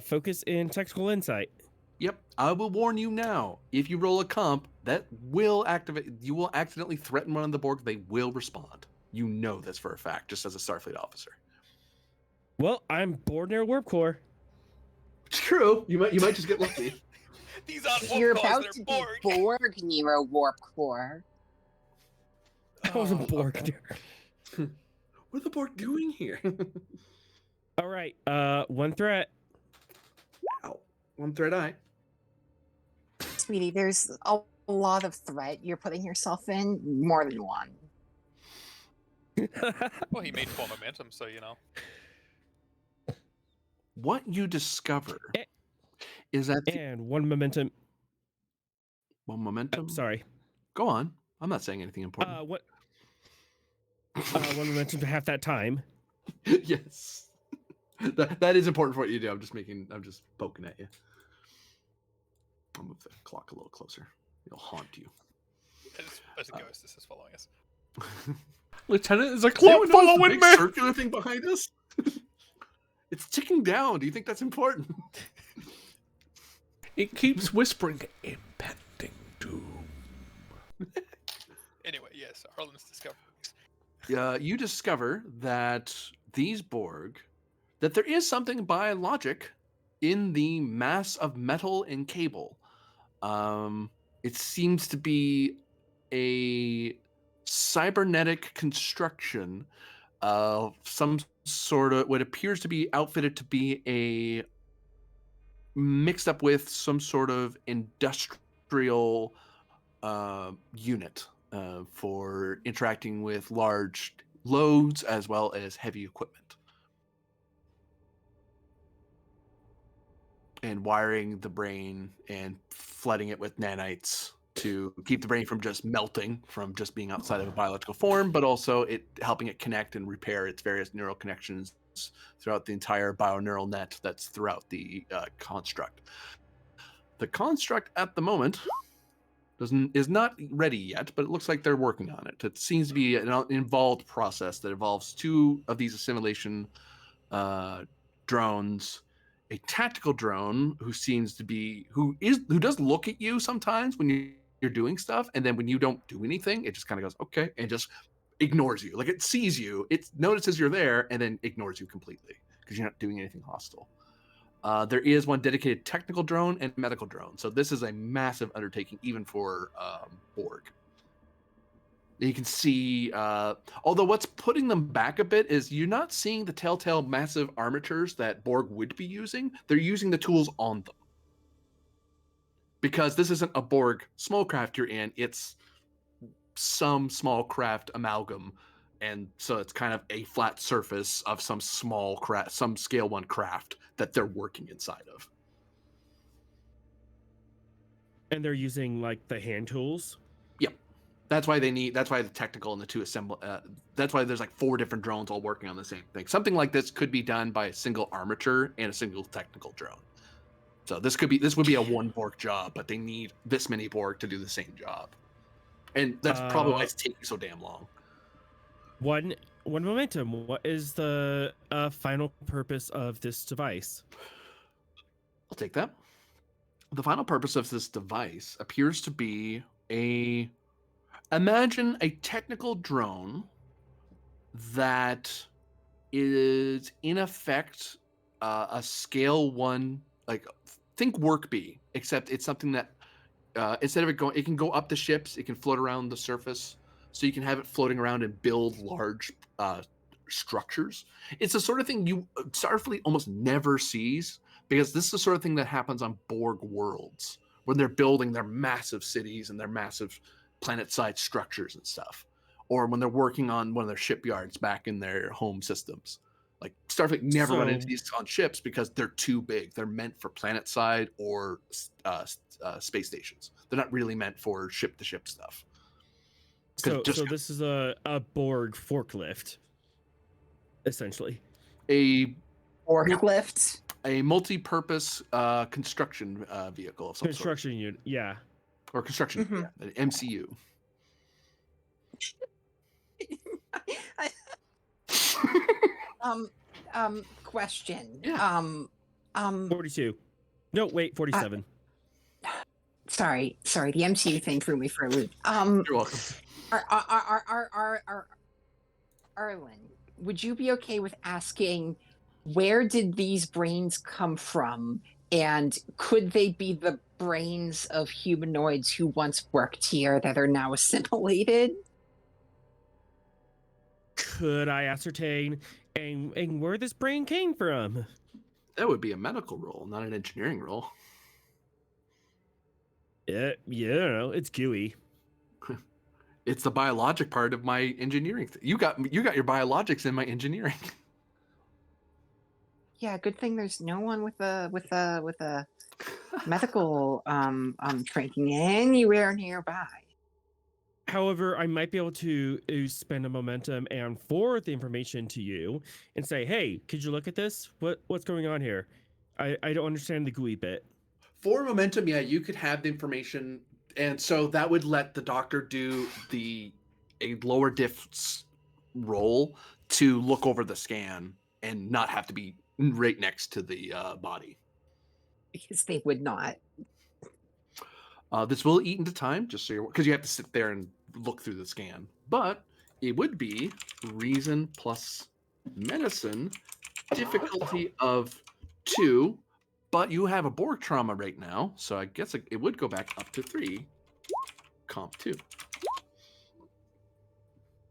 Focus in technical insight. Yep, I will warn you now. If you roll a comp, that will activate. You will accidentally threaten one of the Borg. They will respond. You know this for a fact, just as a Starfleet officer. Well, I'm bored near warp core. It's true. You might just get lucky. These aren't You're warp cores, about they're to Borg. be Borg Nero warp core. I wasn't Borg. okay. What are the Borg doing here? All right. One threat. Ow. One threat eye. Sweetie, there's a lot of threat you're putting yourself in, more than one. Well, he made 4 momentum, so you know. What you discover Eh. is that And one momentum. one momentum. Sorry. Go on. I'm not saying anything important. What? One momentum to half that time. Yes. That is important for what you do. I'm just poking at you. I'll move the clock a little closer. It'll haunt you. As a ghost, this is following us. Lieutenant, is a Does anyone clock notice the following big me! circular thing behind us? It's ticking down. Do you think that's important? It keeps whispering, impending doom. Anyway, yes, Arlen's discoveries. You discover that these Borg, that there is something biologic in the mass of metal and cable. It seems to be a cybernetic construction of some sort of what appears to be outfitted to be a mixed up with some sort of industrial unit for interacting with large loads as well as heavy equipment. And wiring the brain and flooding it with nanites to keep the brain from just melting, from just being outside of a biological form, but also it helping it connect and repair its various neural connections throughout the entire bioneural net that's throughout the construct. The construct at the moment is not ready yet, but it looks like they're working on it. It seems to be an involved process that involves 2 of these assimilation drones, a tactical drone who does look at you sometimes when you're doing stuff, and then when you don't do anything, it just kind of goes okay and just ignores you. Like it sees you, it notices you're there, and then ignores you completely because you're not doing anything hostile. There is one dedicated technical drone and medical drone, so this is a massive undertaking even for Borg. You can see, although what's putting them back a bit is you're not seeing the telltale massive armatures that Borg would be using. They're using the tools on them. Because this isn't a Borg small craft you're in, it's some small craft amalgam. And so it's kind of a flat surface of some small craft, some scale 1 craft that they're working inside of. And they're using like the hand tools. Yep. That's why the technical and the two assemble. That's why there's like 4 different drones all working on the same thing. Something like this could be done by a single armature and a single technical drone. So this would be a 1 Borg job, but they need this many Borg to do the same job. And that's probably why it's taking so damn long. One momentum. What is the final purpose of this device? I'll take that. The final purpose of this device appears to be imagine a technical drone that is in effect a scale 1, like think work bee, except it's something that instead of it can go up the ships, it can float around the surface, so you can have it floating around and build large structures. It's the sort of thing Starfleet almost never sees, because this is the sort of thing that happens on Borg worlds when they're building their massive cities and their massive planet-side structures and stuff, or when they're working on one of their shipyards back in their home systems. Like Starfleet never run into these on ships because they're too big. They're meant for planet-side or space stations. They're not really meant for ship-to-ship stuff. So this is a Borg forklift, essentially. A Forklift. A multi-purpose construction vehicle of some construction sort. unit, yeah. Or construction, yeah, an MCU. Question. Yeah. 42. No, wait, 47. Sorry, the MCU thing threw me for a loop. You're welcome. Arlen, would you be okay with asking where did these brains come from, and could they be the brains of humanoids who once worked here that are now assimilated? Could I ascertain and where this brain came from? That would be a medical role, not an engineering role. Yeah, I don't know. It's gooey. It's the biologic part of my engineering. You got your biologics in my engineering. Yeah, good thing there's no one with a medical training anywhere nearby. However, I might be able to spend a momentum and forward the information to you and say, "Hey, could you look at this? What's going on here? I don't understand the GUI bit." For momentum, yeah, you could have the information, and so that would let the doctor do a lower diffs roll to look over the scan and not have to be right next to the body. Because they would not. This will eat into time, just so because you have to sit there and look through the scan. But it would be reason plus medicine, difficulty of 2. But you have a Borg trauma right now, so I guess it would go back up to 3. Comp 2.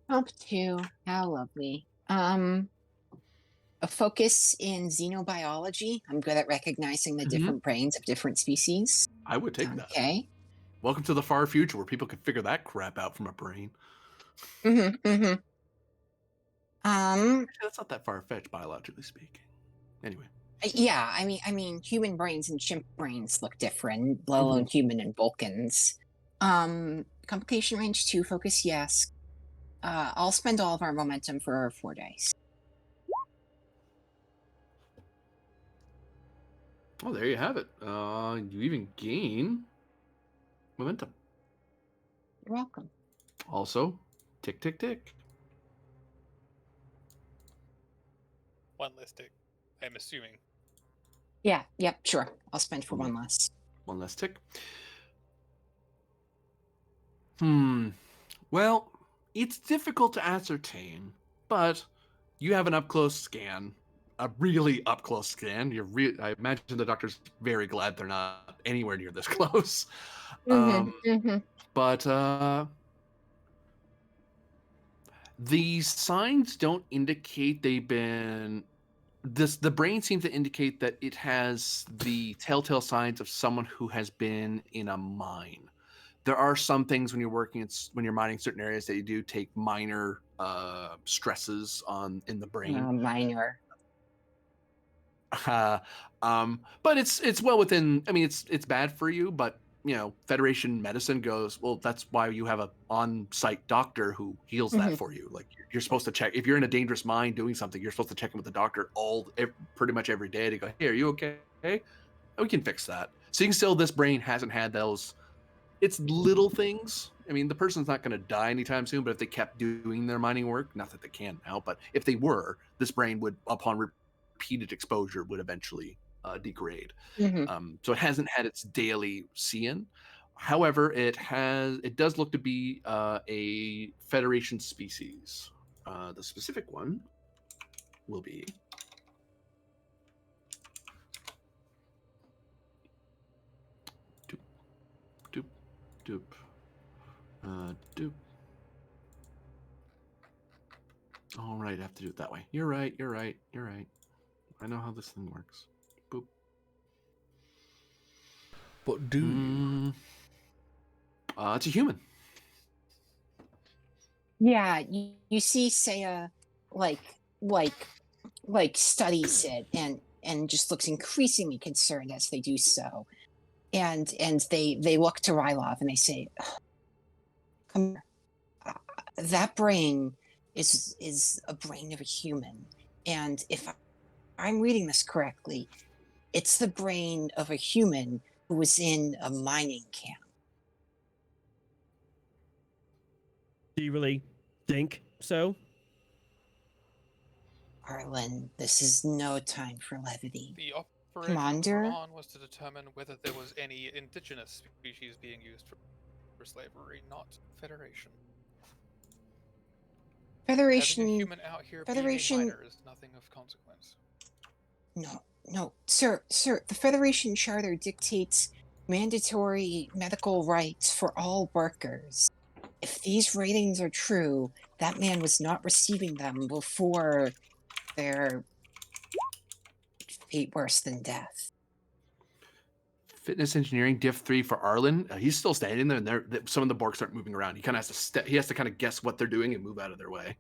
Comp 2. How lovely. A focus in xenobiology. I'm good at recognizing the different brains of different species. I would take that. Okay. Welcome to the far future where people can figure that crap out from a brain. Actually, that's not that far-fetched, biologically speaking. Anyway. Yeah, I mean, human brains and chimp brains look different, let alone human and Vulcans. Complication range 2, focus yes. I'll spend all of our momentum for 4 days. Oh, there you have it. You even gain momentum. You're welcome. Also, tick, tick, tick. One less tick. I'm assuming. Yeah, yep, sure. I'll spend for Mhm. one less. One less tick. Well, it's difficult to ascertain, but you have an up-close scan, a really up-close scan. I imagine the doctor's very glad they're not anywhere near this close. But the signs don't indicate they've been the brain seems to indicate that it has the telltale signs of someone who has been in a mine. There are some things when you're mining certain areas that you do take minor stresses in the brain. Minor. But it's well within. I mean, it's bad for you, but Federation medicine goes, well, that's why you have a on-site doctor who heals that for you. Like you're supposed to check if you're in a dangerous mine doing something. You're supposed to check in with the doctor pretty much every day to go, hey, are you okay? We can fix that. So you can still, this brain hasn't had those. It's little things. I mean, the person's not going to die anytime soon, but if they kept doing their mining work, not that they can now, but if they were, this brain would, upon repeated exposure, would eventually degrade. So it hasn't had its daily seeing. However, it does look to be a Federation species. The specific one will be doop, doop, doop, doop. All right, I have to do it that way. You're right. I know how this thing works. Boop. But do you? It's a human. Yeah, you see Saya like studies it and just looks increasingly concerned as they do so. And they look to Rylov and they say, come here. That brain is a brain of a human. And if I'm reading this correctly, it's the brain of a human who was in a mining camp. Do you really think so? Arlen, this is no time for levity. The operation Commander? on was to determine whether there was any indigenous species being used for slavery, not Federation. Having a Federation. human out here Federation. being a minor is nothing of consequence. No, sir. The Federation Charter dictates mandatory medical rights for all workers. If these ratings are true, that man was not receiving them before their fate worse than death. Fitness engineering diff 3 for Arlen. He's still standing there, and some of the Borg start moving around. He kind of has to he has to kind of guess what they're doing and move out of their way.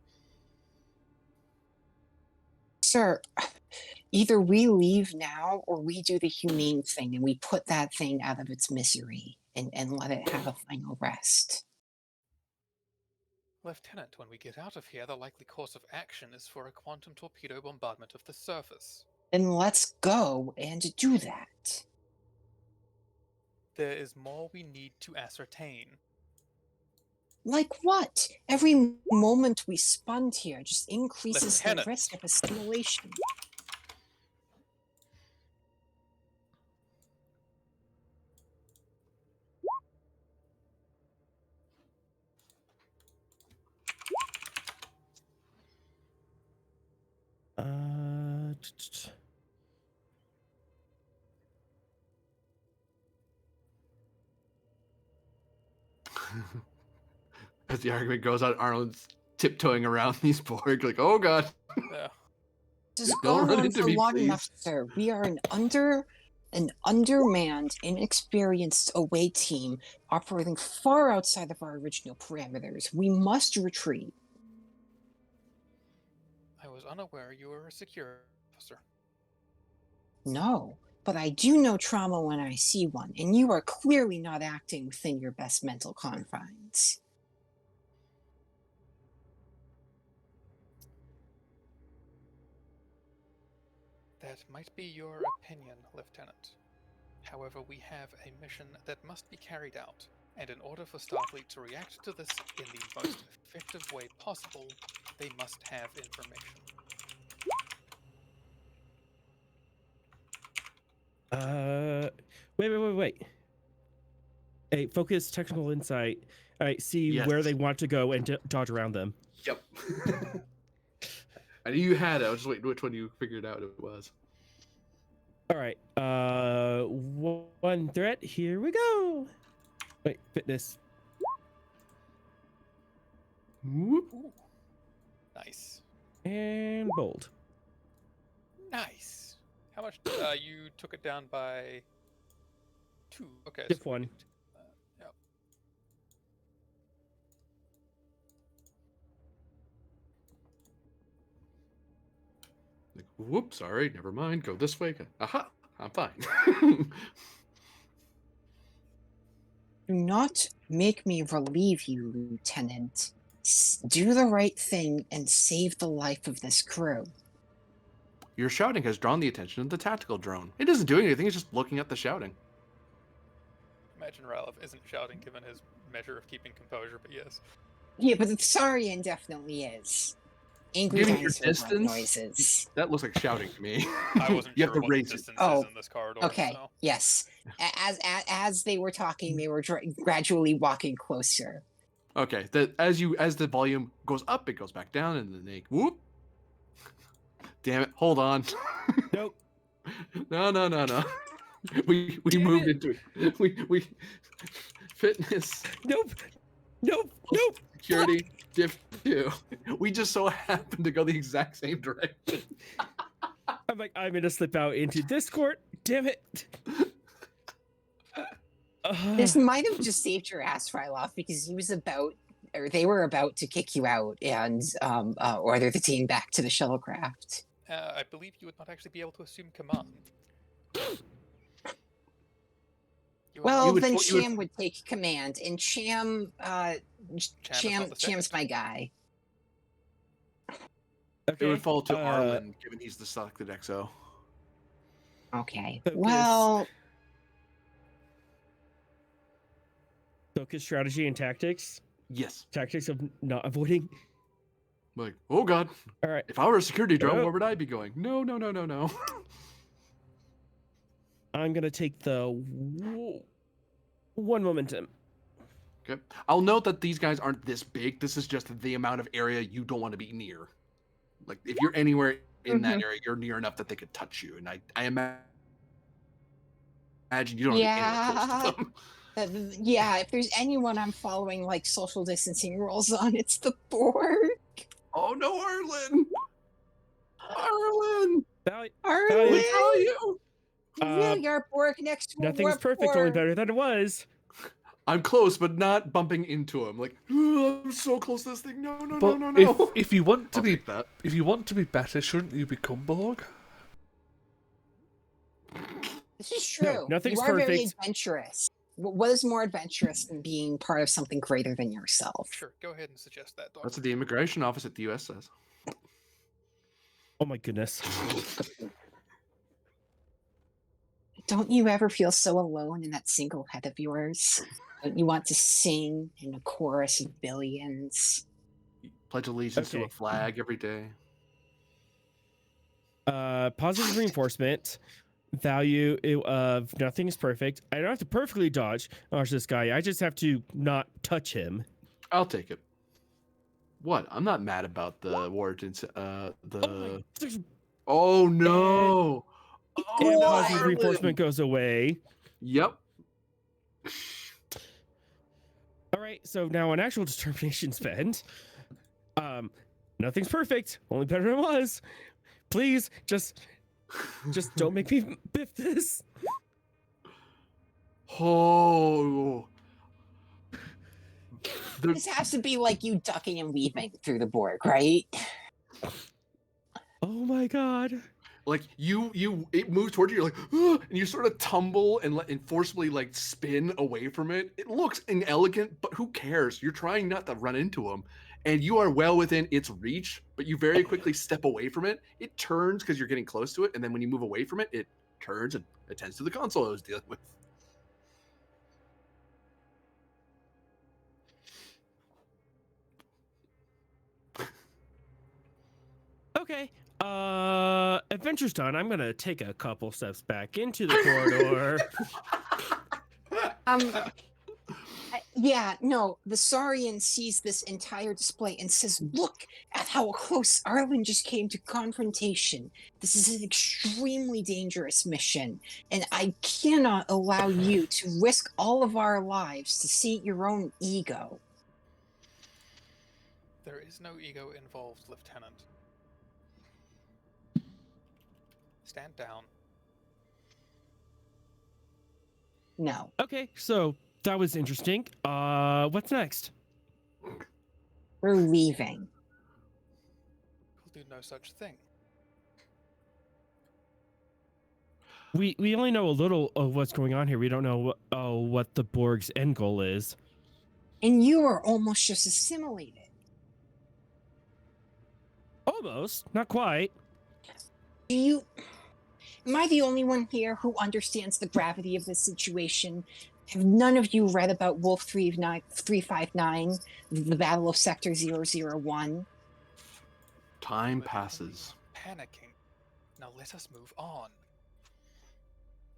Sir, either we leave now or we do the humane thing and we put that thing out of its misery and let it have a final rest. Lieutenant, when we get out of here, the likely course of action is for a quantum torpedo bombardment of the surface. Then let's go and do that. There is more we need to ascertain. Like what? Every moment we spend here just increases the Lieutenant. risk of assimilation. As the argument goes on, Arlen's tiptoeing around these Borg, like, oh god. Yeah. This has Don't gone run on into for me, long please. enough, sir. We are an undermanned, inexperienced away team operating far outside of our original parameters. We must retreat. I was unaware you were a security officer. No, but I do know trauma when I see one, and you are clearly not acting within your best mental confines. That might be your opinion, Lieutenant. However, we have a mission that must be carried out, and in order for Starfleet to react to this in the most effective way possible, they must have information. Wait. Hey, focus technical insight. All right, see where Yes. they want to go and dodge around them. Yep. I knew you had it. I was just waiting which one you figured out it was. All right. One threat. Here we go. Wait, fitness. Whoop. Ooh. Nice. And bold. Nice. How much? You took it down by 2. Okay. Diff we 1. can do that. Yep. Like, whoops, sorry, never mind. Go this way. Aha, I'm fine. Do not make me relieve you, Lieutenant. Do the right thing and save the life of this crew. Your shouting has drawn the attention of the tactical drone. It isn't doing anything, it's just looking at the shouting. Imagine Ralph isn't shouting given his measure of keeping composure, but yes. Yeah, but the Saurian definitely is. Angry Given your dinosaur grunt distance, noises. that looks like shouting to me. I wasn't You sure have to what the raise it. distance Oh, is in this corridor. Okay, So. yes. As they were talking, they were gradually walking closer. Okay, as the volume goes up, it goes back down, and then they whoop. Damn it! Hold on. Nope. No. We Damn moved it. into it. We fitness Nope. security diff 2. We just so happened to go the exact same direction. I'm like, I'm gonna slip out into this court. Damn it. This might have just saved your ass, Ryloff, because they were about to kick you out and order the team back to the shuttlecraft. I believe you would not actually be able to assume command. Well, would then fo- you would- Cham would take command, and Cham's my guy. It would fall to uh, Arlen, given he's the selected XO. Okay. Focus. Well, Focus strategy and tactics. Yes. Tactics of not avoiding. Like, oh god. All right. If I were a security drone, Oh. where would I be going? No. I'm gonna take the one momentum. Okay. I'll note that these guys aren't this big. This is just the amount of area you don't want to be near. Like, if you're anywhere in that area, you're near enough that they could touch you. And I imagine you don't want to be anywhere close to them. yeah, if there's anyone I'm following like social distancing rules on, it's the Borg. Oh no, Arlen! Arlen! Arlen! You? Really, our Borg next to a Nothing's warp perfect, core. only better than it was. I'm close, but not bumping into him. Like, I'm so close to this thing. No. But if you want to I'll be take that. if you want to be better, shouldn't you become Borg? This is true. nothing's you are very perfect. adventurous. What is more adventurous than being part of something greater than yourself? Sure, go ahead and suggest that, Doc. That's what the immigration office at the U.S. says. Oh my goodness. Don't you ever feel so alone in that single head of yours? Don't you want to sing in a chorus of billions? Pledge allegiance to Okay. a flag every day. Positive reinforcement. Value of nothing is perfect. I don't have to perfectly dodge this guy. I just have to not touch him. I'll take it. What? I'm not mad about the Warden's. Oh no! And What? positive reinforcement goes away. Yep. All right, so now an actual determination spend. Nothing's perfect. Only better than it was. Please, just don't make me biff this. Oh. This has to be like you ducking and weaving through the Borg, right? Oh my god. Like it moves towards you. You're like, "Ugh," and you sort of tumble and forcibly like spin away from it. It looks inelegant, but who cares? You're trying not to run into him, and you are well within its reach. But you very quickly step away from it. It turns because you're getting close to it, and then when you move away from it, it turns and attends to the console I was dealing with. Okay. adventure's done. I'm gonna take a couple steps back into the corridor. Yeah, no, the Saurian sees this entire display and says, "Look at how close Arlen just came to confrontation. This is an extremely dangerous mission, and I cannot allow you to risk all of our lives to seat your own ego." There is no ego involved, Lieutenant. Stand down. No. Okay, so that was interesting. What's next? We're leaving. We'll do no such thing. We only know a little of what's going on here. We don't know what the Borg's end goal is. And you are almost just assimilated. Almost, not quite. Am I the only one here who understands the gravity of this situation? Have none of you read about Wolf 359, the Battle of Sector 001? Time passes. Panicking. Now let us move on.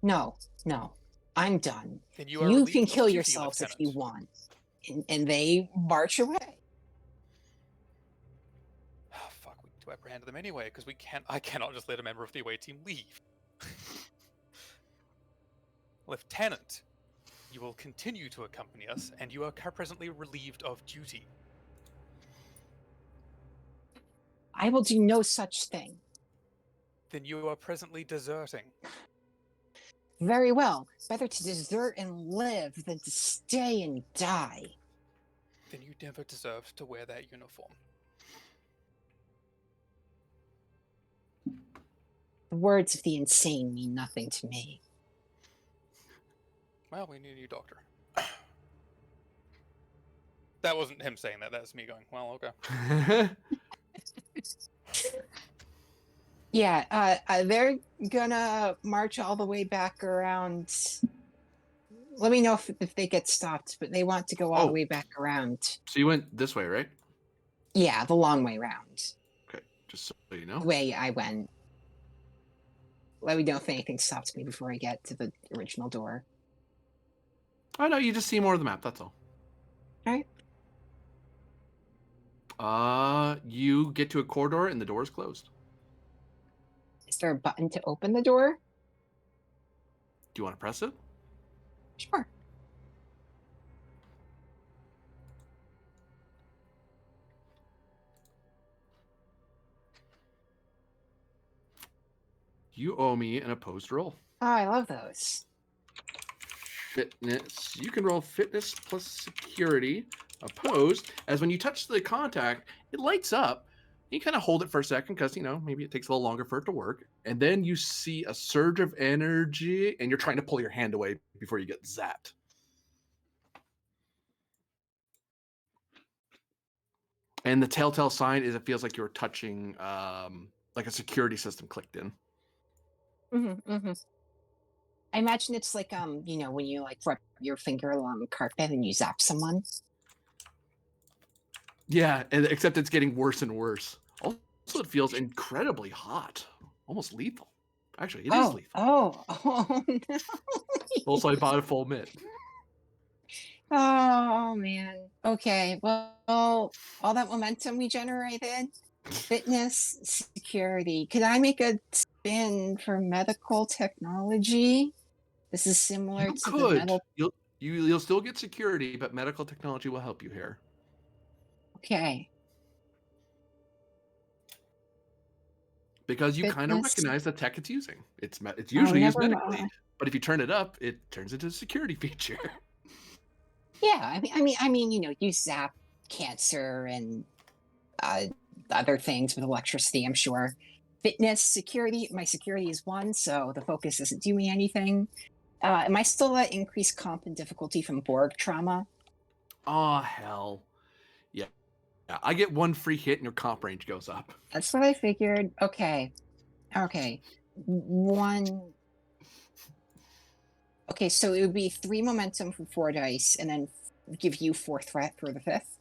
No. I'm done. Then you are You relieved can of kill duty, yourselves if Lieutenant. you want. And they march away. Oh, fuck, we need to apprehend them anyway, because I cannot just let a member of the away team leave. Lieutenant, you will continue to accompany us, and you are presently relieved of duty. I will do no such thing. Then you are presently deserting. Very well. Better to desert and live than to stay and die. Then you never deserved to wear that uniform. The words of the insane mean nothing to me. Well, we need a new doctor. That wasn't him saying that, that's me going, well, okay. Yeah, they're gonna march all the way back around. Let me know if they get stopped, but they want to go all the way back around. So you went this way, right? Yeah, the long way round. Okay, just so you know. The way I went. Let me know if anything stops me before I get to the original door. Oh no, you just see more of the map, that's all. Alright. You get to a corridor and the door is closed. Is there a button to open the door? Do you want to press it? Sure. You owe me an opposed roll. Oh, I love those. Fitness. You can roll fitness plus security. Opposed, as when you touch the contact, it lights up. You kind of hold it for a second because, maybe it takes a little longer for it to work. And then you see a surge of energy and you're trying to pull your hand away before you get zapped. And the telltale sign is it feels like you're touching like a security system clicked in. I imagine it's like when you like rub your finger along the carpet and you zap someone. Yeah, except it's getting worse and worse. Also, it feels incredibly hot, almost lethal. Actually, it is lethal. Oh no. Also, I bought a full mitt. Oh man. Okay. Well, all that momentum we generated, fitness, security. Could I make a spin for medical technology? This is similar You to the could. metal. You'll still get security, but medical technology will help you here. Okay. Because you kind of Fitness. recognize the tech it's using. It's usually used never medically, mind. but if you turn it up, it turns into a security feature. Yeah, I mean, you zap cancer and other things with electricity, I'm sure. Fitness, security. My security is 1, so the focus doesn't do me anything. Am I still at increased comp and difficulty from Borg trauma? Oh, hell. Yeah. I get 1 free hit and your comp range goes up. That's what I figured. Okay. 1. Okay, so it would be 3 momentum for 4 dice, and then give you 4 threat for the 5th.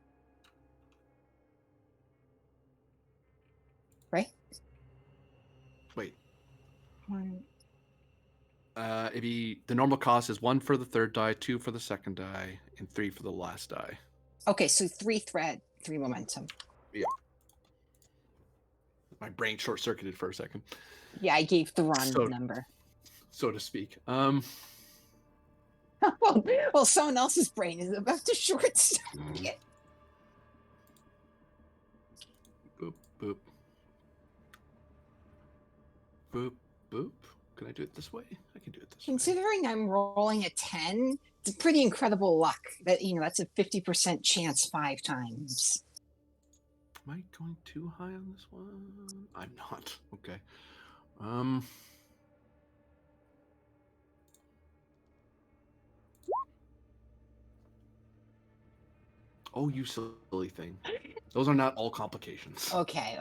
Right? Wait, One. It'd be the normal cost is 1 for the third die, 2 for the second die, and 3 for the last die. Okay, so 3 thread, 3 momentum. Yeah. My brain short circuited for a second, Yeah, I gave the wrong So- number. so to speak. Well, someone else's brain is about to short circuit. Boop, boop. Boop, boop. Can I do it this way? I can do it this way. Considering I'm rolling a 10, it's pretty incredible luck. That that's a 50% chance 5 times. Am I going too high on this one? I'm not. Okay. Oh, you silly thing. Those are not all complications. Okay.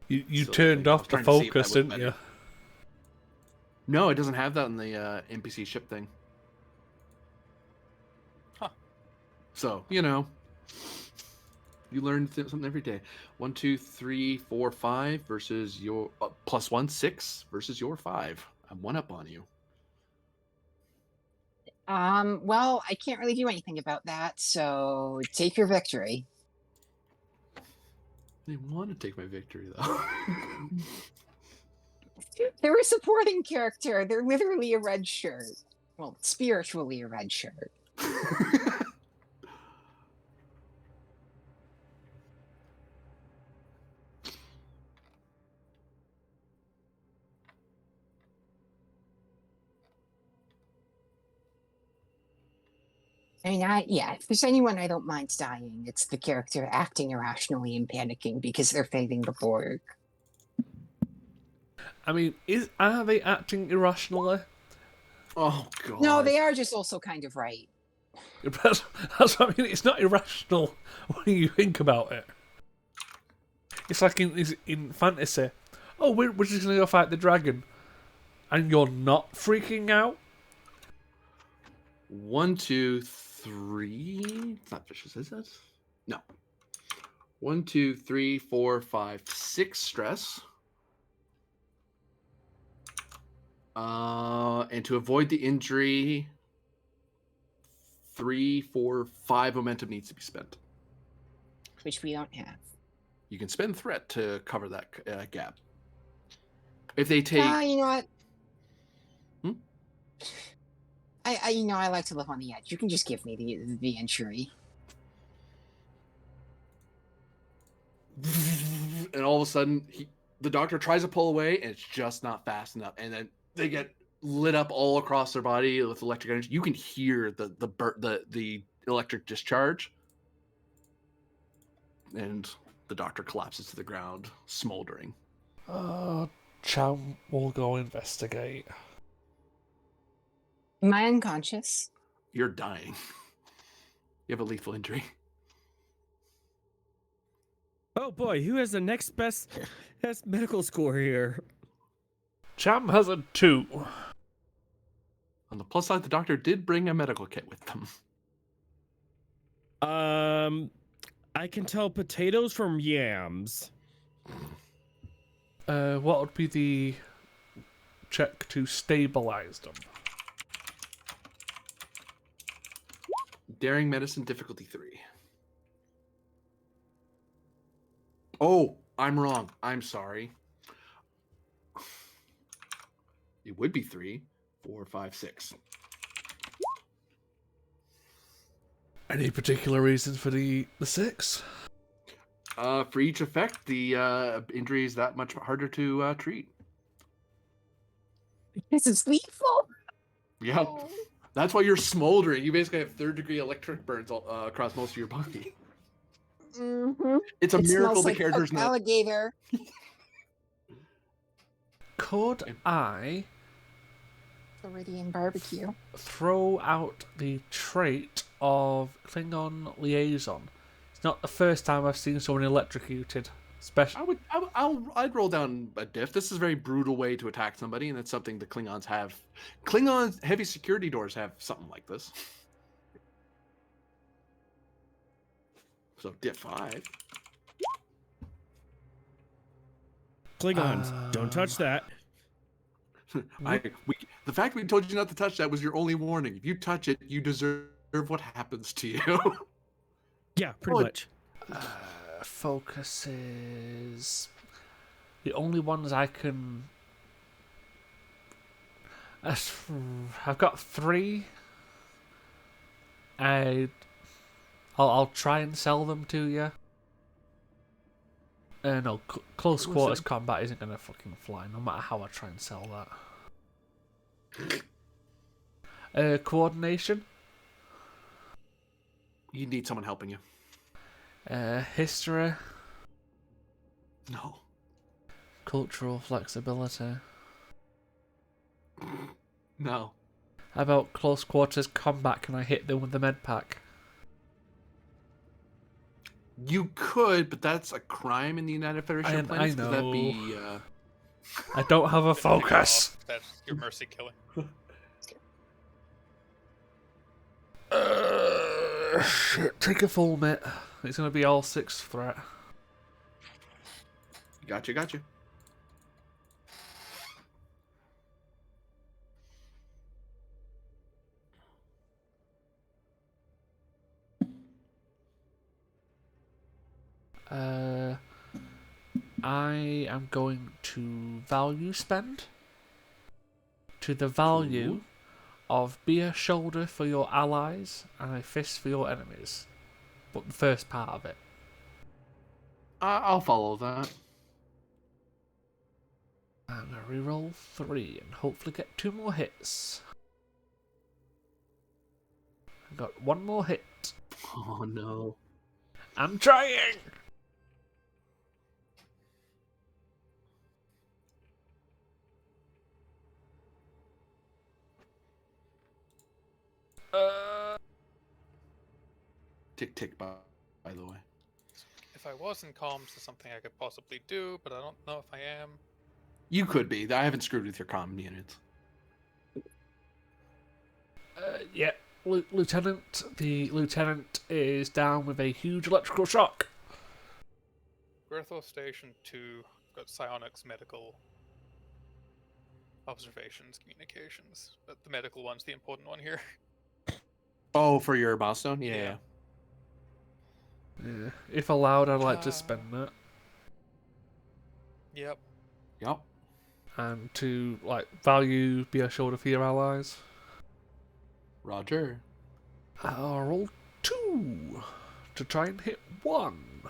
You So, turned like, I was off the trying to see if that focus, was didn't better. you? No, it doesn't have that in the NPC ship thing. Huh. So, you learn something every day. 1, 2, 3, 4, 5 versus your +1, 6 versus your 5. I'm 1 up on you. Well, I can't really do anything about that, so take your victory. They want to take my victory, though. They're a supporting character. They're literally a red shirt. Well, spiritually a red shirt. I mean, if there's anyone I don't mind dying, it's the character acting irrationally and panicking because they're fading the Borg. I mean, are they acting irrationally? Oh, God. No, they are just also kind of right. That's what I mean. It's not irrational when you think about it. It's like in fantasy. Oh, we're just gonna go fight the dragon, and you're not freaking out. 1, 2, 3. It's not vicious, is it? No. 1, 2, 3, 4, 5, 6 stress. And to avoid the injury, 3, 4, 5 momentum needs to be spent. Which we don't have. You can spend threat to cover that gap. If they take, You know what? Hmm? I like to live on the edge. You can just give me the injury. and all of a sudden, the doctor tries to pull away, and it's just not fast enough. And then they get lit up all across their body with electric energy. You can hear the electric discharge, and the doctor collapses to the ground, smoldering. Cham will go investigate. Am I unconscious? You're dying. You have a lethal injury. Oh boy, who has the next best medical score here? Cham has a 2. On the plus side, the doctor did bring a medical kit with them. I can tell potatoes from yams. What would be the check to stabilize them? Daring medicine difficulty 3. Oh, I'm wrong. I'm sorry. It would be 3, 4, 5, 6. Any particular reasons for the 6? For each effect, the injury is that much harder to treat. This is lethal. Yep. That's why you're smoldering. You basically have 3rd-degree electric burns all, across most of your body. Mm-hmm. It's a It miracle smells the like character's not. alligator. Could I Floridian barbecue. throw out the trait of Klingon liaison? It's not the first time I've seen someone electrocuted. I'd roll down a diff. This is a very brutal way to attack somebody, and it's something the Klingons have. Klingons' heavy security doors have something like this. So diff 5. Klingons, don't touch that. The fact we told you not to touch that was your only warning. If you touch it, you deserve what happens to you. Yeah, pretty Oh, much. Focuses. The only ones I can. I've got 3. I'll try and sell them to you. No, close quarters combat isn't gonna fucking fly, no matter how I try and sell that. Coordination. You need someone helping you. History. No. Cultural flexibility. No. How about close quarters combat? Can I hit them with the med pack? You could, but that's a crime in the United Federation of Planets. I 'Cause that'd know. be, I don't have a Just pick it focus. off. That's your mercy killing. Shit, take a full mitt. It's gonna be all 6 threat. Gotcha. I am going to value spend to the value of be a shoulder for your allies and a fist for your enemies. But the first part of it. I'll follow that. I'm gonna reroll 3 and hopefully get 2 more hits. I got 1 more hit. Oh no. I'm trying! Tick, by the way. If I was in comms, there's something I could possibly do, but I don't know if I am. You could be. I haven't screwed with your comm units. Yeah, Lieutenant. The lieutenant is down with a huge electrical shock. Berthold Station 2, got psionics, medical, observations, communications. But the medical one's the important one here. Oh, for your milestone? Yeah. Yeah. Yeah. If allowed, I'd like to spend that. Yep. And to value be a shoulder for your allies. Roger. I'll roll 2 to try and hit 1.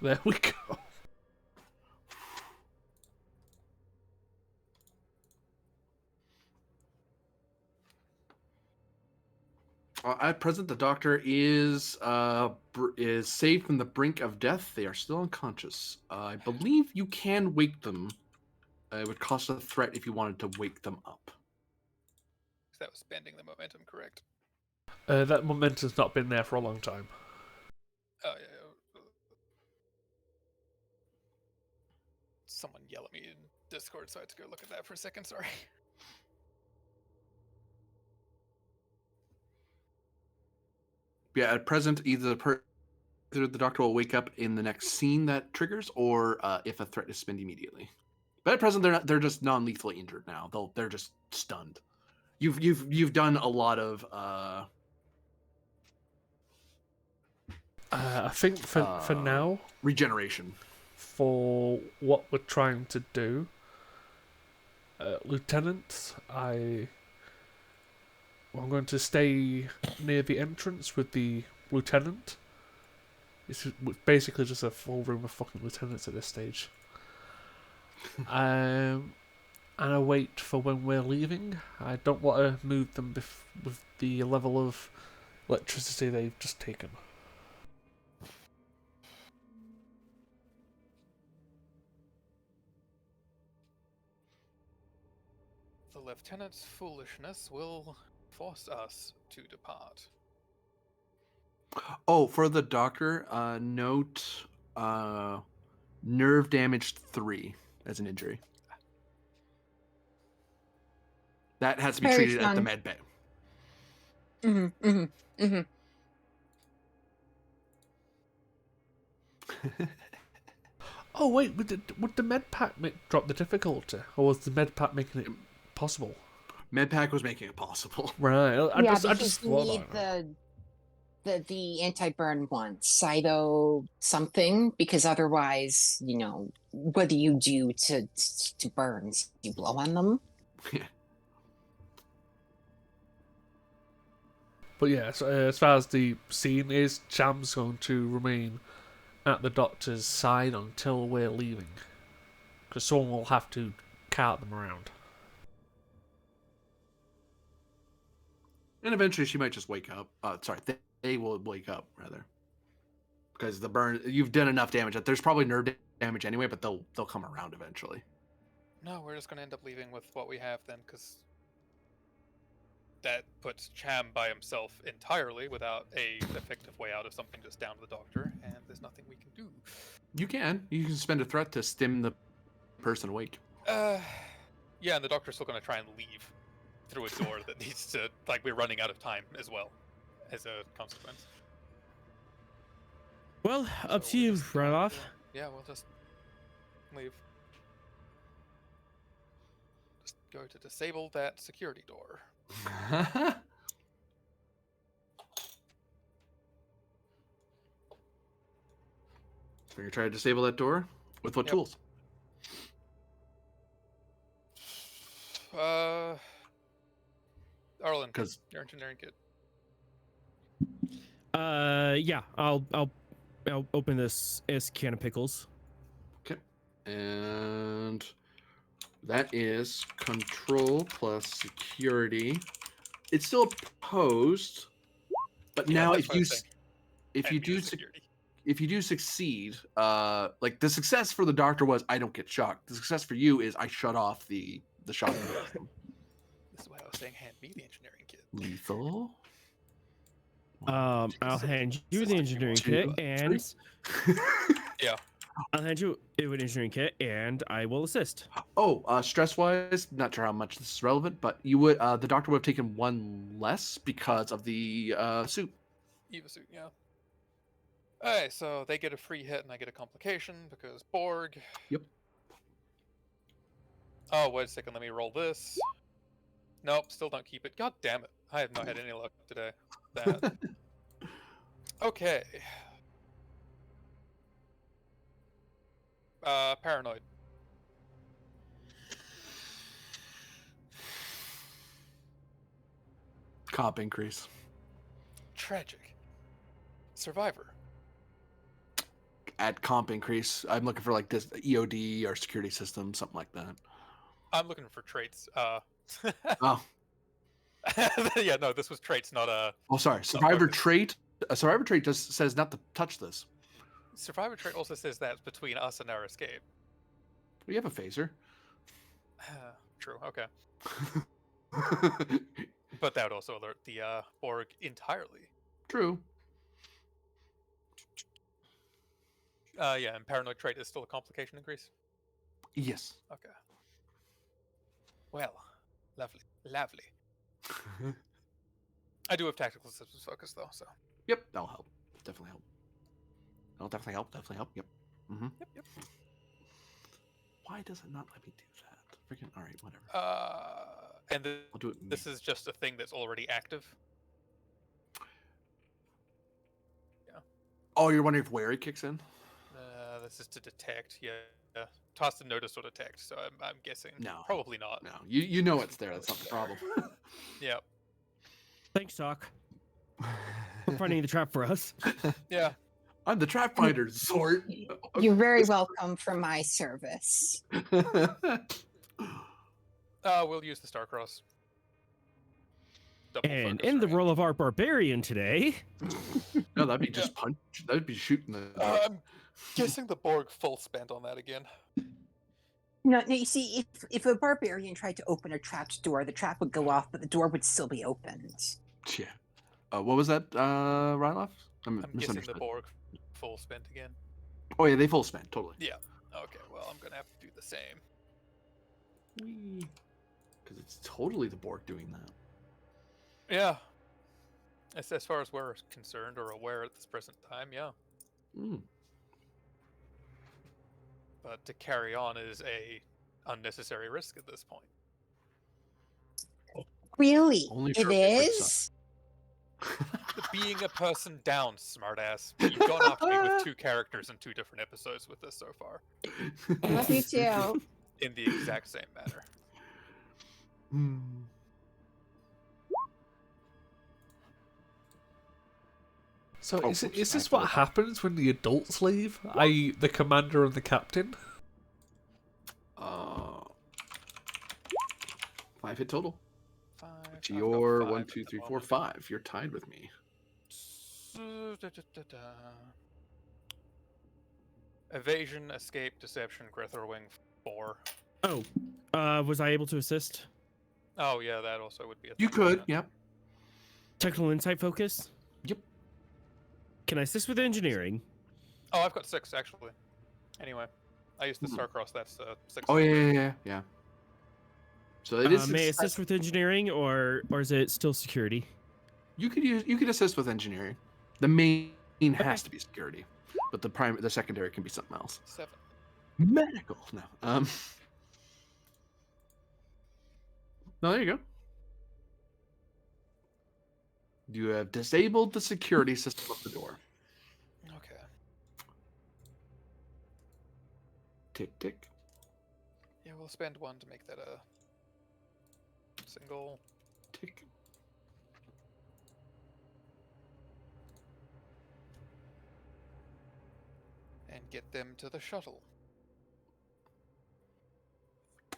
There we go. At present, the doctor is saved from the brink of death. They are still unconscious. I believe you can wake them. It would cost a threat if you wanted to wake them up. That was spending the momentum, correct? That momentum's not been there for a long time. Oh, yeah. Someone yell at me in Discord, so I had to go look at that for a second, sorry. Yeah, at present, either the doctor will wake up in the next scene that triggers, or if a threat is spent immediately. But at present, they're just non-lethally injured now. They're just stunned. You've done a lot of I think for now, regeneration. For what we're trying to do, Lieutenant, I'm going to stay near the entrance with the lieutenant. It's basically just a full room of fucking lieutenants at this stage. And I wait for when we're leaving. I don't want to move them with the level of electricity they've just taken. The lieutenant's foolishness will force us to depart. Oh, for the doctor, note nerve damaged 3 as an injury. That has to be Very treated at the fun. med bay. Oh wait, would the med pack drop the difficulty, or was the med pack making it possible? Medpack was making it possible. Right. I Yeah, just because you thought need about that. the anti-burn one, Cyto something, because otherwise, what do you do to burns? You blow on them? But yeah, so, as far as the scene is, Cham's going to remain at the doctor's side until we're leaving, because someone will have to cart them around. And eventually she might just wake up. Sorry, they will wake up, rather. Because the burn, you've done enough damage that there's probably nerve damage anyway, but they'll come around eventually. No, we're just going to end up leaving with what we have then, because that puts Cham by himself entirely without a effective way out of something just down to the doctor, and there's nothing we can do. You can spend a threat to stim the person awake. Yeah, and the doctor's still going to try and leave through a door that needs to, like, we're running out of time as well, as a consequence. Well, up So to we're you, just going Ryloff. to- Yeah, we'll just leave. Just go to disable that security door. So you're trying to disable that door? With what Yep. tools? Arlen, 'Cause- your engineering kit. Yeah, I'll open this as can of pickles. Okay. And that is control plus security. It's still opposed, but Yeah, now that's what I was saying. if And you be do the suc- security. if you do succeed, like the success for the doctor was I don't get shocked. The success for you is I shut off the shock system. This is why I was saying hand me the engineering kit. Lethal. I'll hand you the engineering kit, and Yeah. I'll hand you an engineering kit, and I will assist. Oh, stress-wise, not sure how much this is relevant, but you would the doctor would have taken one less because of the suit. Eva suit, yeah. Alright, so they get a free hit and I get a complication because Borg. Yep. Oh, wait a second, let me roll this. Nope, still don't keep it. God damn it. I have not had any luck today. That. Okay. Paranoid. Comp increase. Tragic. Survivor. At comp increase, I'm looking for like this EOD or security system, something like that. I'm looking for traits. Oh, Yeah, no, this was traits, not a. oh, sorry. Survivor focus. trait. A survivor trait just says not to touch this. Survivor trait also says that's between us and our escape. We have a phaser. True, okay. But that would also alert the Borg entirely. True. Yeah, and paranoid trait is still a complication increase. Yes. Okay. Well, lovely, lovely. I do have tactical systems focus though, so. Yep, that'll help. Definitely help. That'll definitely help. Definitely help. Yep. Mm-hmm. Yep. Why does it not let me do that? Freaking. All right. Whatever. And I'll do it. this is just a thing that's already active. Oh, you're wondering if wary kicks in? This is to detect. Yeah. Toss to notice or detect. So I'm guessing. No. Probably not. No, you know it's there. That's not the problem. Yeah. Thanks, Doc, for finding the trap for us. Yeah. I'm the trap finder, Zort. You're very welcome for my service. We'll use the Starcross. Double And focus in the range. role of our barbarian today, No, that'd be just punch. That'd be shooting the. I'm guessing the Borg full spent on that again. No, you see, if a barbarian tried to open a trapped door, the trap would go off, but the door would still be opened. Yeah. What was that, Ryloff? I'm guessing the misunderstood. Borg full spent again. Oh yeah, they full spent totally. Yeah. Okay, well, I'm gonna have to do the same. Because it's totally the Borg doing that. Yeah. As far as we're concerned or aware at this present time, yeah. Mm. but to carry on is a unnecessary risk at this point. Really? Only It for a paper suck. is? Being a person down, smartass. You've gone after me with 2 characters in 2 different episodes with this so far, I love you too. in the exact same manner. Hmm. So Oh, is whoops, is I this have to what look up. happens when the adults leave? I.e. the commander and the captain? 5 hit total. 5. Which I've got you're 5 1, at 2, the 3, 4, moment. 5. You're tied with me. Evasion, escape, deception, Grethorwing, 4. Oh, was I able to assist? Oh yeah, that also would be a thing. You could, wouldn't it? yep. Technical insight focus. Yep. Can I assist with engineering? Oh, I've got 6 actually. Anyway, I used the Starcross. That's 6. Oh yeah. So it is. May I assist with engineering, or is it still security? You could assist with engineering. The main has to be security, but the secondary can be something else. 7. Medical. No. No, there you go. You have disabled the security system of the door. Okay. Tick tick. Yeah, we'll spend 1 to make that a single. Tick. And get them to the shuttle.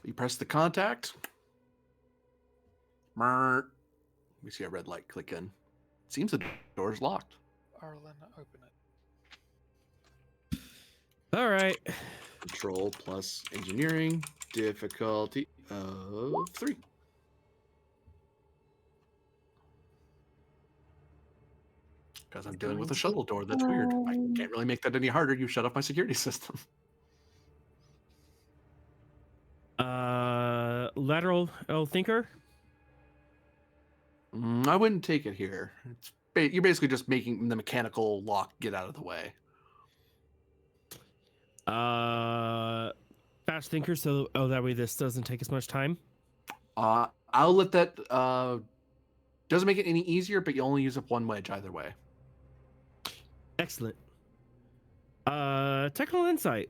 You press the contact. Mrrt. We see a red light click in. Seems the door's locked. Arlen, open it. All right. Control plus engineering. Difficulty of 3. Because I'm dealing with a shuttle door. That's weird. I can't really make that any harder. You shut off my security system. Lateral thinker. I wouldn't take it here. You're basically just making the mechanical lock get out of the way. Fast thinker. So that way this doesn't take as much time. I'll let that. Doesn't make it any easier, but you only use up 1 wedge either way. Excellent. Technical insight.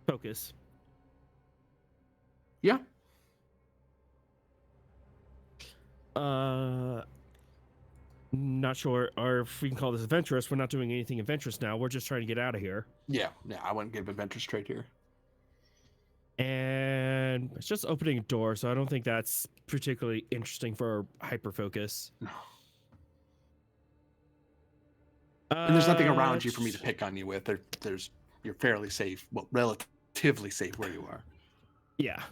Focus. Yeah. Not sure, or if we can call this adventurous. We're not doing anything adventurous now. We're just trying to get out of here. Yeah. I wouldn't give adventure straight here. And it's just opening a door, so I don't think that's particularly interesting for hyper focus. No. And there's nothing around you for me to Uh, pick on you with. You're fairly safe. Well, relatively safe where you are. Yeah.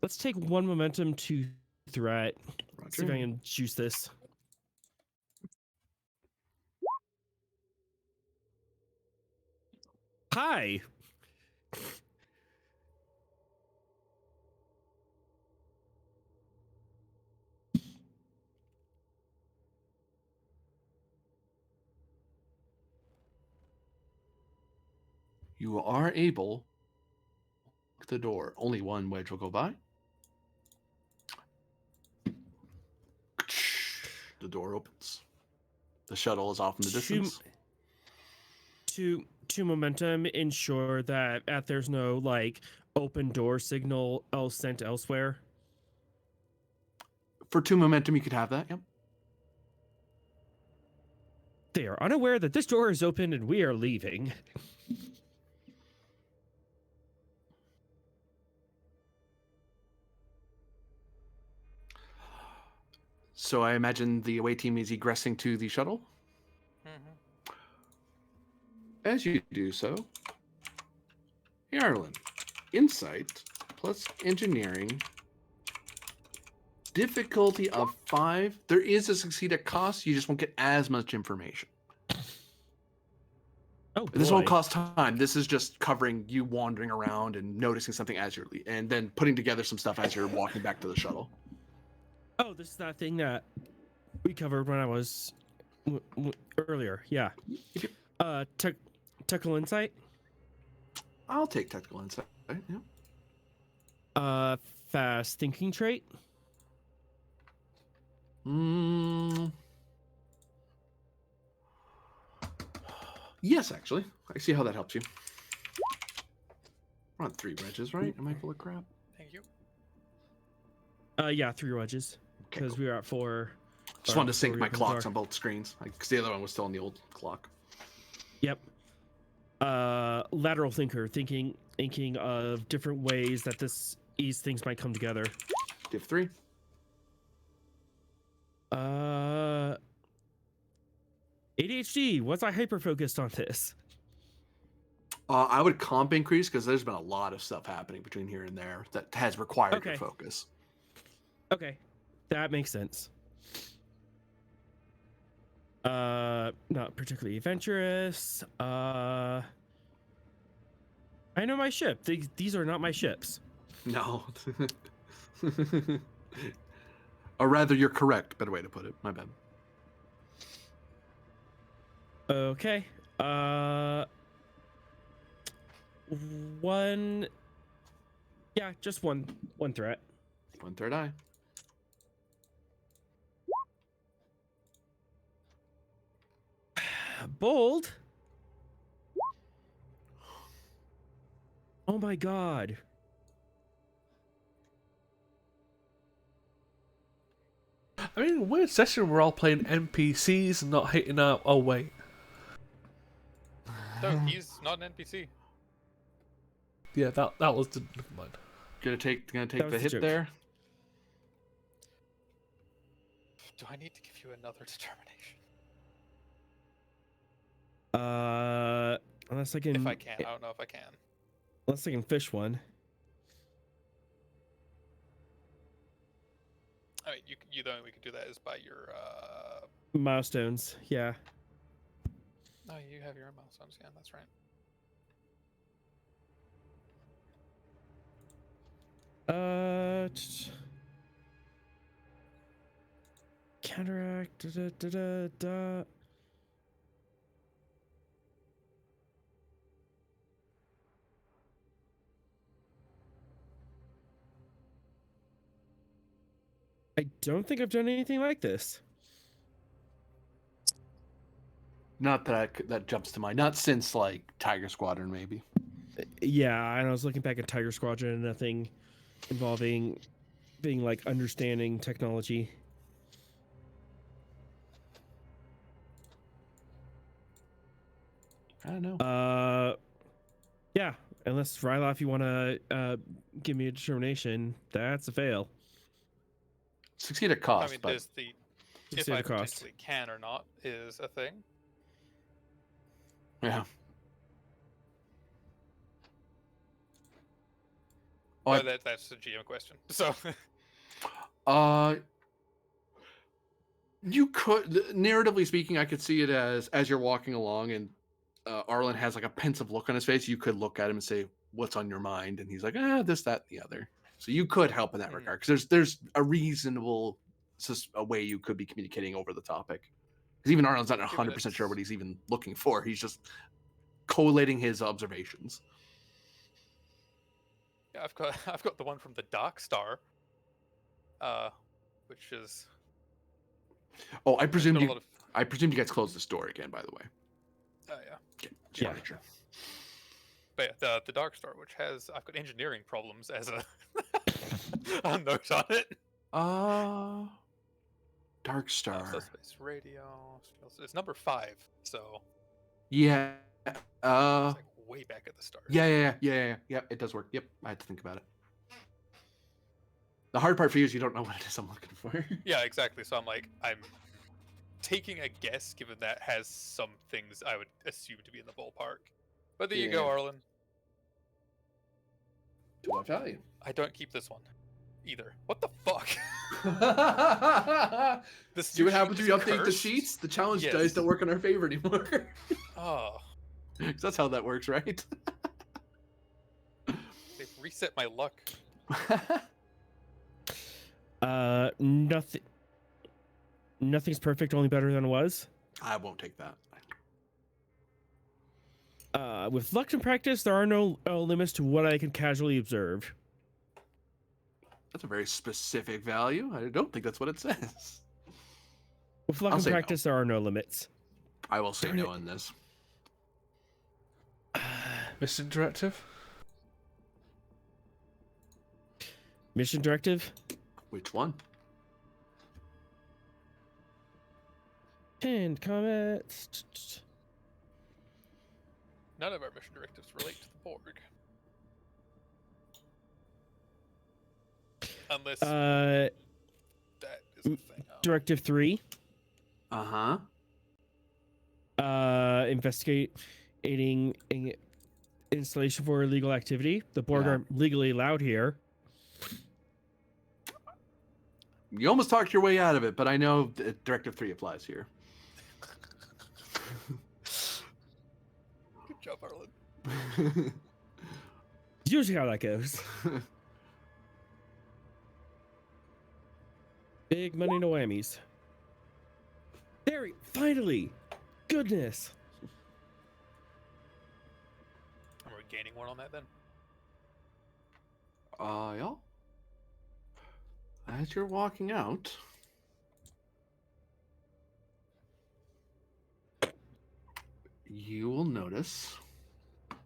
Let's take 1 momentum to threat. See if I can juice this. Hi. You are able. The door. Only 1 wedge will go by. The door opens. The shuttle is off in the distance. Two momentum. Ensure that there's no like open door signal sent elsewhere. For 2 momentum, you could have that. Yep. They are unaware that this door is open and we are leaving. So I imagine the away team is egressing to the shuttle. Mm-hmm. As you do so, Yarlin, insight plus engineering, difficulty of 5. There is a succeed at cost. You just won't get as much information. Oh, This won't boy. cost time. This is just covering you wandering around and noticing something as you're and then putting together some stuff as you're walking back to the shuttle. Oh, this is that thing that we covered when I was earlier. Yeah. Yep. Technical insight. I'll take technical insight. Yeah. Fast thinking trait. Yes, actually. I see how that helps you. We're on 3 wedges, right? Am I full of crap? Thank you. Yeah, 3 wedges Okay, because cool. we were at 4. Just or wanted to before sync we my opened the clocks door. on both screens because the other one was still on the old clock. Yep. Lateral thinker, thinking of different ways that these things might come together. Div 3. ADHD. Was I hyper focused on this? I would comp increase because there's been a lot of stuff happening between here and there that has required your Okay. focus. Okay, that makes sense. Not particularly adventurous. I know my ship. These are not my ships. No. Or rather, you're correct. Better way to put it. My bad. Okay. One. Yeah, just one threat. 1/3 eye. Bold. Oh my god. I mean, weird session. We're all playing NPCs and not hitting out. Oh wait. No, he's not an NPC. Yeah, that was the. Never mind. Gonna take That the was the hit joke. there. Do I need to give you another determination? Unless I can. If I can, I don't know if I can. Unless I can fish one. I mean, you the only way we could do that is by your. Milestones. Yeah. No, you have your own milestones. Yeah, that's right. Counteract. Da, da, da, da. I don't think I've done anything like this. Not that that jumps to mind. Not since like Tiger Squadron, maybe. Yeah, and I was looking back at Tiger Squadron and nothing involving being like understanding technology. I don't know. Yeah, unless Ryloff, you want to give me a determination, that's a fail. Succeed at cost, I mean, but there's the if Succeed I at cost. potentially can or not is a thing. yeah. Oh, But that's a GM question. So you could, narratively speaking, I could see it as you're walking along and Arlen has like a pensive look on his face. You could look at him and say, "What's on your mind?" And he's like, this, that, and the other." So you could help in that Mhm. regard because there's a reasonable a way you could be communicating over the topic. Because even Arlen's not Given 100% sure it's- what he's even looking for. He's just collating his observations. yeah, I've got the one from the Dark Star, which is Oh, I there's presume been a you. lot of I presume you guys closed this door again. By the way. oh yeah. Okay, just Yeah. wanna make sure. But yeah, the Dark Star, which has I've got engineering problems as a a note on it. Dark Star. Subspace radio. It's number 5, so Yeah. it's like way back at the start. Yeah. It does work. Yep. I had to think about it. The hard part for you is you don't know what it is I'm looking for. Yeah, exactly. So I'm taking a guess, given that has some things I would assume to be in the ballpark. But there you go, Yeah. Arlen. To what value? I don't keep this one either. What the fuck? This See what new happens sheet when you is update the cursed? sheets? The challenge Yes. dice don't work in our favor anymore. Oh, 'Cause that's how that works, right? they've reset my luck. Nothing's perfect, only better than it was. I won't take that. With luck and practice, there are no limits to what I can casually observe. That's a very specific value. I don't think that's what it says. With luck I'll and say no. practice, there are no limits. I will say Darn no it. on this. Mission directive. Mission directive. Which one? And combat. None of our mission directives relate to the Borg. Unless that is a thing. Directive 3. Uh-huh. Investigating installation for illegal activity. The Borg Yeah. aren't legally allowed here. You almost talked your way out of it, but I know that Directive 3 applies here. Good job, Arlen. It's usually how that goes. Big money, no whammies. There, finally! Goodness! Are we gaining one on that then? Yeah. As you're walking out, you will notice as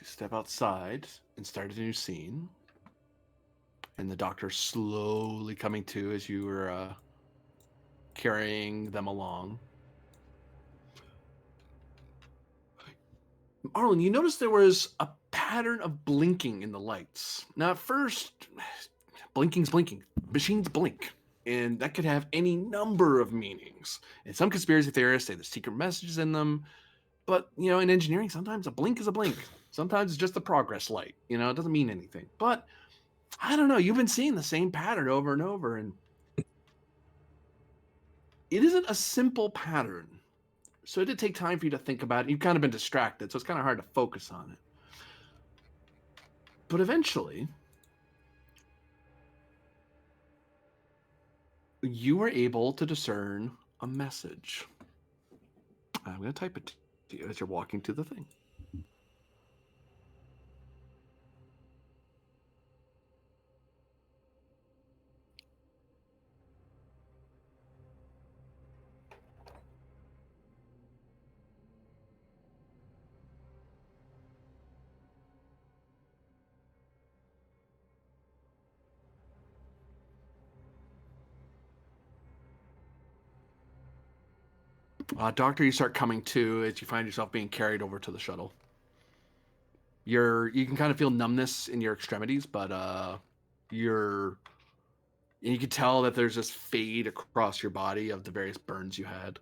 you step outside and start a new scene, and the doctor slowly coming to as you were carrying them along. Arlen, you noticed there was a pattern of blinking in the lights. Now, at first, blinking's blinking. Machines blink. And that could have any number of meanings. And some conspiracy theorists say there's secret messages in them. But, you know, in engineering, sometimes a blink is a blink. Sometimes it's just a progress light. You know, it doesn't mean anything. But, I don't know. You've been seeing the same pattern over and over. And it isn't a simple pattern. So it did take time for you to think about it. You've kind of been distracted, so it's kind of hard to focus on it. But eventually, you were able to discern a message. I'm going to type it to you as you're walking to the thing. Doctor, you start coming to as you find yourself being carried over to the shuttle. You can kind of feel numbness in your extremities, but you can tell that there's this fade across your body of the various burns you had.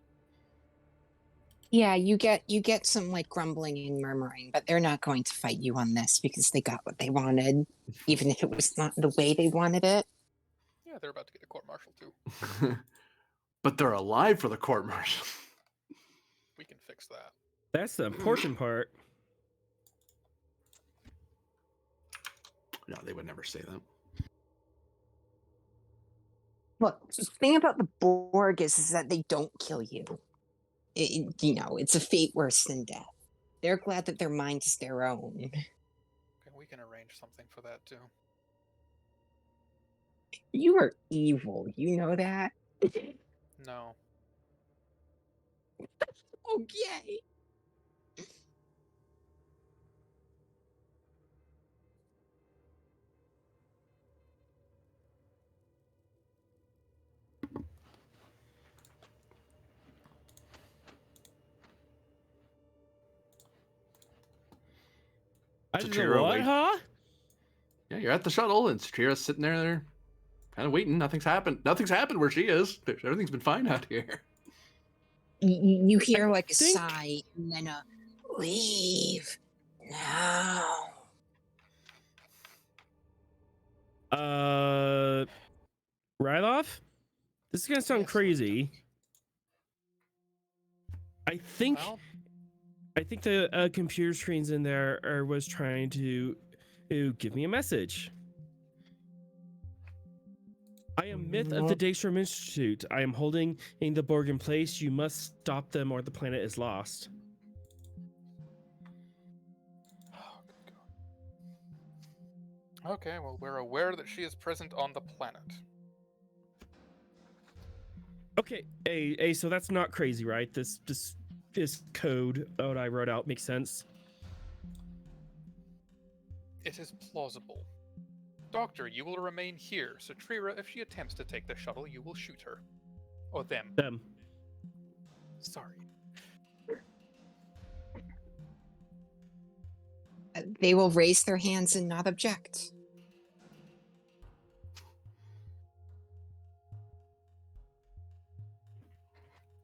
Yeah, you get some like grumbling and murmuring, but they're not going to fight you on this because they got what they wanted, even if it was not the way they wanted it. Yeah, they're about to get a court-martial too. But they're alive for the court-martial. We can fix that. That's the important part. No, they would never say that. Look, the thing about the Borg is that they don't kill you. It's a fate worse than death. They're glad that their mind is their own. Okay, we can arrange something for that too. You are evil. You know that? No. Okay. I So just Chiro, what, wait. huh? Yeah, you're at the shuttle, and Satrira's sitting there kind of waiting. Nothing's happened. Nothing's happened where she is. Everything's been fine out here. You hear like a think- sigh and then a leave now. Ryloff? This is gonna sound Yes. crazy. I think Well, the computer screens in there was trying to give me a message. I am Myth of the Daystrom Institute. I am holding in the Borg in place. You must stop them or the planet is lost. Okay, well, we're aware that she is present on the planet. Okay, so that's not crazy, right? This code that I wrote out makes sense. It is plausible. Doctor, you will remain here, so Trira, if she attempts to take the shuttle, you will shoot her. Or them. Sorry. They will raise their hands and not object.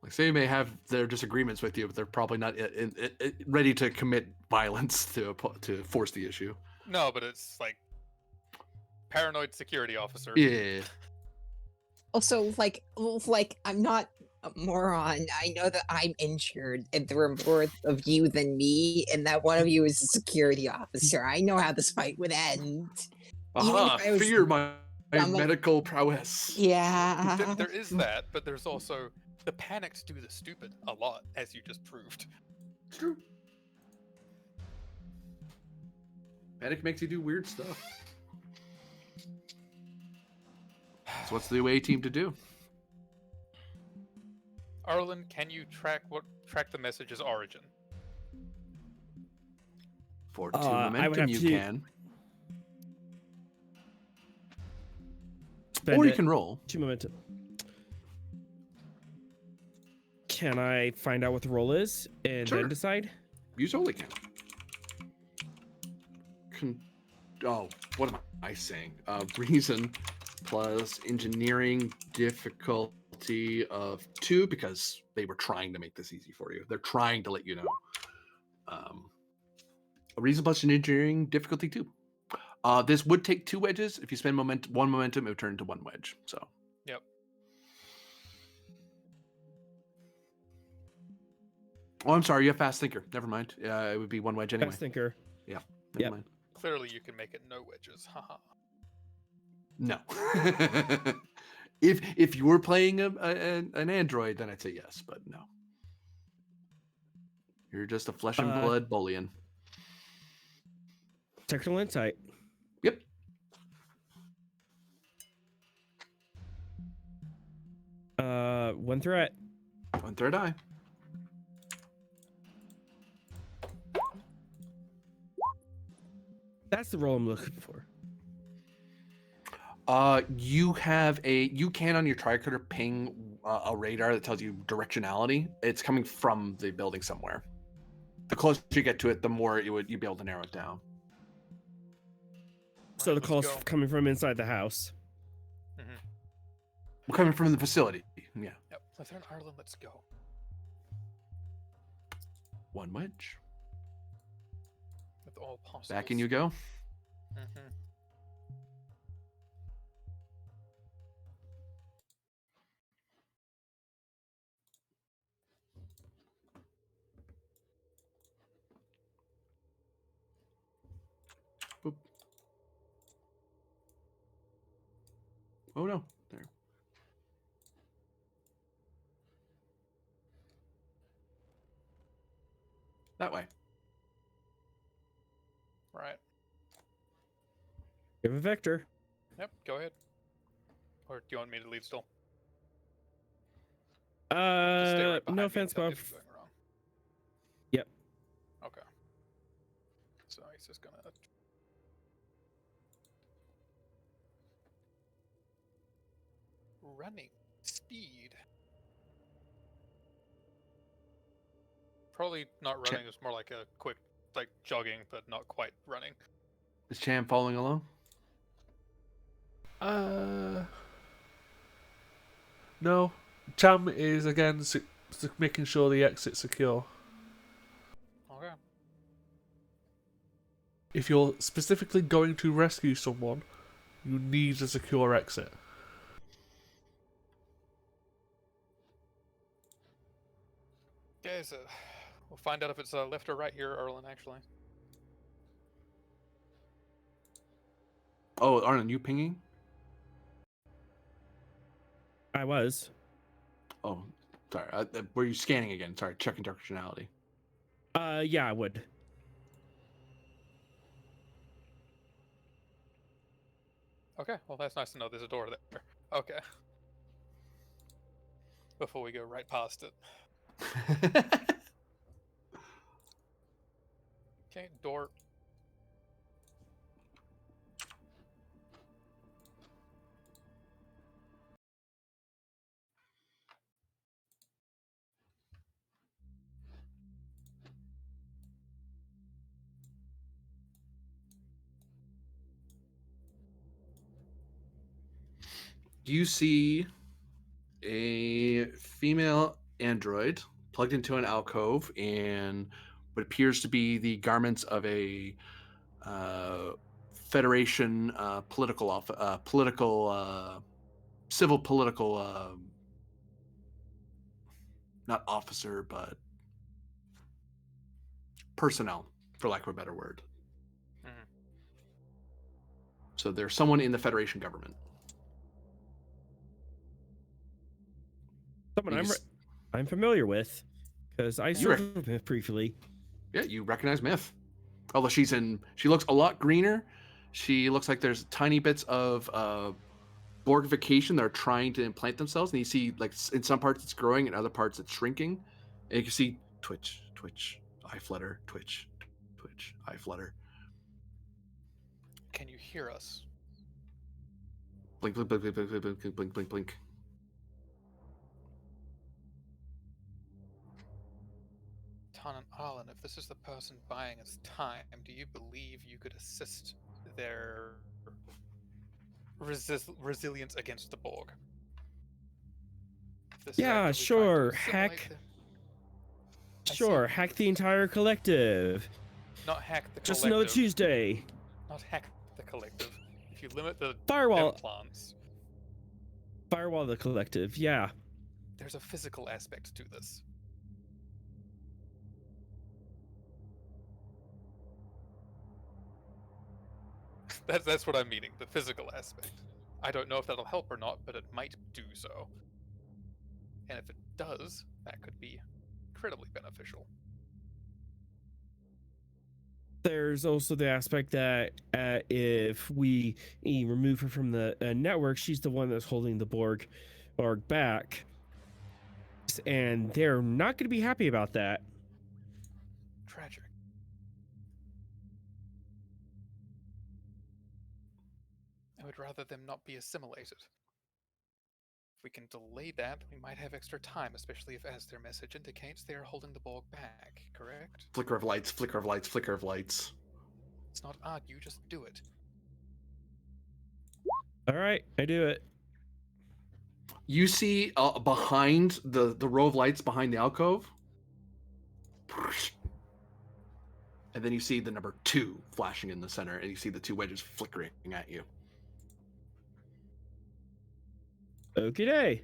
Like, they may have their disagreements with you, but they're probably not ready to commit violence to force the issue. No, but it's like paranoid security officer. Yeah. Also, like I'm not a moron. I know that I'm injured, and there are more of you than me, and that one of you is a security officer. I know how this fight would end. Aha! Fear my I'm a- medical prowess. Yeah. There is that, but there's also the panics do the stupid a lot, as you just proved. It's true. Panic makes you do weird stuff. So what's the A team to do? Arlen, can you track the message's origin? For 2 I would momentum, have you to can. spend Or you it. can roll. 2 momentum. Can I find out what the roll is and Sure. then decide? You totally can. Oh, what am I saying? Reason plus engineering difficulty of 2, because they were trying to make this easy for you. They're trying to let you know. A reason plus an engineering difficulty 2. This would take 2 wedges. If you spend one momentum, it would turn into 1 wedge. So. Yep. Oh, I'm sorry. You have fast thinker. Never mind. It would be 1 wedge anyway. Fast thinker. Never Yep. mind. Clearly, you can make it no wedges. Haha. No. if you were playing an android, then I'd say yes, but no. You're just a flesh and blood Boolean. Technical insight. Yep. One threat. 1/3 eye. That's the roll I'm looking for. You can on your tricorder ping a radar that tells you directionality. It's coming from the building somewhere. The closer you get to it, the more you'd be able to narrow it down. So the let's call's go. coming from inside the house. We're coming from the facility. Yeah. Yep. Lieutenant Arlen, let's go. 1 wedge. With all possible. Back in you go. Mm-hmm. Boop. Oh no. There. That way. Right. You have a vector. Yep. Go ahead. Or do you want me to leave still? Just stay right behind No me offense, and tell me Bob. if I'm going wrong. Yep. Okay. So he's just gonna. Running speed. Probably not running. It's more like a quick, like jogging, but not quite running. Is Cham following along? No. Cham is again making sure the exit's secure. Okay. If you're specifically going to rescue someone, you need a secure exit. Guys, we'll find out if it's left or right here, Erlen, actually. Oh, Arlen, you pinging? I was. Oh, sorry. Were you scanning again? Sorry, checking directionality. Yeah, I would. Okay, well that's nice to know there's a door there. Okay. Before we go right past it. Okay, door. You see a female android plugged into an alcove in what appears to be the garments of a Federation civil political, not officer, but personnel, for lack of a better word. Mhm. So there's someone in the Federation government. Someone You I'm s- I'm familiar with, because I You served with him briefly. Yeah, you recognize Myth. Although she looks a lot greener. She looks like there's tiny bits of Borgification that are trying to implant themselves, and you see like in some parts it's growing, in other parts it's shrinking, and you can see twitch, twitch, eye flutter, twitch, twitch, eye flutter, Can you hear us? blink, blink, blink, blink, blink, blink, blink, blink, blink, blink. Tan and Arlen, if this is the person buying us time, do you believe you could assist their resilience against the Borg? If this is Yeah, actively trying to sure. assimilate them. I see. Sure, hack the entire collective. Not hack the Just collective. another Tuesday. Not hack the collective. If you limit the Firewall, implants, firewall the collective. Yeah. there's a physical aspect to this. That's what I'm meaning, the physical aspect. I don't know if that'll help or not, but it might do so. And if it does, that could be incredibly beneficial. There's also the aspect that if we remove her from the network, she's the one that's holding the Borg back. And they're not going to be happy about that. Tragic. I would rather them not be assimilated. If we can delay that, we might have extra time, especially if, as their message indicates, they are holding the Borg back, correct? Flicker of lights, flicker of lights, flicker of lights. Let's not argue, just do it. All right, I do it. You see behind the row of lights behind the alcove, and then you see the number 2 flashing in the center, and you see the 2 wedges flickering at you. Okie day.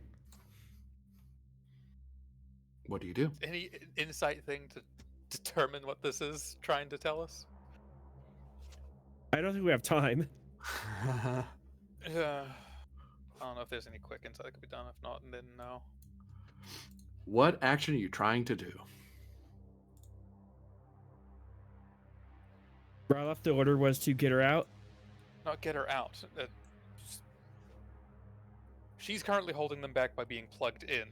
What do you do? Any insight thing to determine what this is trying to tell us? I don't think we have time. Yeah. I don't know if there's any quick insight that could be done. If not, then no. What action are you trying to do? Ralof, the order was to get her out. Not get her out. She's currently holding them back by being plugged in.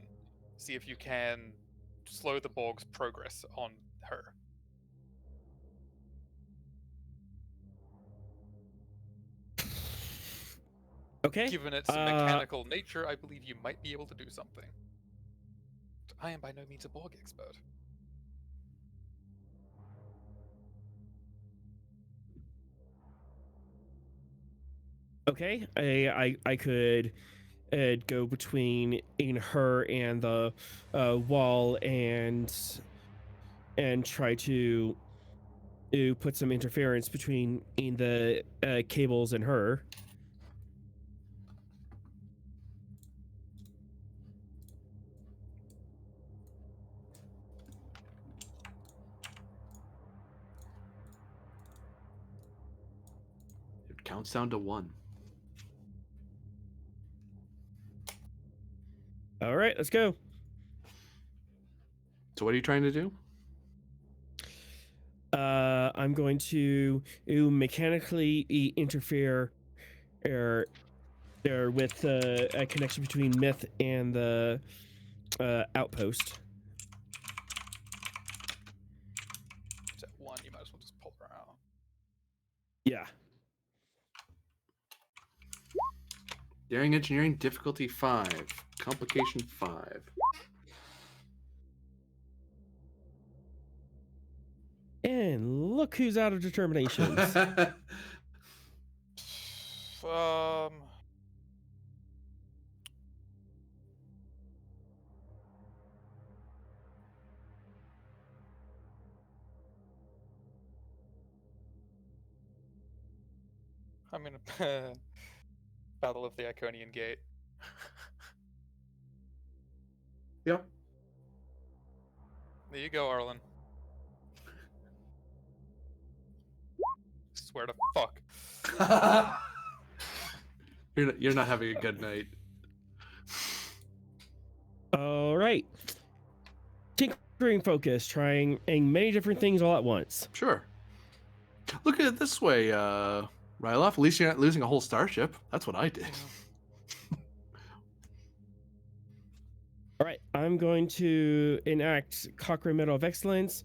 See if you can slow the Borg's progress on her. Okay. Given its mechanical nature, I believe you might be able to do something. But I am by no means a Borg expert. Okay. I could go between her and the wall and try to put some interference between the cables and her. It counts down to 1. All right, let's go. So what are you trying to do? I'm going to mechanically interfere or with a connection between Myth and the outpost. It's at 1, you might as well just pull her out. Yeah. Daring engineering difficulty 5, complication 5. And look who's out of determinations. I'm gonna Battle of the Iconian Gate. Yep. There you go, Arlen. Swear to fuck. You're not having a good night. All right. Tinkering focus, trying many different things all at once. Sure. Look at it this way, Ryloff. At least you're not losing a whole starship. That's what I did. All right, I'm going to enact Cochrane Medal of Excellence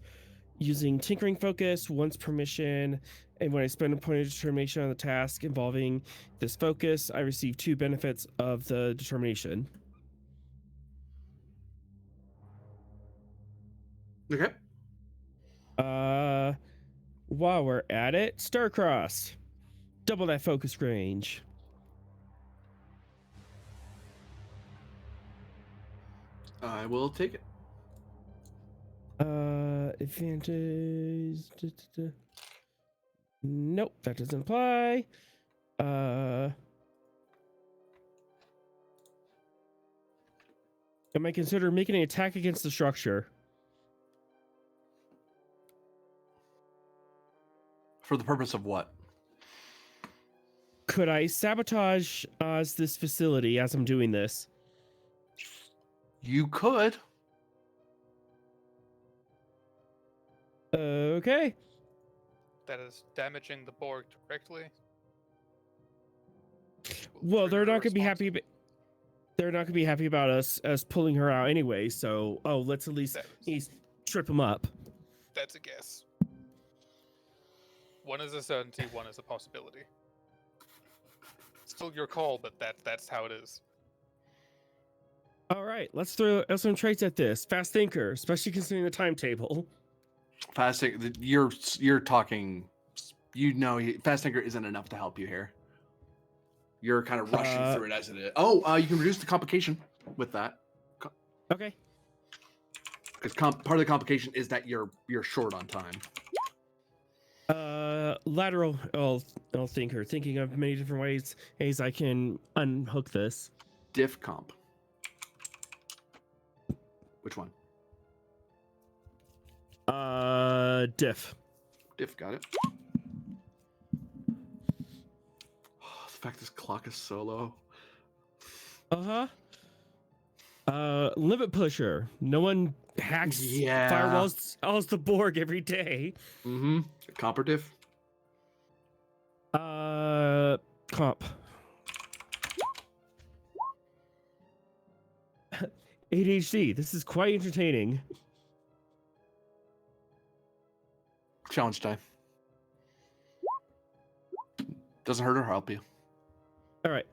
using Tinkering Focus once per mission. And when I spend a point of determination on the task involving this focus, I receive 2 benefits of the determination. Okay. While we're at it, Starcrossed. Double that focus range. I will take it. Advantage. Nope, that doesn't apply. I might consider making an attack against the structure. For the purpose of what? Could I sabotage this facility as I'm doing this? You could. Okay. That is damaging the Borg directly. Well, they're Trigger a not gonna be response. happy. They're not gonna be happy about us pulling her out anyway. So, let's at least trip them up. That's a guess. One is a certainty, one is a possibility. Still your call, but that's how it is. All right, let's throw some traits at this. Fast thinker, especially considering the timetable. Fasting. You're talking. You know, fast thinker isn't enough to help you here. You're kind of rushing through it as it is. Oh, you can reduce the complication with that. Okay. Because part of the complication is that you're short on time. Lateral thinker, thinking of many different ways I can unhook this. Diff comp. Which one? Diff. Diff, got it. Oh, the fact this clock is so low. Limit pusher. No one hacks firewalls as the Borg every day. Mm-hmm. Comp or diff? Comp. ADHD. This is quite entertaining. Challenge time. Doesn't hurt or help you. All right.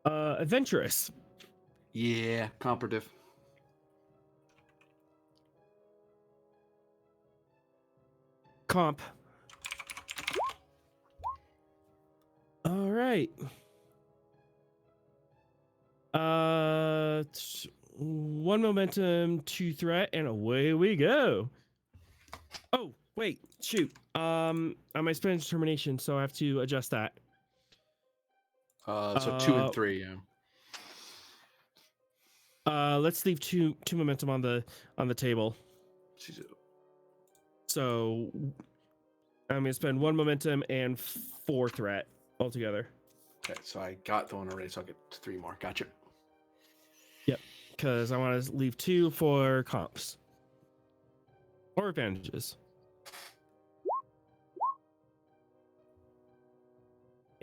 Adventurous. Yeah, comp or diff. Comp. All right. One momentum, 2 threat, and away we go. Oh, wait, shoot. I might spend determination, so I have to adjust that. So 2 and 3, yeah. Let's leave two momentum on the table. Jesus. So I'm gonna spend 1 momentum and 4 threat altogether. Okay, so I got the one already, so I'll get 3 more. Gotcha. Yep, because I want to leave 2 for comps or advantages.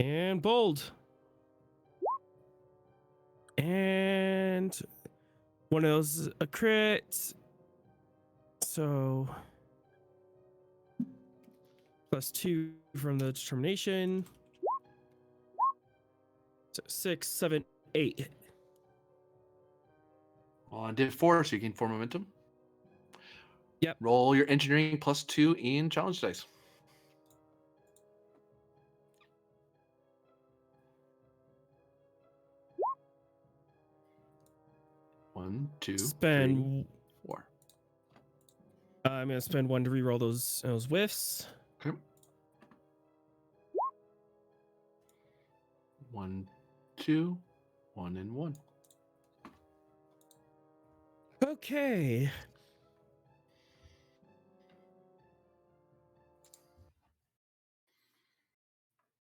And bold. And one of those is a crit. So +2 from the determination. So 6, 7, 8. On div 4, so you gain 4 momentum. Yep. Roll your engineering +2 in challenge dice. One, two, Spend. 3, 4. I'm gonna spend 1 to reroll those whiffs. Okay. 1, 2, 1, and 1. Okay.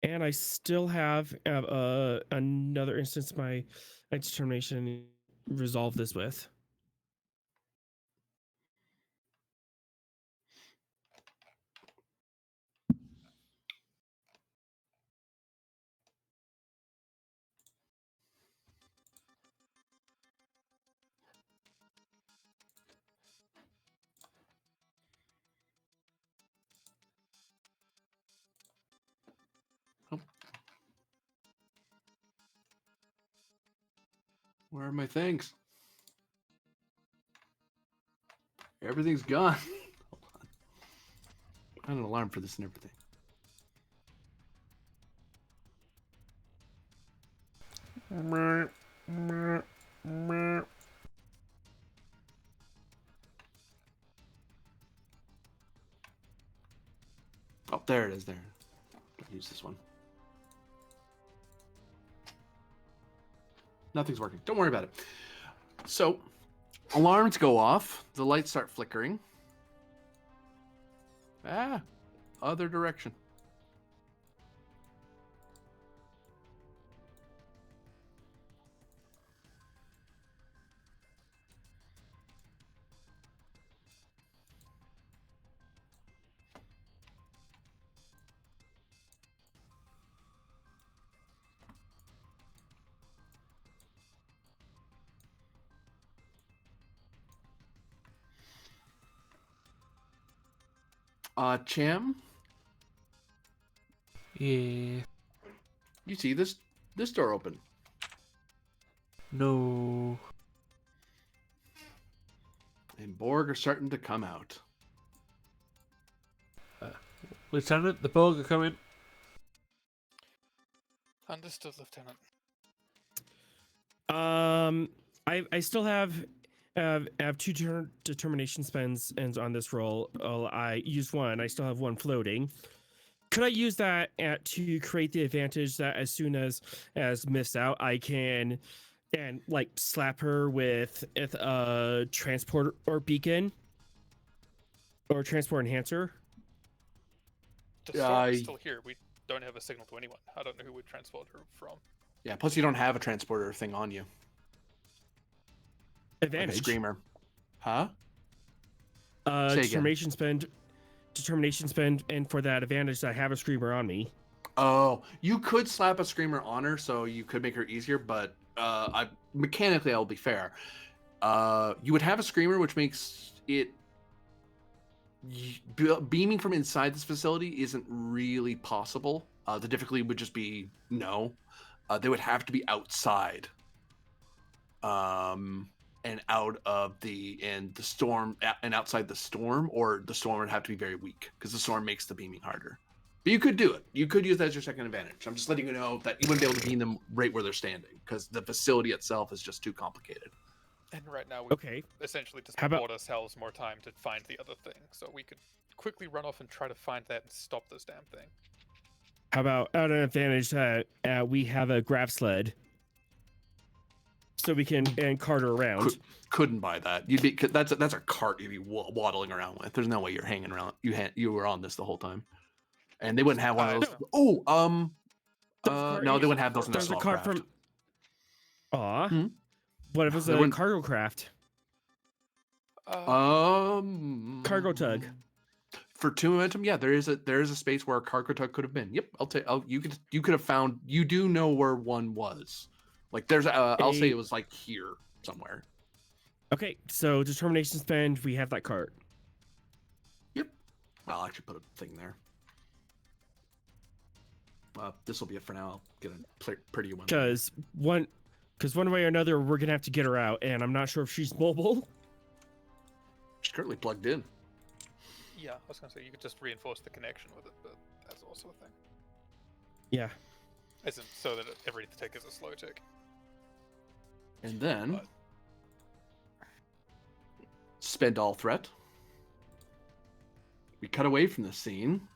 And I still have another instance my determination resolve this with. Where are my things? Everything's gone. Hold on. I had an alarm for this and everything. Oh, there it is. There. Don't use this one. Nothing's working. Don't worry about it. So, alarms go off. The lights start flickering. Ah, other direction. Cham, Yeah. you see this door open. No. And Borg are starting to come out. Lieutenant, the Borg are coming. Understood, Lieutenant. I still have 2 determination spends ends on this roll. I used 1. I still have 1 floating. Could I use that to create the advantage that as soon as missed out, I can and like slap her with a transport or beacon or transport enhancer? The storm is still here. We don't have a signal to anyone. I don't know who would transport her from. Yeah, plus you don't have a transporter thing on you. Like a Advantage. screamer. Huh? Say Determination spend, and for that advantage, I have a screamer on me. Oh, you could slap a screamer on her, so you could make her easier, but mechanically, I'll be fair. You would have a screamer, which makes it beaming from inside this facility isn't really possible. The difficulty would just be no. They would have to be outside. And out of the storm and outside the storm, or the storm would have to be very weak because the storm makes the beaming harder. But you could do it. You could use that as your second advantage. I'm just letting you know that you wouldn't be able to beam them right where they're standing because the facility itself is just too complicated. And right now, we essentially just bought ourselves more time to find the other thing, so we could quickly run off and try to find that and stop this damn thing. How about at an advantage that we have a grav sled, so we can and cart her around. Couldn't buy that. That's a cart you'd be waddling around with. There's no way you're hanging around. You were on this the whole time, and they wouldn't have one of those. No. No, they wouldn't have those in their There's a small cart craft. from. Aw. Hmm? What if it's They a wouldn't- cargo craft? Uh, Cargo tug. For 2 momentum, yeah, there is a space where a cargo tug could have been. Yep, you could have found. You do know where one was. Like there's I'll say it was like here somewhere. Okay, so determination spend, we have that card. Yep. I'll actually put a thing there. This will be it for now. I'll get a pretty one. Because one way or another, we're gonna have to get her out, and I'm not sure if she's mobile. She's currently plugged in. Yeah, I was gonna say you could just reinforce the connection with it, but that's also a thing. Yeah. As in, so that every tick is a slow tick. And then But spend all threat. We cut away from the scene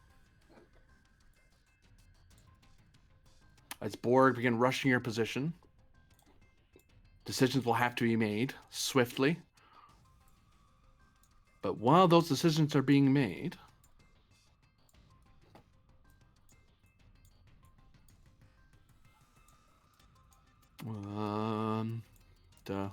as Borg begin rushing your position. Decisions will have to be made swiftly. But while those decisions are being made, duh.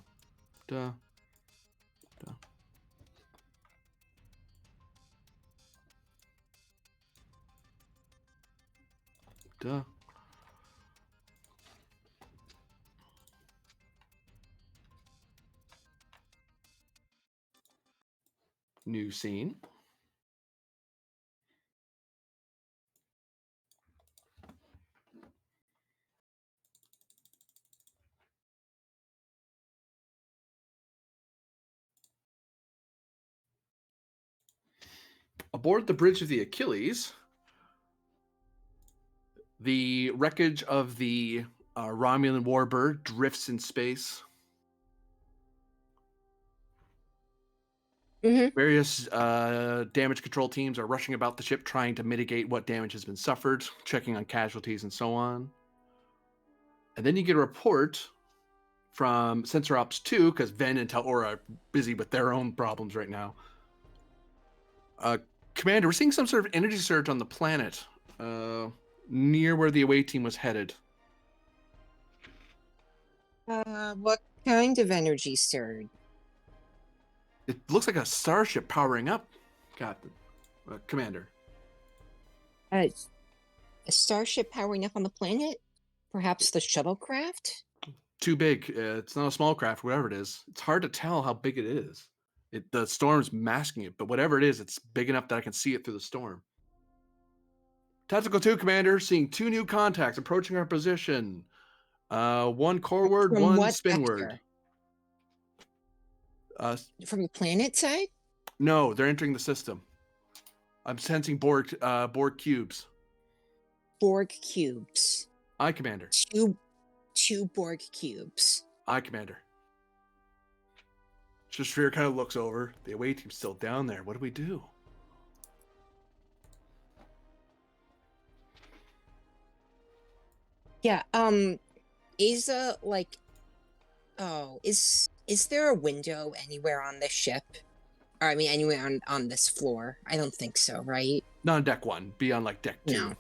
New scene. Aboard the bridge of the Achilles, the wreckage of the Romulan warbird drifts in space. Various damage control teams are rushing about the ship trying to mitigate what damage has been suffered, checking on casualties and so on. And then you get a report from Sensor Ops 2, because Ven and Tal'Ora are busy with their own problems right now. Commander, we're seeing some sort of energy surge on the planet near where the away team was headed. What kind of energy surge? It looks like a starship powering up, Captain. Commander. A starship powering up on the planet? Perhaps the shuttlecraft? Too big. It's not a small craft, whatever it is. It's hard to tell how big it is. The storm's masking it, but whatever it is, it's big enough that I can see it through the storm. Tactical 2, Commander, seeing 2 new contacts approaching our position. One coreward, From one what spinward. From the planet side? No, they're entering the system. I'm sensing Borg cubes. Borg cubes. Aye, Commander. Two Borg cubes. Aye, Commander. Sphere kind of looks over. The away team's still down there. What do we do? Yeah, Asa, like, oh, is there a window anywhere on this ship? Or, I mean, anywhere on this floor? I don't think so, right? Not on deck 1. Be on, like, deck 2. No.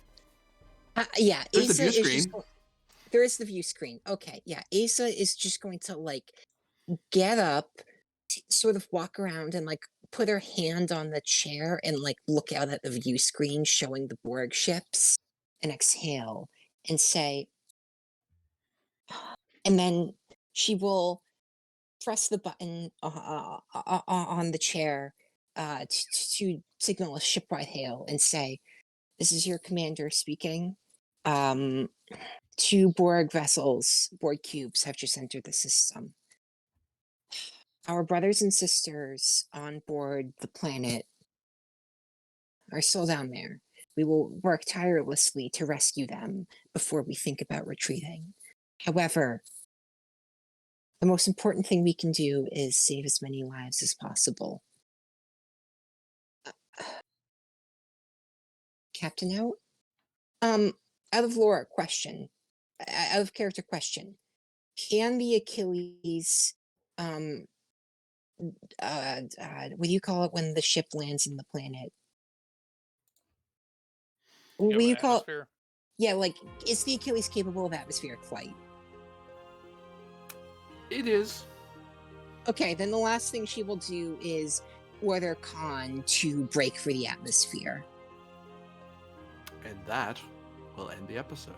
Yeah, There's Asa the view is screen. there is the view screen. Okay, yeah, Asa is just going to, like, get up, sort of walk around and, like, put her hand on the chair and, like, look out at the view screen showing the Borg ships and exhale and say, and then she will press the button on the chair to signal a shipwide hail and say, "This is your commander speaking. 2 Borg vessels, Borg cubes, have just entered the system. Our brothers and sisters on board the planet are still down there. We will work tirelessly to rescue them before we think about retreating. However, the most important thing we can do is save as many lives as possible." Captain out? Out of lore question. Out of character question. Can the Achilles, what do you call it when the ship lands in the planet? What do you call it? atmosphere. Yeah, like, is the Achilles capable of atmospheric flight? It is. Okay, then the last thing she will do is order Khan to break for the atmosphere. And that will end the episode.